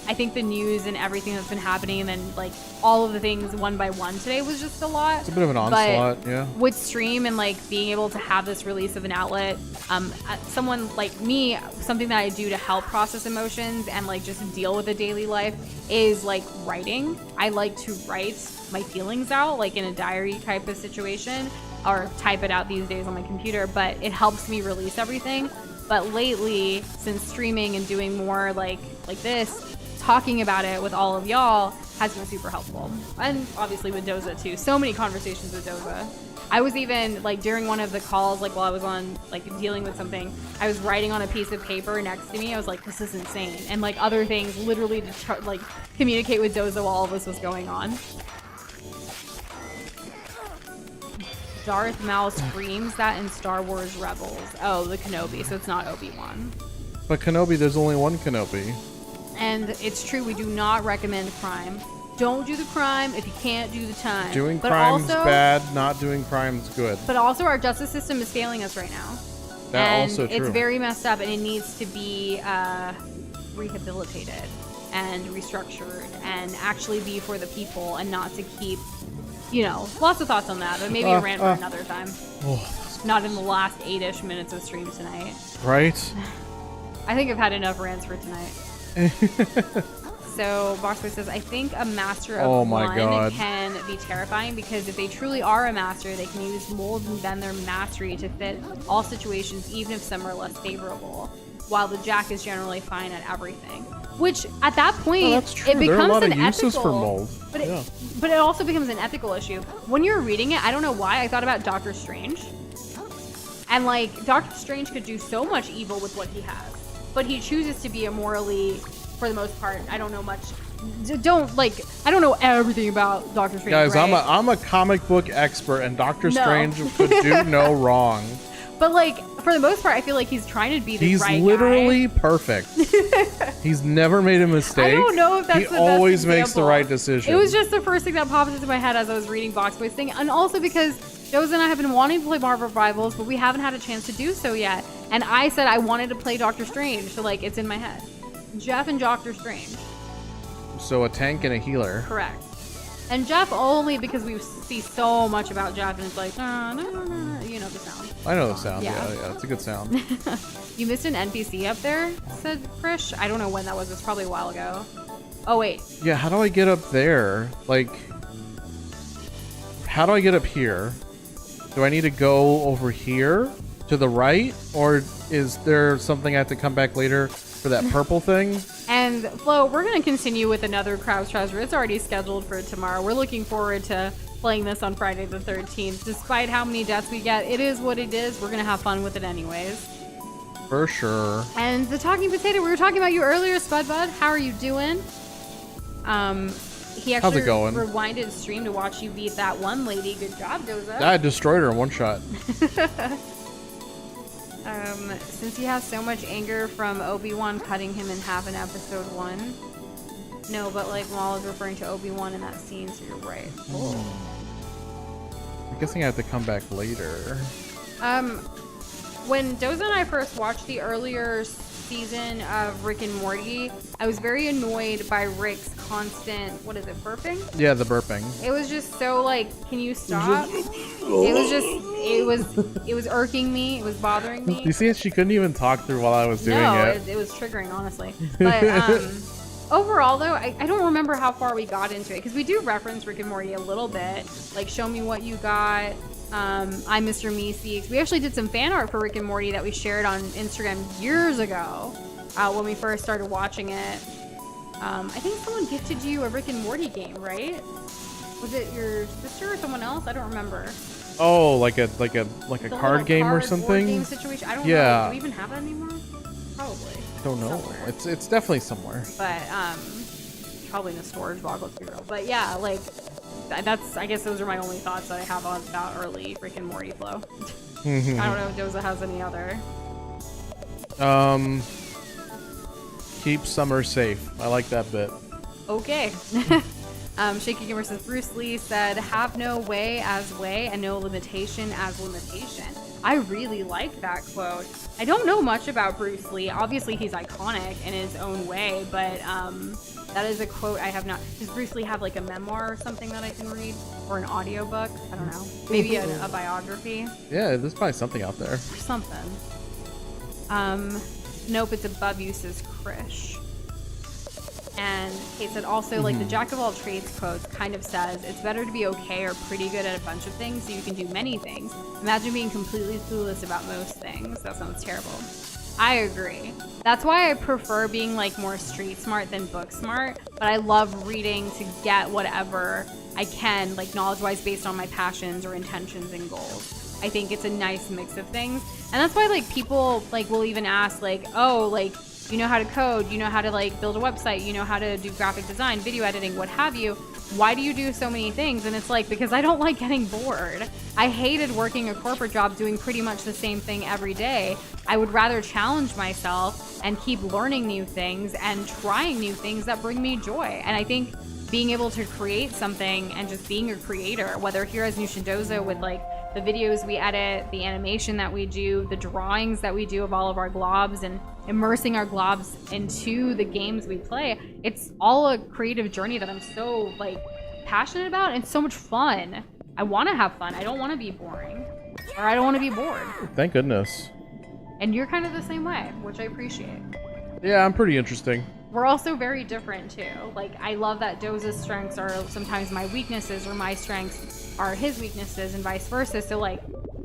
I think the news and everything that's been happening, and then like all of the things one by one today was just a lot. It's a bit of an But onslaught, yeah. with stream and like being able to have this release of an outlet, someone like me, something that I do to help process emotions and like just deal with the daily life is like writing. I like to write my feelings out, like in a diary type of situation, or type it out these days on my computer, but it helps me release everything. But lately, since streaming and doing more like this, talking about it with all of y'all has been super helpful. And obviously with Doza too. So many conversations with Doza. I was even like during one of the calls, like while I was on like dealing with something, I was writing on a piece of paper next to me. I was like, this is insane. And like other things literally to like communicate with Doza while all of this was going on. Darth Maul screams that in Star Wars Rebels. Oh, the Kenobi, so it's not Obi-Wan. But Kenobi, there's only one Kenobi. And it's true, we do not recommend crime. Don't do the crime if you can't do the time. Doing but crime's also, bad, not doing crime's good. But also our justice system is failing us right now. That and also true. It's very messed up and it needs to be rehabilitated and restructured and actually be for the people and not to keep, you know, lots of thoughts on that, but maybe a rant for another time. Not in the last 8-ish minutes of stream tonight. Right? I think I've had enough rants for tonight. So Boxboy says, I think a master of one can be terrifying because if they truly are a master, they can use mold and bend their mastery to fit all situations, even if some are less favorable. While the Jack is generally fine at everything. Which at that point, that's true. it becomes there are a lot an of uses ethical. for mold. But yeah. but it also becomes an ethical issue. When you're reading it, I don't know why I thought about Doctor Strange. And like Doctor Strange could do so much evil with what he has. But he chooses to be a morally, for the most part, I don't know much. I don't know everything about Doctor Strange. Guys, right? I'm a comic book expert, and Doctor No. Strange could do no wrong. But like, for the most part, I feel like he's trying to be the He's right literally guy. perfect. He's never made a mistake. I don't know if that's he the best always makes the example. right decision. It was just the first thing that popped into my head as I was reading Boxboy's thing, and also because Doza and I have been wanting to play Marvel Rivals, but we haven't had a chance to do so yet. And I said I wanted to play Doctor Strange, so like it's in my head. Jeff and Doctor Strange. So a tank and a healer. Correct. And Jeff only because we see so much about Jeff, and it's like, no, you know the sound. I know the sound. Yeah. Yeah, it's a good sound. You missed an NPC up there, said Krish. I don't know when that was. It's probably a while ago. Oh, wait. Yeah, how do I get up there? Like, how do I get up here? Do I need to go over here to the right? Or is there something I have to come back later for that purple thing? And Flo, we're going to continue with another Crab's Treasure. It's already scheduled for tomorrow. We're looking forward to playing this on Friday the 13th. Despite how many deaths we get, it is what it is. We're going to have fun with it anyways. For sure. And the Talking Potato, we were talking about you earlier, Spud Bud. How are you doing? He actually going? rewinded stream to watch you beat that one lady. Good job, Doza. I destroyed her in one shot. Since he has so much anger from Obi-Wan cutting him in half in episode 1. No, but like Maul is referring to Obi-Wan in that scene, so you're right. I'm guessing I have to come back later. When Doza and I first watched the earlier season of Rick and Morty, I was very annoyed by Rick's constant, what is it, burping? Yeah, the burping. It was just so like, can you stop? It was irking me. It was bothering me. You see, she couldn't even talk through while I was doing it. It was triggering, honestly. But overall, though, I don't remember how far we got into it because we do reference Rick and Morty a little bit. Like, show me what you got. I'm Mr. Meeseeks. We actually did some fan art for Rick and Morty that we shared on Instagram years ago when we first started watching it. I think someone gifted you a Rick and Morty game, right? Was it your sister or someone else? I don't remember. Oh, like a card game or board something? Game situation. I don't know. Do we even have that anymore? Probably. Don't know. Somewhere. It's definitely somewhere. But probably in the storage box. Let's be real. But yeah, like that's. I guess those are my only thoughts that I have on that early Rick and Morty flow. I don't know if Doza has any other. Keep Summer safe. I like that bit. Okay. Shaky Gamer says Bruce Lee said, "Have no way as way and no limitation as limitation." I really like that quote. I don't know much about Bruce Lee. Obviously, he's iconic in his own way, but that is a quote I have not. Does Bruce Lee have like a memoir or something that I can read, or an audiobook? I don't know. Maybe a biography. Yeah, there's probably something out there. Or something. Nope, it's above you, says Krish. And Kate said also, like, the jack of all trades quote kind of says, it's better to be okay or pretty good at a bunch of things so you can do many things. Imagine being completely clueless about most things. That sounds terrible. I agree. That's why I prefer being, like, more street smart than book smart. But I love reading to get whatever I can, like, knowledge-wise based on my passions or intentions and goals. I think it's a nice mix of things. And that's why, like, people, like, will even ask, like, oh, like, you know how to code, you know how to like build a website, you know how to do graphic design, video editing, what have you. Why do you do so many things? And it's like, because I don't like getting bored. I hated working a corporate job doing pretty much the same thing every day. I would rather challenge myself and keep learning new things and trying new things that bring me joy. And I think being able to create something and just being a creator, whether here as Nushindoza with like the videos we edit, the animation that we do, the drawings that we do of all of our globs and immersing our globs into the games we play, it's all a creative journey that I'm so like passionate about and so much fun. I want to have fun. I don't want to be boring, or I don't want to be bored. Thank goodness. And you're kind of the same way, which I appreciate. Yeah, I'm pretty interesting. We're also very different too. Like, I love that Doza's strengths are sometimes my weaknesses, or my strengths are his weaknesses, and vice versa. So like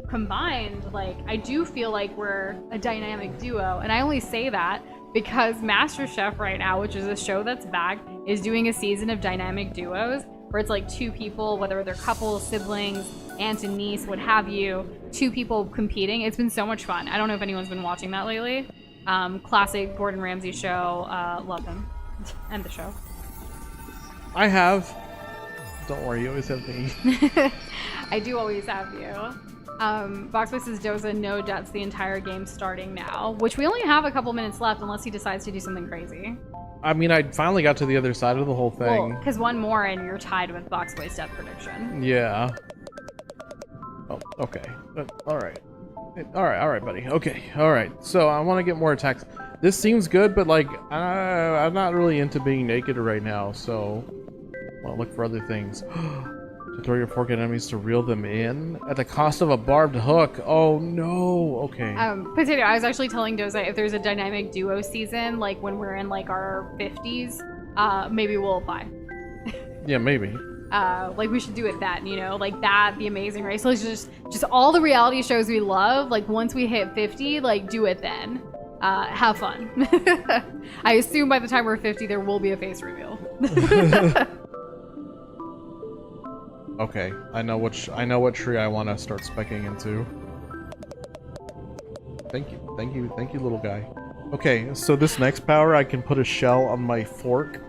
combined, like I do feel like we're a dynamic duo. And I only say that because MasterChef right now, which is a show that's back, is doing a season of dynamic duos where it's like two people, whether they're couples, siblings, aunt and niece, what have you, two people competing. It's been so much fun. I don't know if anyone's been watching that lately. Classic Gordon Ramsay show. Love him. End the show. I have. Don't worry, you always have me. I do always have you. Boxboy says Doza, no deaths the entire game starting now, which we only have a couple minutes left unless he decides to do something crazy. I mean, I finally got to the other side of the whole thing. Well, because one more and you're tied with Boxboy's death prediction. Yeah. Oh, okay. All right. All right, buddy. Okay, all right. So I want to get more attacks. This seems good, but like I'm not really into being naked right now, so I want to look for other things. To throw your fork at enemies to reel them in at the cost of a barbed hook. Oh no. Okay. Potato, I was actually telling Doza if there's a dynamic duo season, like when we're in like our 50s, maybe we'll apply. Yeah, maybe. Like we should do it then, you know, like that, the Amazing Race. So just all the reality shows we love, like once we hit 50, like do it then. Have fun. I assume by the time we're 50, there will be a face reveal. Okay, I know what tree I want to start specking into. Thank you, little guy. Okay, so this next power, I can put a shell on my fork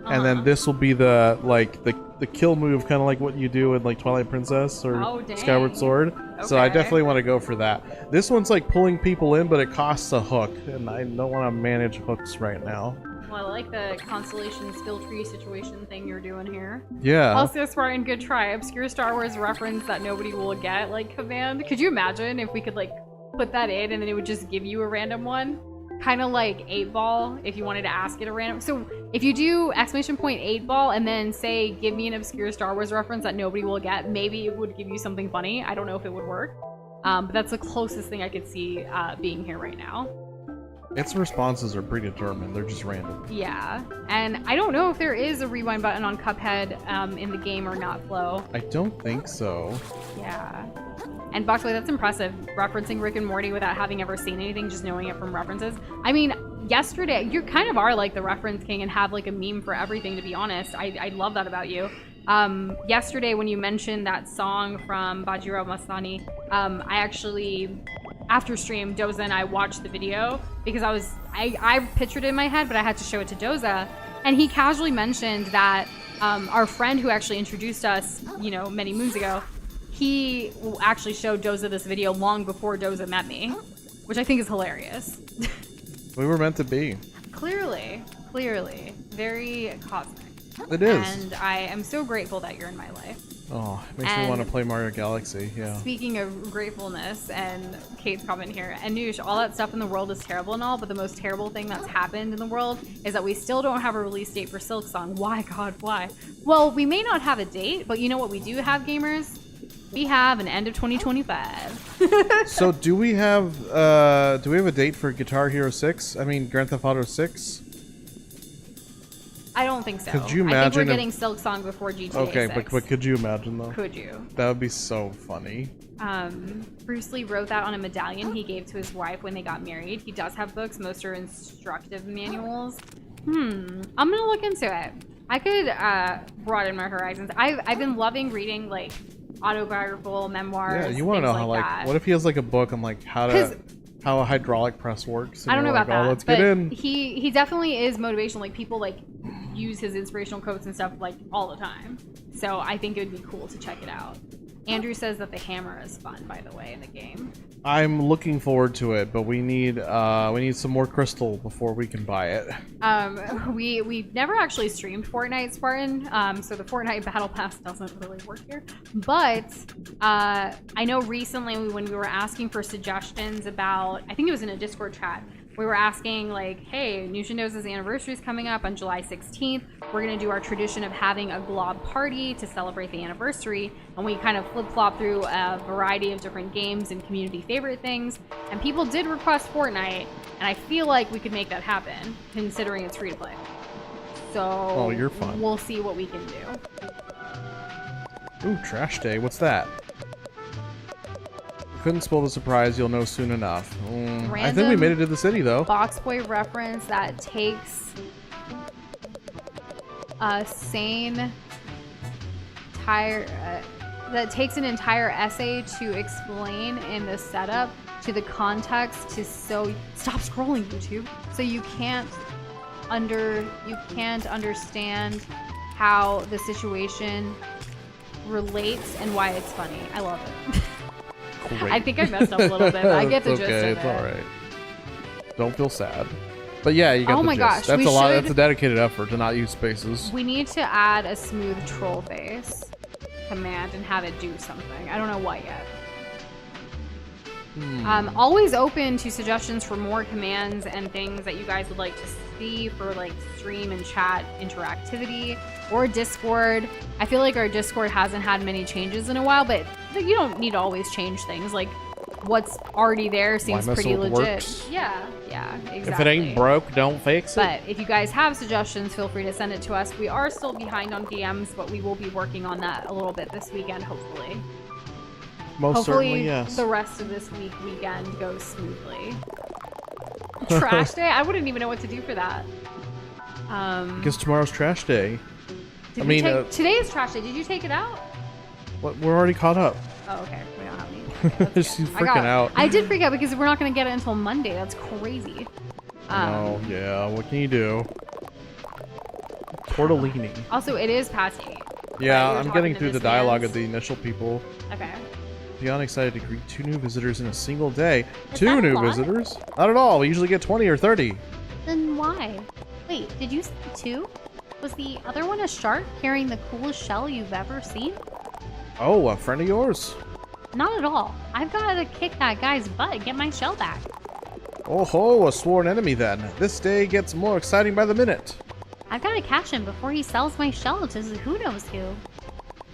and then this will be the kill move, kind of like what you do in like Twilight Princess or Skyward Sword. So I definitely want to go for that. This one's like pulling people in, but it costs a hook, and I don't want to manage hooks right now. Well, I like the constellation skill tree situation thing you're doing here. Yeah. Also, Spartan, good try. Obscure Star Wars reference that nobody will get, like, command. Could you imagine if we could, like, put that in and then it would just give you a random one? Kind of like 8-ball, if you wanted to ask it a random. So if you do ! 8-ball and then say, give me an obscure Star Wars reference that nobody will get, maybe it would give you something funny. I don't know if it would work. But that's the closest thing I could see being here right now. Its responses are predetermined. They're just random. Yeah, and I don't know if there is a rewind button on Cuphead in the game or not, Flo. I don't think so. Yeah. And Boxboy, that's impressive. Referencing Rick and Morty without having ever seen anything, just knowing it from references. I mean, yesterday, you kind of are like the reference king and have like a meme for everything, to be honest. I love that about you. Yesterday, when you mentioned that song from Bajirao Mastani, I actually... After stream, Doza and I watched the video because I pictured it in my head, but I had to show it to Doza. And he casually mentioned that our friend who actually introduced us, many moons ago, he actually showed Doza this video long before Doza met me, which I think is hilarious. We were meant to be. Clearly. Very cosmic. It is. And I am so grateful that you're in my life. Oh, it makes me want to play Mario Galaxy, yeah. Speaking of gratefulness, and Kate's comment here, and Noosh, all that stuff in the world is terrible and all, but the most terrible thing that's happened in the world is that we still don't have a release date for Silksong. Why, God, why? Well, we may not have a date, but you know what we do have, gamers? We have an end of 2025. So do we have a date for Guitar Hero 6? I mean, Grand Theft Auto 6? I don't think so. Could you I imagine think we're getting Silksong before GTA 6. Okay, but could you imagine though? Could you? That would be so funny. Bruce Lee wrote that on a medallion he gave to his wife when they got married. He does have books. Most are instructive manuals. I'm gonna look into it. I could broaden my horizons. I've been loving reading like autobiographical memoirs. Yeah, you want to know how that. what if he has like a book on like how a hydraulic press works? I don't know about that. Let's but get in. He definitely is motivational. Like people like use his inspirational quotes and stuff like all the time. So I think it would be cool to check it out. Andrew says that the hammer is fun, by the way, in the game. I'm looking forward to it, but we need some more crystal before we can buy it. We've never actually streamed Fortnite, Spartan, so the Fortnite Battle Pass doesn't really work here. But I know recently when we were asking for suggestions about, I think it was in a Discord chat, we were asking like, hey, Nushindo's anniversary is coming up on July 16th. We're gonna do our tradition of having a glob party to celebrate the anniversary, and we kind of flip-flop through a variety of different games and community favorite things. And people did request Fortnite, and I feel like we could make that happen, considering it's free to play. So you're fun. We'll see what we can do. Ooh, Trash Day. What's that? Couldn't spoil the surprise. You'll know soon enough. I think we made it to the city though. Boxboy reference that takes a sane that takes an entire essay to explain in the setup to the context to stop scrolling YouTube. So you can't understand how the situation relates and why it's funny. I love it. Great. I think I messed up a little bit, but I get the gist of it. It's alright. Don't feel sad. But yeah, you got the my gist. gosh, That's a lot. That's a dedicated effort to not use spaces. We need to add a smooth troll face command and have it do something. I don't know what yet. Always open to suggestions for more commands and things that you guys would like to see for like stream and chat interactivity or Discord. I feel like our Discord hasn't had many changes in a while, but you don't need to always change things. Like what's already there seems pretty legit. Works. Yeah, exactly. If it ain't broke, don't fix it. But if you guys have suggestions, feel free to send it to us. We are still behind on DMs, but we will be working on that a little bit this weekend, hopefully. Most Hopefully, certainly, yes. the rest of this weekend goes smoothly. Trash day? I wouldn't even know what to do for that. Guess tomorrow's trash day. Today is trash day. Did you take it out? What? We're already caught up. Oh, okay. We don't have any. She's freaking out. I did freak out because we're not going to get it until Monday. That's crazy. Oh, yeah. What can you do? tortellini. Also, it is past 8. Yeah, You're I'm talking getting to through the this dialogue man's- of the initial people. Okay. Beyond excited to greet 2 new visitors in a single day. Is 2 that a new lot? visitors? Not at all. We usually get 20 or 30. Then why? Wait, did you say 2? Was the other one a shark carrying the coolest shell you've ever seen? Oh, a friend of yours? Not at all. I've got to kick that guy's butt and get my shell back. Oh ho, a sworn enemy then. This day gets more exciting by the minute. I've got to catch him before he sells my shell to who knows who.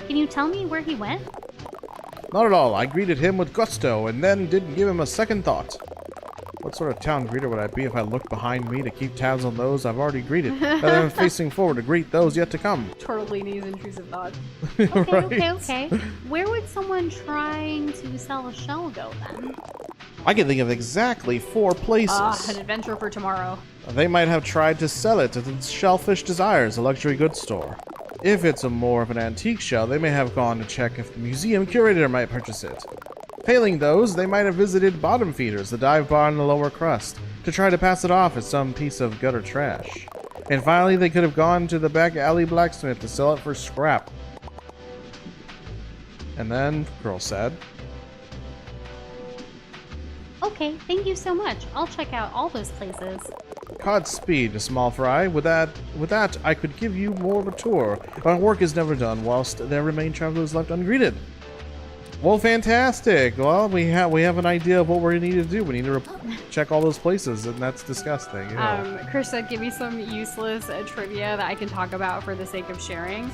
Can you tell me where he went? Not at all. I greeted him with gusto and then didn't give him a second thought. What sort of town greeter would I be if I looked behind me to keep tabs on those I've already greeted, rather than facing forward to greet those yet to come? Tortellini's intrusive thoughts. Okay. Where would someone trying to sell a shell go then? I can think of exactly 4 places. An adventure for tomorrow. They might have tried to sell it at the Shellfish Desires, a luxury goods store. If it's a more of an antique shell, they may have gone to check if the museum curator might purchase it. Failing those, they might have visited Bottom Feeders, the dive bar in the lower crust, to try to pass it off as some piece of gutter trash. And finally, they could have gone to the back alley blacksmith to sell it for scrap. And then, Kril said, Okay, thank you so much. I'll check out all those places. Godspeed, small fry. With that, I could give you more of a tour. Our work is never done whilst there remain travelers left ungreeted. Well, fantastic. Well, we have an idea of what we need to do. We need to check all those places, and that's disgusting. You know. Chris said, give me some useless trivia that I can talk about for the sake of sharing.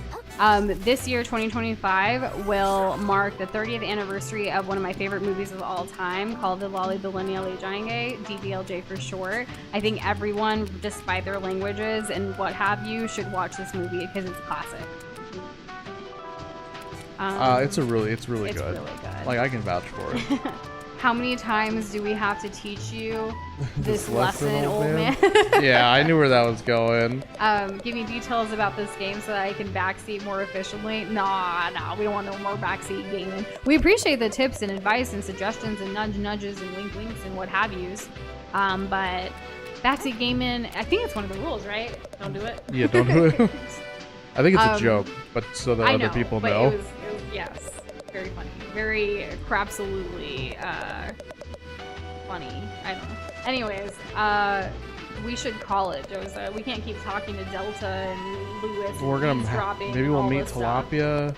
This year, 2025, will mark the 30th anniversary of one of my favorite movies of all time called The Lolly Delinia Le Jangé, DDLJ for short. I think everyone, despite their languages and what have you, should watch this movie because it's classic. It's really It's good. really good. Like, I can vouch for it. How many times do we have to teach you this lesson, old man? Yeah, I knew where that was going. Give me details about this game so that I can backseat more efficiently. Nah, we don't want no more backseat gaming. We appreciate the tips and advice and suggestions and nudges and winks and what have yous. But backseat gaming, I think it's one of the rules, right? Don't do it. Yeah, don't do it. I think it's a joke, but so that I other know, people but know. It was, yes, very funny. Very Crab-solutely funny. I don't know. Anyways, we should call it, Josa. We can't keep talking to Delta and Lewis. We're gonna eavesdropping maybe we'll all meet this stuff. Tilapia.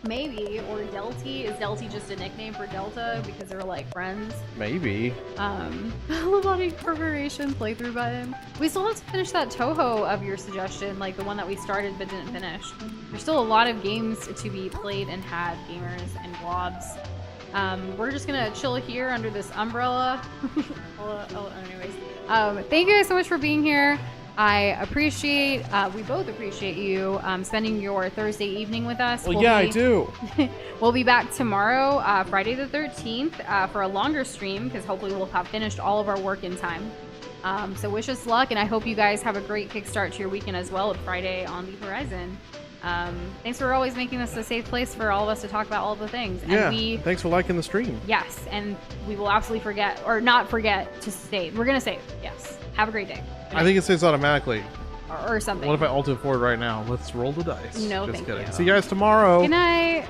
Maybe, or Delty. Is Delty just a nickname for Delta because they're like friends? Maybe. Robotic Corporation playthrough button. We still have to finish that Toho of your suggestion, like the one that we started but didn't finish. There's still a lot of games to be played and had, gamers and globs. We're just gonna chill here under this umbrella. Anyways, thank you guys so much for being here. I appreciate, we both appreciate you spending your Thursday evening with us. Well, yeah, I do. We'll be back tomorrow, Friday the 13th, for a longer stream, because hopefully we'll have finished all of our work in time. So wish us luck, and I hope you guys have a great kickstart to your weekend as well with Friday on the horizon. Thanks for always making this a safe place for all of us to talk about all the things. Yeah, And thanks for liking the stream. yes, and we will absolutely forget, or not forget, to save. We're going to save, yes. Have a great day. I think it saves automatically. Or something. What if I alt it forward right now? Let's roll the dice. No, Just thank kidding. you. See you guys tomorrow. Good night.